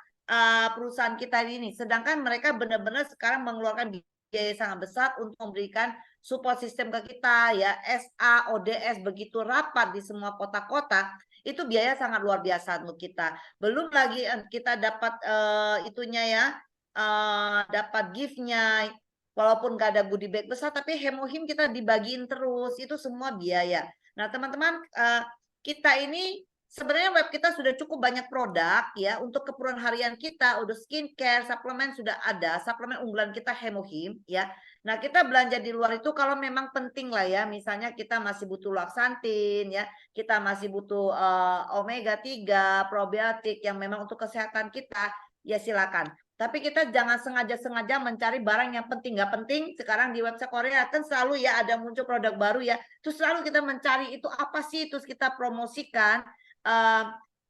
perusahaan kita ini? Sedangkan mereka benar-benar sekarang mengeluarkan biaya sangat besar untuk memberikan support system ke kita ya. SA, ODS begitu rapat di semua kota-kota. Itu biaya sangat luar biasa untuk kita. Belum lagi kita dapat itunya ya. Dapat gift-nya, walaupun gak ada goodie bag besar, tapi hemohim kita dibagiin terus, itu semua biaya. Nah teman-teman, kita ini sebenarnya web kita sudah cukup banyak produk ya untuk keperluan harian kita, udah skincare, suplemen sudah ada, suplemen unggulan kita hemohim ya. Nah kita belanja di luar itu kalau memang penting lah ya, misalnya kita masih butuh laksantin ya, kita masih butuh omega 3, probiotik yang memang untuk kesehatan kita, ya silakan. Tapi kita jangan sengaja-sengaja mencari barang yang penting nggak penting. Sekarang di website Korea kan selalu ya ada muncul produk baru ya. Terus selalu kita mencari itu apa sih, terus kita promosikan.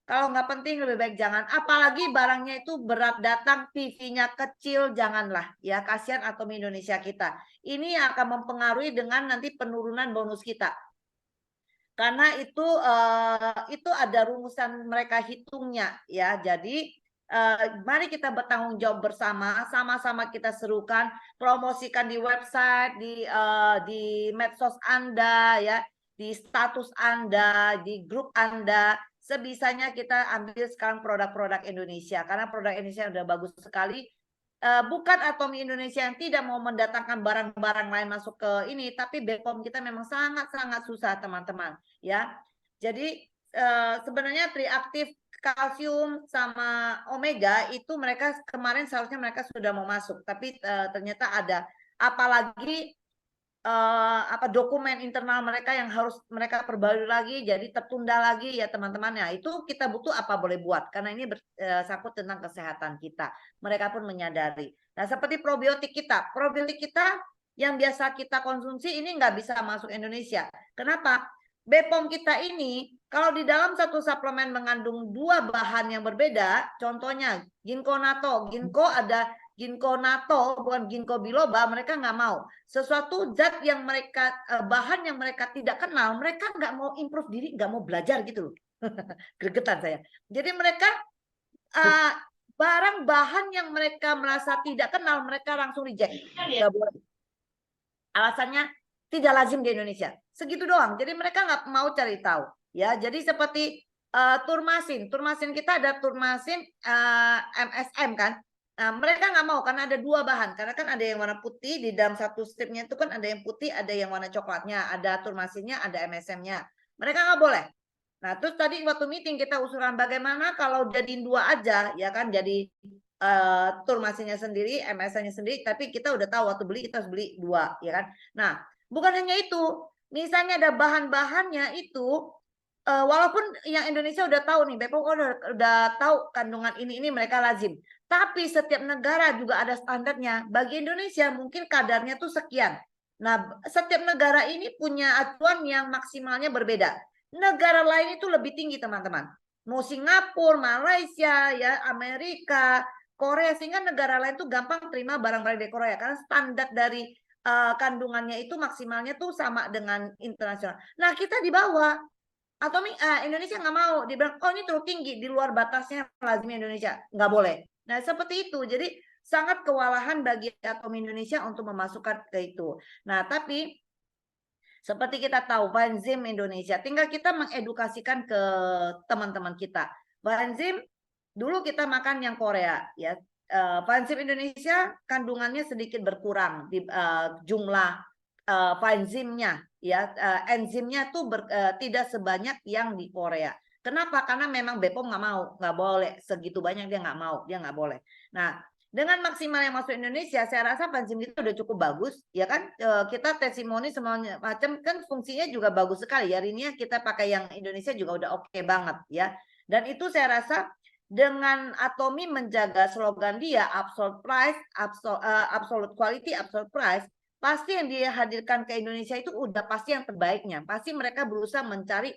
Kalau nggak penting lebih baik jangan. Apalagi barangnya itu berat datang, PV-nya kecil, janganlah ya. Kasihan Atomy Indonesia kita. Ini akan mempengaruhi dengan nanti penurunan bonus kita. Karena itu ada rumusan mereka hitungnya ya. Jadi mari kita bertanggung jawab bersama, sama-sama kita serukan, promosikan di website, di medsos Anda ya, di status Anda, di grup Anda. Sebisanya kita ambil sekarang produk-produk Indonesia, karena produk Indonesia udah bagus sekali. Bukan Atomy Indonesia yang tidak mau mendatangkan barang-barang lain masuk ke ini, tapi BPOM kita memang sangat-sangat susah teman-teman ya. Jadi sebenarnya Triaktif, kalsium sama omega itu mereka kemarin seharusnya mereka sudah mau masuk, tapi ternyata ada apalagi dokumen internal mereka yang harus mereka perbarui lagi, jadi tertunda lagi ya teman-teman ya. Itu kita butuh apa boleh buat karena ini bersangkut tentang kesehatan kita. Mereka pun menyadari. Nah seperti probiotik kita yang biasa kita konsumsi ini nggak bisa masuk Indonesia. Kenapa? BPOM kita ini kalau di dalam satu suplemen mengandung 2 bahan yang berbeda, contohnya ginkgo natto, ginkgo ada ginkgo natto bukan ginkgo biloba, mereka nggak mau. Sesuatu zat yang mereka bahan yang mereka tidak kenal, mereka nggak mau improve diri, nggak mau belajar gitu loh. Gregetan saya. Jadi mereka barang bahan yang mereka merasa tidak kenal, mereka langsung reject. Nggak boleh. Alasannya tidak lazim di Indonesia. Segitu doang. Jadi mereka nggak mau cari tahu. Ya, jadi seperti turmasin. Turmasin kita ada turmasin MSM kan. Nah, mereka nggak mau karena ada 2 bahan. Karena kan ada yang warna putih di dalam satu stripnya itu kan ada yang putih, ada yang warna coklatnya, ada turmasinnya, ada MSM-nya. Mereka nggak boleh. Nah, terus tadi waktu meeting kita usulan bagaimana kalau jadiin 2 aja, ya kan? Jadi turmasinnya sendiri, MSM-nya sendiri. Tapi kita udah tahu waktu beli kita harus beli 2, ya kan? Nah, bukan hanya itu. Misalnya ada bahan-bahannya itu. Walaupun yang Indonesia udah tahu nih, BPOM udah tahu kandungan ini mereka lazim. Tapi setiap negara juga ada standarnya. Bagi Indonesia mungkin kadarnya tuh sekian. Nah, setiap negara ini punya acuan yang maksimalnya berbeda. Negara lain itu lebih tinggi teman-teman. Mau Singapura, Malaysia, ya Amerika, Korea, sehingga negara lain tuh gampang terima barang-barang dari Korea karena standar dari kandungannya itu maksimalnya tuh sama dengan internasional. Nah, kita di bawah. Atomi Indonesia nggak mau, dibilang oh ini terlalu tinggi di luar batasnya lazim Indonesia, nggak boleh. Nah seperti itu, jadi sangat kewalahan bagi Atomi Indonesia untuk memasukkan ke itu. Nah tapi seperti kita tahu Enzim Indonesia, tinggal kita mengedukasikan ke teman-teman kita. Enzim dulu kita makan yang Korea ya. Enzim Indonesia kandungannya sedikit berkurang di jumlah enzimnya ya, enzimnya tuh tidak sebanyak yang di Korea. Kenapa? Karena memang BPOM nggak boleh segitu banyak, dia nggak boleh. Nah dengan maksimal yang masuk Indonesia, saya rasa enzim itu udah cukup bagus, ya kan? Kita testimoni semuanya macam kan fungsinya juga bagus sekali. Hari ini kita pakai yang Indonesia juga udah oke banget ya. Dan itu saya rasa dengan Atomi menjaga slogan dia absolute price, absolute quality, absolute price, pasti yang dihadirkan ke Indonesia itu udah pasti yang terbaiknya. Pasti mereka berusaha mencari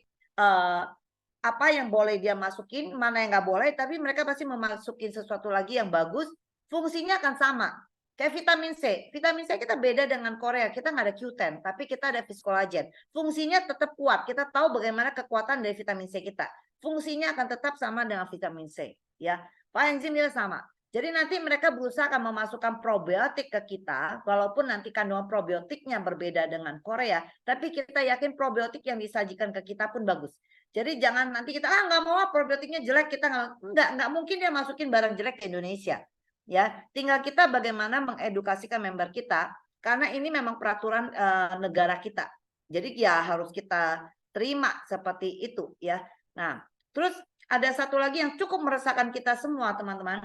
apa yang boleh dia masukin, mana yang nggak boleh, tapi mereka pasti memasukin sesuatu lagi yang bagus. Fungsinya akan sama. Kayak vitamin C. Vitamin C kita beda dengan Korea. Kita nggak ada Q10, tapi kita ada Viscolagen. Fungsinya tetap kuat. Kita tahu bagaimana kekuatan dari vitamin C kita. Fungsinya akan tetap sama dengan vitamin C. Ya, enzim dia sama. Jadi nanti mereka berusaha akan memasukkan probiotik ke kita, walaupun nanti kandungan probiotiknya berbeda dengan Korea, tapi kita yakin probiotik yang disajikan ke kita pun bagus. Jadi jangan nanti kita nggak mau probiotiknya jelek, kita nggak mungkin dia masukin barang jelek ke Indonesia. Ya, tinggal kita bagaimana mengedukasikan member kita, karena ini memang peraturan negara kita. Jadi ya harus kita terima seperti itu ya. Nah, terus ada satu lagi yang cukup meresahkan kita semua teman-teman.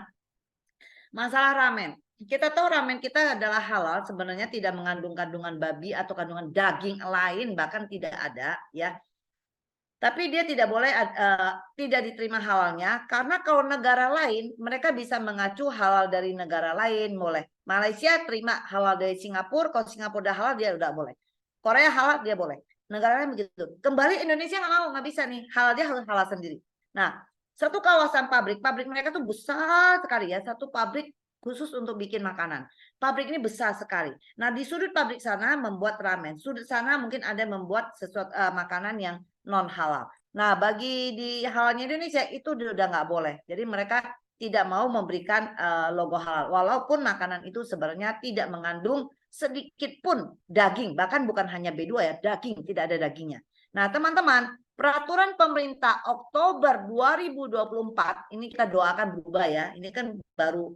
Masalah ramen. Kita tahu ramen kita adalah halal, sebenarnya tidak mengandung kandungan babi atau kandungan daging lain, bahkan tidak ada ya. Tapi dia tidak boleh tidak diterima halalnya, karena kalau negara lain mereka bisa mengacu halal dari negara lain boleh. Malaysia terima halal dari Singapura, kalau Singapura udah halal dia udah boleh. Korea halal dia boleh. Negara lain begitu. Kembali Indonesia nggak bisa nih, halal dia harus halal sendiri. Nah, satu kawasan pabrik mereka tuh besar sekali ya, satu pabrik khusus untuk bikin makanan. Pabrik ini besar sekali. Nah, di sudut pabrik sana membuat ramen, sudut sana mungkin ada membuat sesuatu makanan yang non halal. Nah, bagi di halalnya Indonesia itu udah nggak boleh. Jadi mereka tidak mau memberikan logo halal, walaupun makanan itu sebenarnya tidak mengandung sedikit pun daging, bahkan bukan hanya B2 ya, daging, tidak ada dagingnya. Nah, teman-teman, peraturan pemerintah Oktober 2024 ini kita doakan berubah ya. Ini kan baru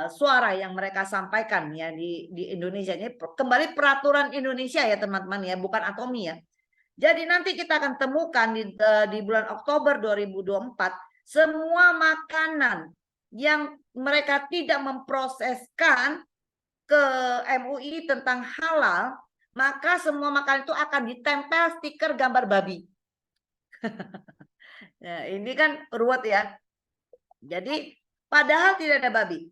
suara yang mereka sampaikan ya di Indonesia ini kembali peraturan Indonesia ya teman-teman ya, bukan Atomi ya. Jadi nanti kita akan temukan di bulan Oktober 2024 semua makanan yang mereka tidak memproseskan ke MUI tentang halal, maka semua makanan itu akan ditempel stiker gambar babi. Nah, ini kan ruwet ya. Jadi padahal tidak ada babi.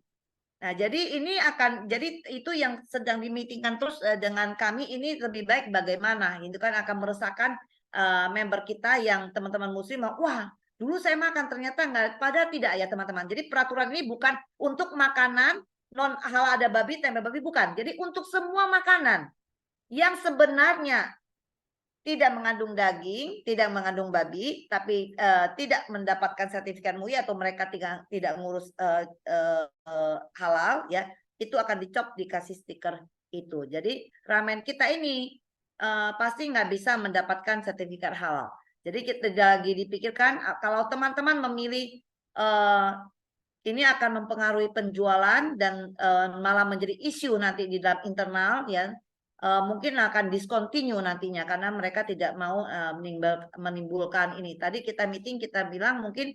Nah, jadi ini jadi itu yang sedang dimitingkan terus dengan kami, ini lebih baik bagaimana. Itu kan akan meresahkan member kita yang teman-teman muslim, wah dulu saya makan ternyata enggak, padahal tidak ya teman-teman. Jadi peraturan ini bukan untuk makanan non halal ada babi, tempe babi, bukan. Jadi untuk semua makanan yang sebenarnya tidak mengandung daging, tidak mengandung babi, tapi tidak mendapatkan sertifikat MUI atau mereka tidak ngurus halal, ya itu akan dicop dikasih stiker itu. Jadi ramen kita ini pasti nggak bisa mendapatkan sertifikat halal. Jadi kita lagi dipikirkan kalau teman-teman memilih ini akan mempengaruhi penjualan dan malah menjadi isu nanti di dalam internal ya. Mungkin akan discontinue nantinya karena mereka tidak mau menimbulkan ini. Tadi kita meeting kita bilang mungkin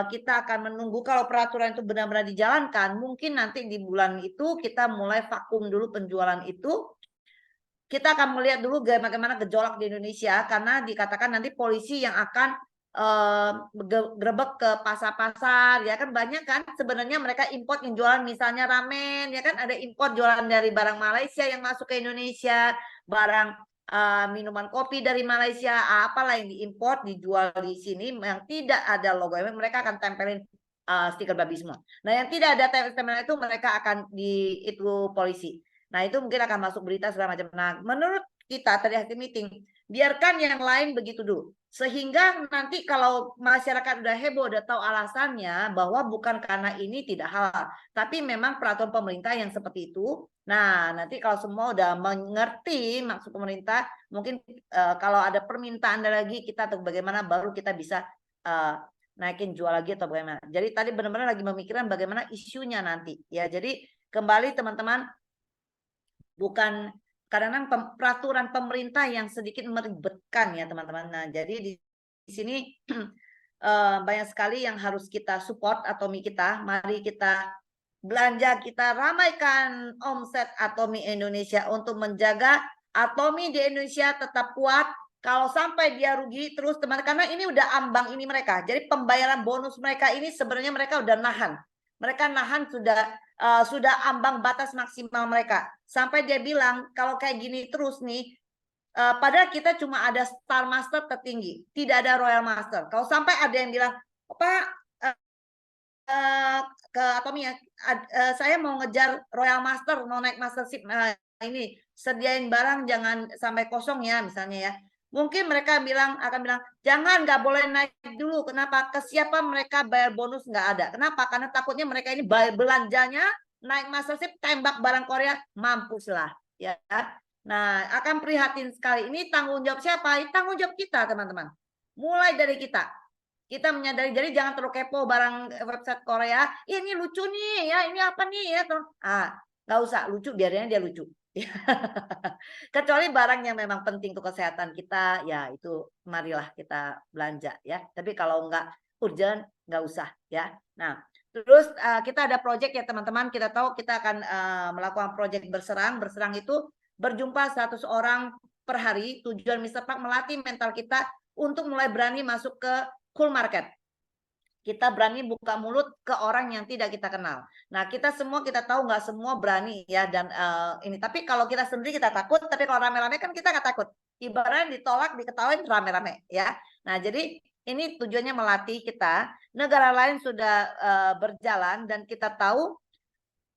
kita akan menunggu kalau peraturan itu benar-benar dijalankan, mungkin nanti di bulan itu kita mulai vakum dulu penjualan itu. Kita akan melihat dulu bagaimana gejolak di Indonesia karena dikatakan nanti polisi yang akan grebek ke pasar-pasar ya kan, banyak kan sebenarnya mereka import yang jualan misalnya ramen ya kan, ada import jualan dari barang Malaysia yang masuk ke Indonesia, barang minuman kopi dari Malaysia, apalah yang diimport dijual di sini yang tidak ada logo, mereka akan tempelin stiker babi semua. Nah yang tidak ada tempel itu mereka akan itu polisi. Nah, itu mungkin akan masuk berita segala macam. Nah, menurut kita tadi hasil meeting, biarkan yang lain begitu dulu. Sehingga nanti kalau masyarakat udah heboh, udah tahu alasannya bahwa bukan karena ini tidak halal, tapi memang peraturan pemerintah yang seperti itu. Nah, nanti kalau semua udah mengerti maksud pemerintah, mungkin kalau ada permintaan lagi kita atau bagaimana baru kita bisa naikin jual lagi atau bagaimana. Jadi tadi benar-benar lagi memikirkan bagaimana isunya nanti. Ya, jadi kembali teman-teman, bukan karena peraturan pemerintah yang sedikit meribetkan ya teman-teman. Nah, jadi di sini banyak sekali yang harus kita support Atomi kita. Mari kita belanja, kita ramaikan omset Atomi Indonesia untuk menjaga Atomi di Indonesia tetap kuat. Kalau sampai dia rugi terus teman, karena ini udah ambang ini mereka. Jadi pembayaran bonus mereka ini sebenarnya mereka udah nahan. Mereka nahan sudah ambang batas maksimal mereka. Sampai dia bilang kalau kayak gini terus nih, padahal kita cuma ada Star Master tertinggi, tidak ada Royal Master. Kalau sampai ada yang bilang, Pak, ke Atomi ya, saya mau ngejar Royal Master, mau naik Mastership, ini sediain barang jangan sampai kosong ya misalnya ya. Mungkin mereka akan bilang, jangan, nggak boleh naik dulu. Kenapa? Kesiapan mereka bayar bonus nggak ada. Kenapa? Karena takutnya mereka ini belanjanya naik Mastership, tembak barang Korea, mampuslah. Ya. Nah, akan prihatin sekali. Ini tanggung jawab siapa? Ini tanggung jawab kita, teman-teman. Mulai dari kita. Kita menyadari, jadi jangan terlalu kepo barang website Korea. Ini lucu nih, ya. Ini apa nih ya? Nggak usah lucu, biarin dia lucu. Kecuali barang yang memang penting untuk kesehatan kita, ya itu marilah kita belanja ya. Tapi kalau nggak urgent, nggak usah ya. Nah, terus kita ada project ya teman-teman. Kita tahu kita akan melakukan project berserang. Berserang itu berjumpa 100 orang per hari. Tujuan Mr. Park melatih mental kita untuk mulai berani masuk ke cool market. Kita berani buka mulut ke orang yang tidak kita kenal. Nah, kita semua kita tahu nggak semua berani ya dan ini. Tapi kalau kita sendiri kita takut, tapi kalau rame-rame kan kita nggak takut. Ibaratnya ditolak, diketawain rame-rame ya. Nah, jadi ini tujuannya melatih kita. Negara lain sudah berjalan dan kita tahu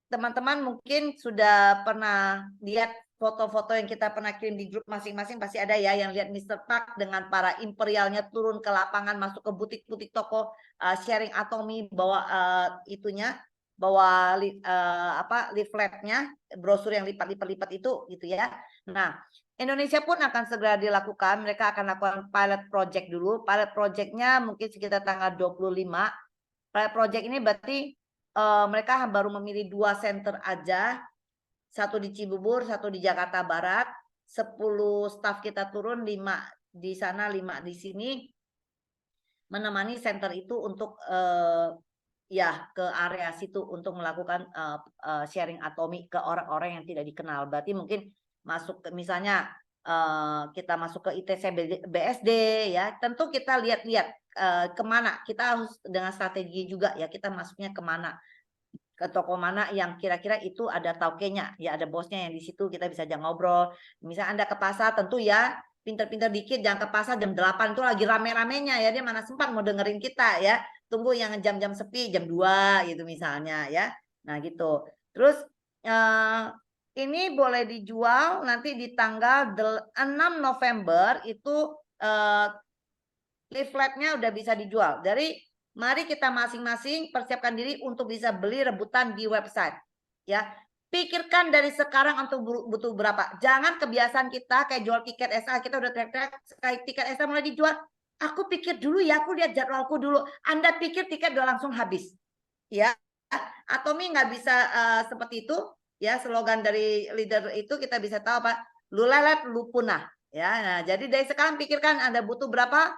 teman-teman mungkin sudah pernah lihat foto-foto yang kita pernah kirim di grup masing-masing, pasti ada ya yang lihat Mr. Park dengan para imperialnya turun ke lapangan, masuk ke butik-butik toko, sharing Atomi, bawa bawa leafletnya, brosur yang lipat-lipat itu gitu ya. Nah, Indonesia pun akan segera dilakukan, mereka akan lakukan pilot project dulu. Pilot projectnya mungkin sekitar tanggal 25. Pilot project ini berarti mereka baru memilih 2 center aja. 1 di Cibubur, 1 di Jakarta Barat, 10 staf kita turun, 5 di sana, 5 di sini, menemani center itu untuk ya ke area situ untuk melakukan sharing Atomi ke orang-orang yang tidak dikenal. Berarti mungkin masuk ke misalnya kita masuk ke ITC BSD ya, tentu kita lihat-lihat kemana, kita harus dengan strategi juga ya, kita masuknya kemana, ke toko mana yang kira-kira itu ada tauke-nya, ya ada bosnya yang di situ, kita bisa ajak ngobrol. Misalnya Anda ke pasar, tentu ya pinter-pinter dikit, jangan ke pasar jam 8 itu lagi rame-ramenya ya, dia mana sempat mau dengerin kita ya, tunggu yang jam-jam sepi, jam 2 gitu misalnya ya. Nah gitu. Terus ini boleh dijual nanti di tanggal 6 November itu leafletnya udah bisa dijual. Dari mari kita masing-masing persiapkan diri untuk bisa beli rebutan di website. Ya, pikirkan dari sekarang untuk butuh berapa. Jangan kebiasaan kita kayak jual tiket SA, kita udah teriak-teriak sekali tiket SA mulai dijual. Aku pikir dulu ya, aku lihat jadwalku dulu. Anda pikir tiket udah langsung habis. Ya, Atomi nggak bisa seperti itu. Ya, slogan dari leader itu kita bisa tahu apa? Lu lelet, lu punah. Ya, nah, jadi dari sekarang pikirkan Anda butuh berapa.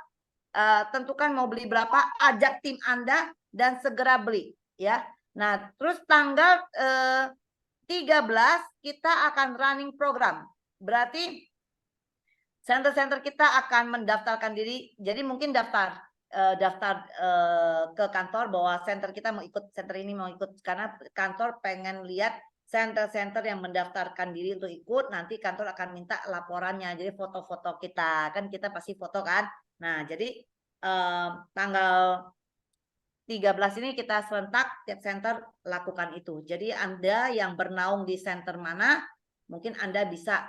Tentukan mau beli berapa, ajak tim Anda dan segera beli ya. Nah, terus tanggal 13 kita akan running program. Berarti center-center kita akan mendaftarkan diri. Jadi mungkin daftar ke kantor bahwa center kita mau ikut, center ini mau ikut, karena kantor pengen lihat center-center yang mendaftarkan diri untuk ikut. Nanti kantor akan minta laporannya, jadi foto-foto kita, kan kita pasti foto kan. Nah, jadi tanggal 13 ini kita serentak tiap center lakukan itu. Jadi Anda yang bernaung di center mana, mungkin Anda bisa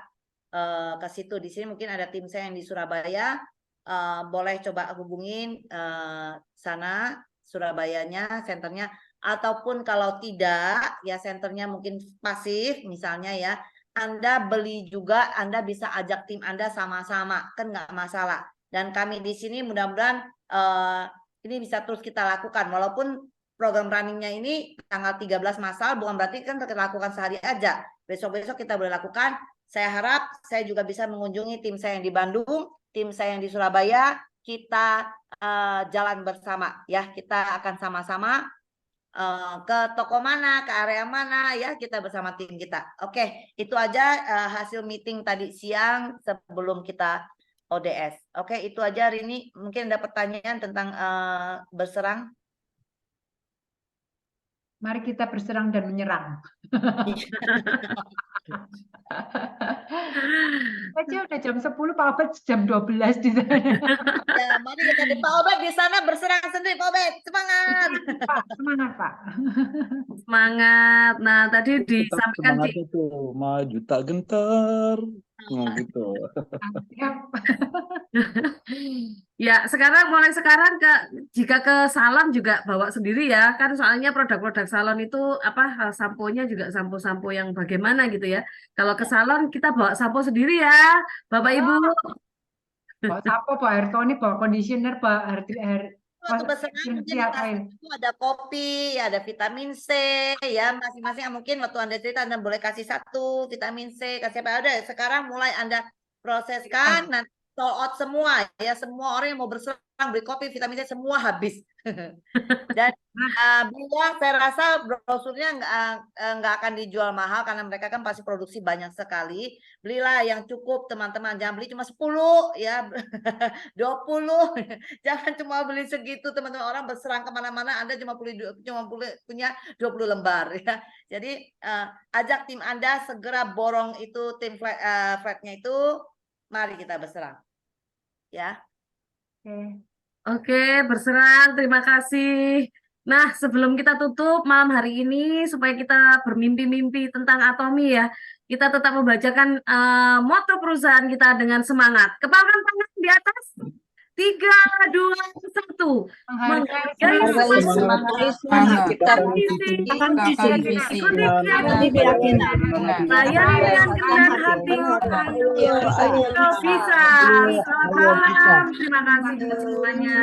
ke situ. Di sini mungkin ada tim saya yang di Surabaya, boleh coba hubungin sana Surabayanya, senternya. Ataupun kalau tidak, ya senternya mungkin pasif misalnya ya, Anda beli juga, Anda bisa ajak tim Anda sama-sama, kan nggak masalah. Dan kami di sini mudah-mudahan ini bisa terus kita lakukan, walaupun program runningnya ini tanggal 13 masal, bukan berarti kan kita lakukan sehari aja. Besok-besok kita boleh lakukan. Saya harap saya juga bisa mengunjungi tim saya yang di Bandung, tim saya yang di Surabaya, kita jalan bersama ya, kita akan sama-sama ke toko mana, ke area mana ya, kita bersama tim kita. Oke, itu aja hasil meeting tadi siang sebelum kita ODS. Oke, itu aja Rini. Mungkin ada pertanyaan tentang berserang. Mari kita berserang dan menyerang. Aja udah jam 10, Pak Obed jam 12 di sana. Ya, mari kita di Pak Obed di sana berserang sendiri, Pak Obed. Semangat. Pak, semangat, Pak. Semangat. Nah, tadi Tetap disampaikan semangat itu, maju tak gentar. Gitu. Ya, mulai sekarang jika ke salon juga bawa sendiri ya, kan soalnya produk-produk salon itu sampo-nya juga sampo-sampo yang bagaimana gitu ya. Kalau ke salon kita bawa sampo sendiri ya, Bapak Ibu. Bawa sampo, bawa hair tonic, bawa conditioner, bawa Waktu berserang mungkin itu ada kopi, ada vitamin C, ya masing-masing mungkin waktu Anda cerita Anda boleh kasih satu vitamin C, kasih apa ada. Sekarang mulai Anda proseskan, nanti sold out semua ya, semua orang yang mau berserang beli kopi vitamin C semua habis. Dan bila saya rasa brosurnya nggak akan dijual mahal karena mereka kan pasti produksi banyak sekali. Belilah yang cukup teman-teman, jangan beli cuma 10 ya, 20. Jangan cuma beli segitu teman-teman, orang berserang kemana-mana Anda cuma punya 20 lembar ya. Jadi ajak tim Anda segera borong itu tim flatnya itu, mari kita berserang ya. Oke, berserang. Terima kasih. Nah, sebelum kita tutup malam hari ini, supaya kita bermimpi-mimpi tentang Atomi ya, kita tetap membacakan moto perusahaan kita dengan semangat. Kepalkan tangan di atas. 3, 2, 1. Menghargai semangat kita visi. Layani dengan kerendahan hati. Bisa. Selamat malam. Terima kasih semuanya.